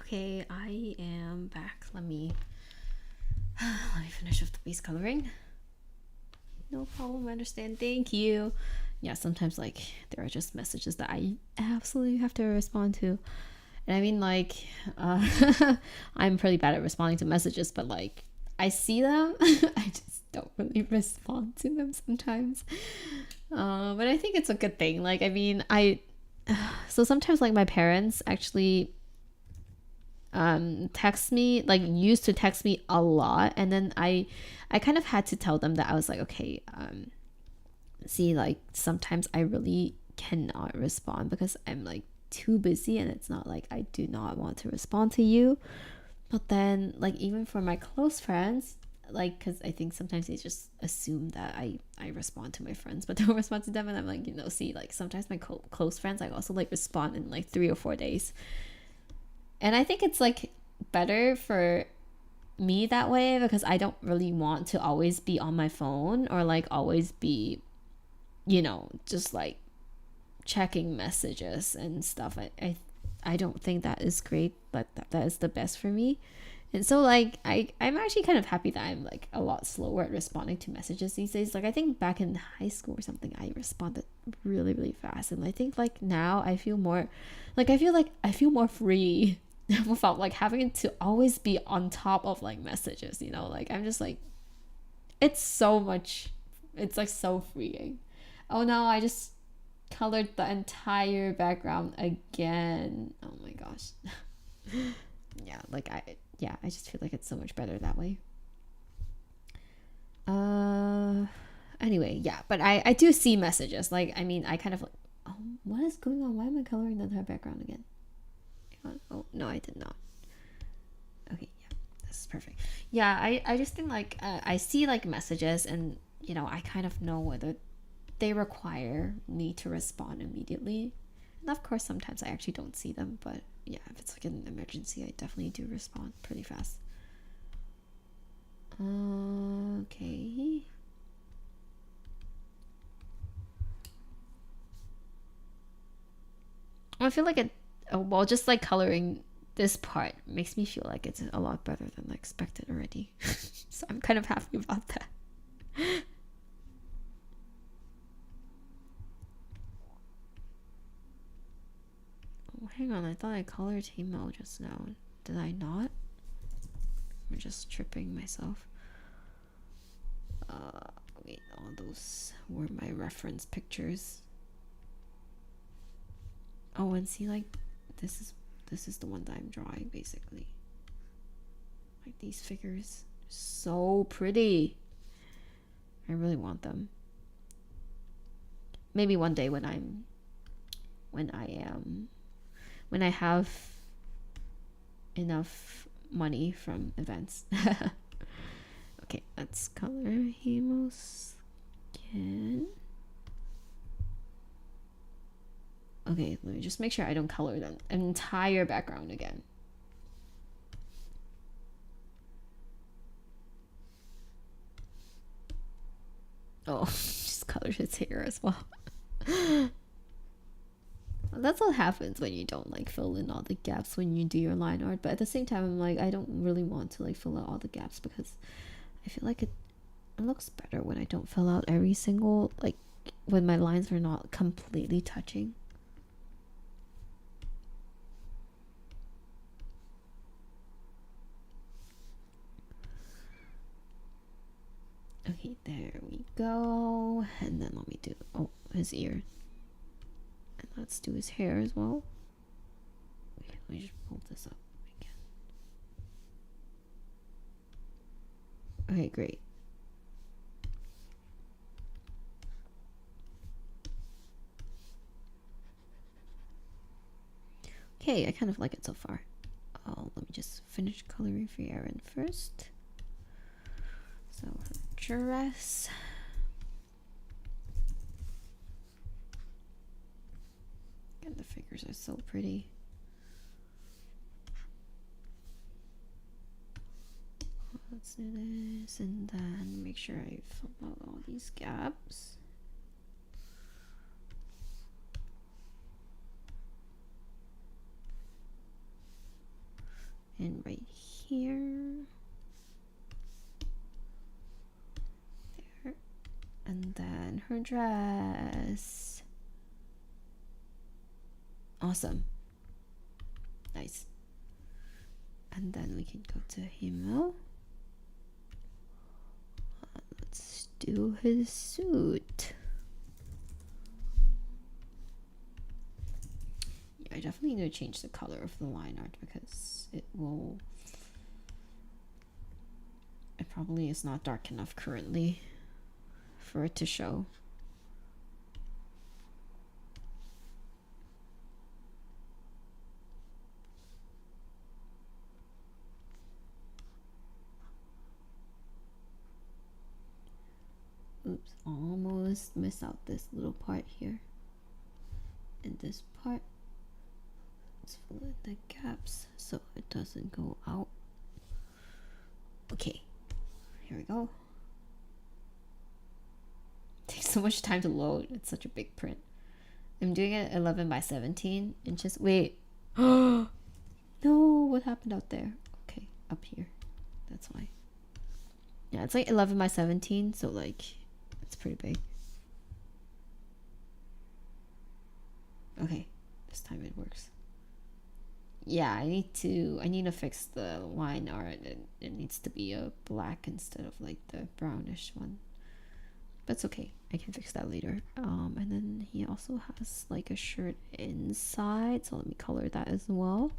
Okay, I am back. Let me finish off the base coloring. No problem, I understand. Thank you. Yeah, sometimes like there are just messages that I absolutely have to respond to. And I mean like I'm pretty bad at responding to messages, but like I see them, I just don't really respond to them sometimes. But I think it's a good thing. Like I mean so sometimes like my parents actually text me, like used to text me a lot, and then I kind of had to tell them that I was like, okay, see, like sometimes I really cannot respond because I'm like too busy, and it's not like I do not want to respond to you. But then like even for my close friends, like because I think sometimes they just assume that I respond to my friends but don't respond to them, and I'm like, see, like sometimes my close friends I also like respond in like 3 or 4 days. And I think it's like better for me that way because I don't really want to always be on my phone or like always be, just like checking messages and stuff. I don't think that is great, but that is the best for me. And so like I'm actually kind of happy that I'm like a lot slower at responding to messages these days. Like I think back in high school or something I responded really, really fast, and I think like now I feel more like I feel more free without like having to always be on top of like messages, like I'm just like, it's like so freeing. Oh no, I just colored the entire background again. Oh my gosh. I just feel like it's so much better that way. Anyway, yeah, but I do see messages. Like I mean I kind of like, oh, what is going on? Why am I coloring the entire background again? Oh no, I did not. Okay, yeah, this is perfect. Yeah, I just think like I see like messages, and I kind of know whether they require me to respond immediately. And of course sometimes I actually don't see them, but yeah, if it's like an emergency I definitely do respond pretty fast. Okay. I feel like just like coloring this part makes me feel like it's a lot better than expected already. So I'm kind of happy about that. Oh, hang on, I thought I colored Himmel just now. Did I not? I'm just tripping myself. Wait, all those were my reference pictures. Oh, and see, like this is the one that I'm drawing basically. Like these figures, so pretty. I really want them. Maybe one day when I have enough money from events. Okay, let's color Himmel's skin. Okay, let me just make sure I don't color the entire background again. Oh, just colored his hair as well. That's what happens when you don't like fill in all the gaps when you do your line art. But at the same time, I'm like, I don't really want to like fill out all the gaps because I feel like it looks better when I don't fill out every single, like when my lines are not completely touching. Okay, there we go. And then let me do, oh, his ear. And let's do his hair as well. Okay, let me just pull this up again. Okay, great. Okay, I kind of like it so far. Oh, let me just finish coloring Frieren first. So her dress. And the figures are so pretty. Let's do this and then make sure I fill out all these gaps. And right here. There. And then her dress. Awesome. Nice. And then we can go to Himmel. Let's do his suit. Yeah, I definitely need to change the color of the line art because it probably is not dark enough currently for it to show. Oops, almost missed out this little part here. And this part, let's fill in the gaps so it doesn't go out. Okay, here we go. Takes so much time to load. It's such a big print. I'm doing it 11 by 17 inches. Wait. No, what happened out there? Okay, up here. That's why. Yeah, it's like 11 by 17, so like it's pretty big. Okay, this time it works. Yeah, I need to fix the line art. It needs to be a black instead of like the brownish one. But it's okay, I can fix that later. And then he also has like a shirt inside, so let me color that as well.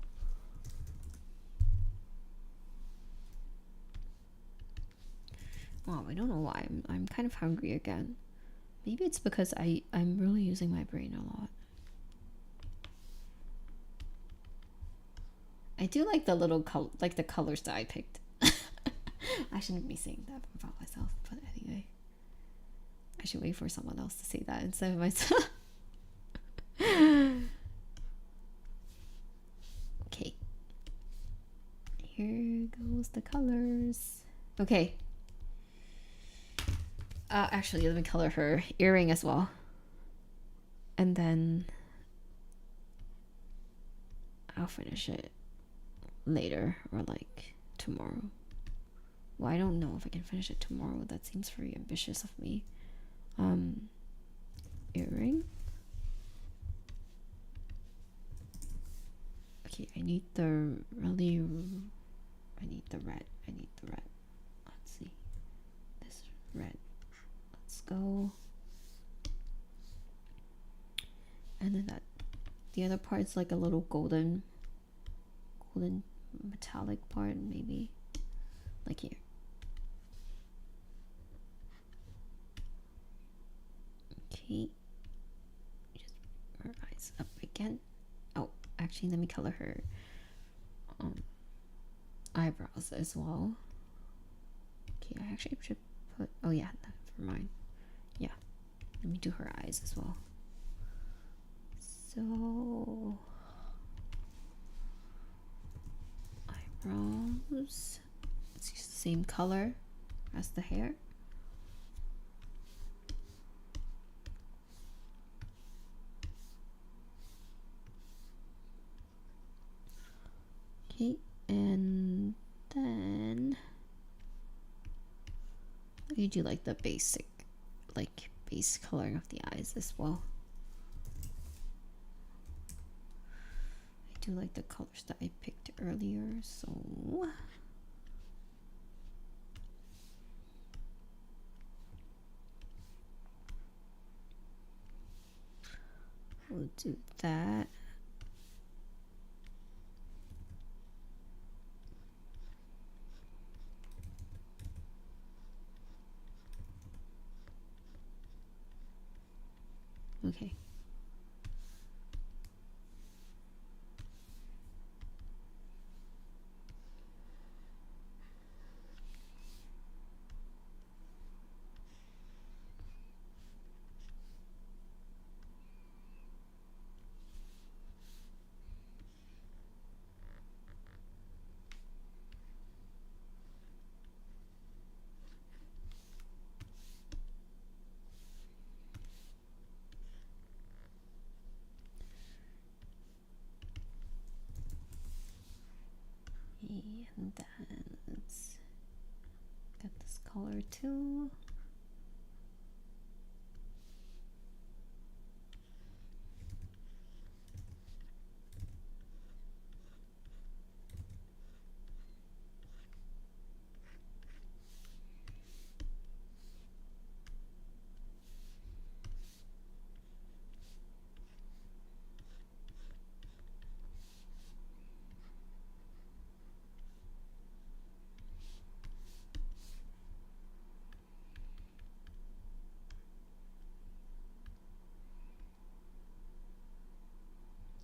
Wow, I don't know why I'm kind of hungry again. Maybe it's because I'm really using my brain a lot. I do like the little the colors that I picked. I shouldn't be saying that about myself, but anyway. I should wait for someone else to say that instead of myself. Okay. Here goes the colors. Okay. Actually, let me color her earring as well. And then I'll finish it later or like tomorrow. Well, I don't know if I can finish it tomorrow. That seems very ambitious of me. Earring. Okay, I need the red. Let's see. This red. Let's go. And then the other part's like a little golden metallic part, maybe. Like here. Okay. Just her eyes up again. Oh, actually, let me color her eyebrows as well. Okay, I actually should put. Oh yeah, never mind. Yeah, let me do her eyes as well. So eyebrows. Let's use the same color as the hair. Okay, and then you do like the base coloring of the eyes as well. I do like the colors that I picked earlier, so we'll do that. Okay. And then let's get this color too.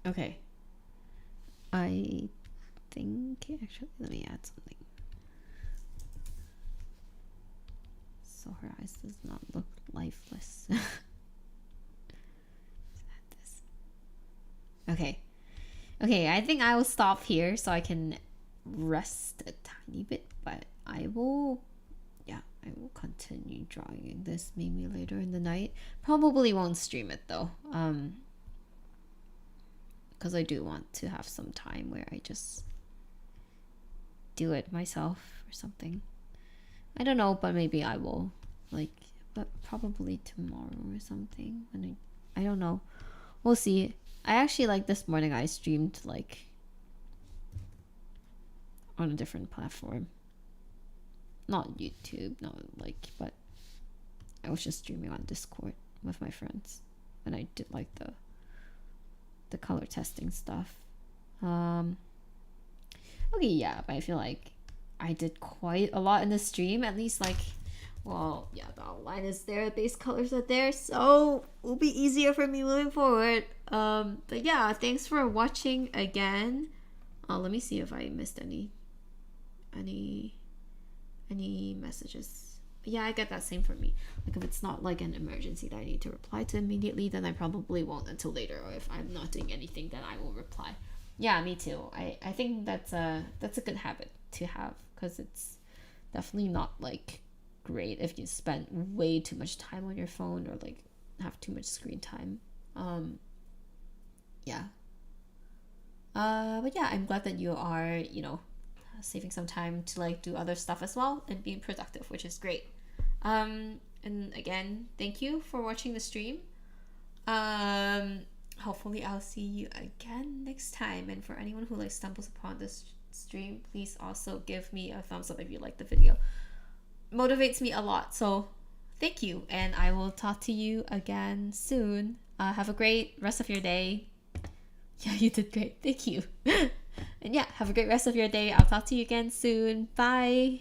Okay. I think actually let me add something. So her eyes does not look lifeless. This. Okay. Okay, I think I will stop here so I can rest a tiny bit, but I will continue drawing this maybe later in the night. Probably won't stream it though. Because I do want to have some time where I just do it myself or something. I don't know, but maybe I will, like, but probably tomorrow or something. When I don't know. We'll see. I actually, like, this morning I streamed, like, on a different platform. Not YouTube, not like, but I was just streaming on Discord with my friends. And I did, like, the color testing stuff. Okay, yeah, but I feel like I did quite a lot in the stream, at least, like, well, yeah, the outline is there, the base colors are there, so it'll be easier for me moving forward. But yeah, thanks for watching again. Let me see if I missed any messages. Yeah, I get that same for me. Like, if it's not like an emergency that I need to reply to immediately, then I probably won't until later. Or if I'm not doing anything, then I will reply. Yeah, me too. I think that's a good habit to have, because it's definitely not like great if you spend way too much time on your phone or like have too much screen time. Yeah. But yeah, I'm glad that you are, you know, saving some time to like do other stuff as well and being productive, which is great. And again, thank you for watching the stream. Hopefully I'll see you again next time. And for anyone who like stumbles upon this stream, please also give me a thumbs up if you like the video. Motivates me a lot, so thank you, and I will talk to you again soon. Have a great rest of your day. Yeah, you did great. Thank you. And yeah, have a great rest of your day. I'll talk to you again soon. Bye.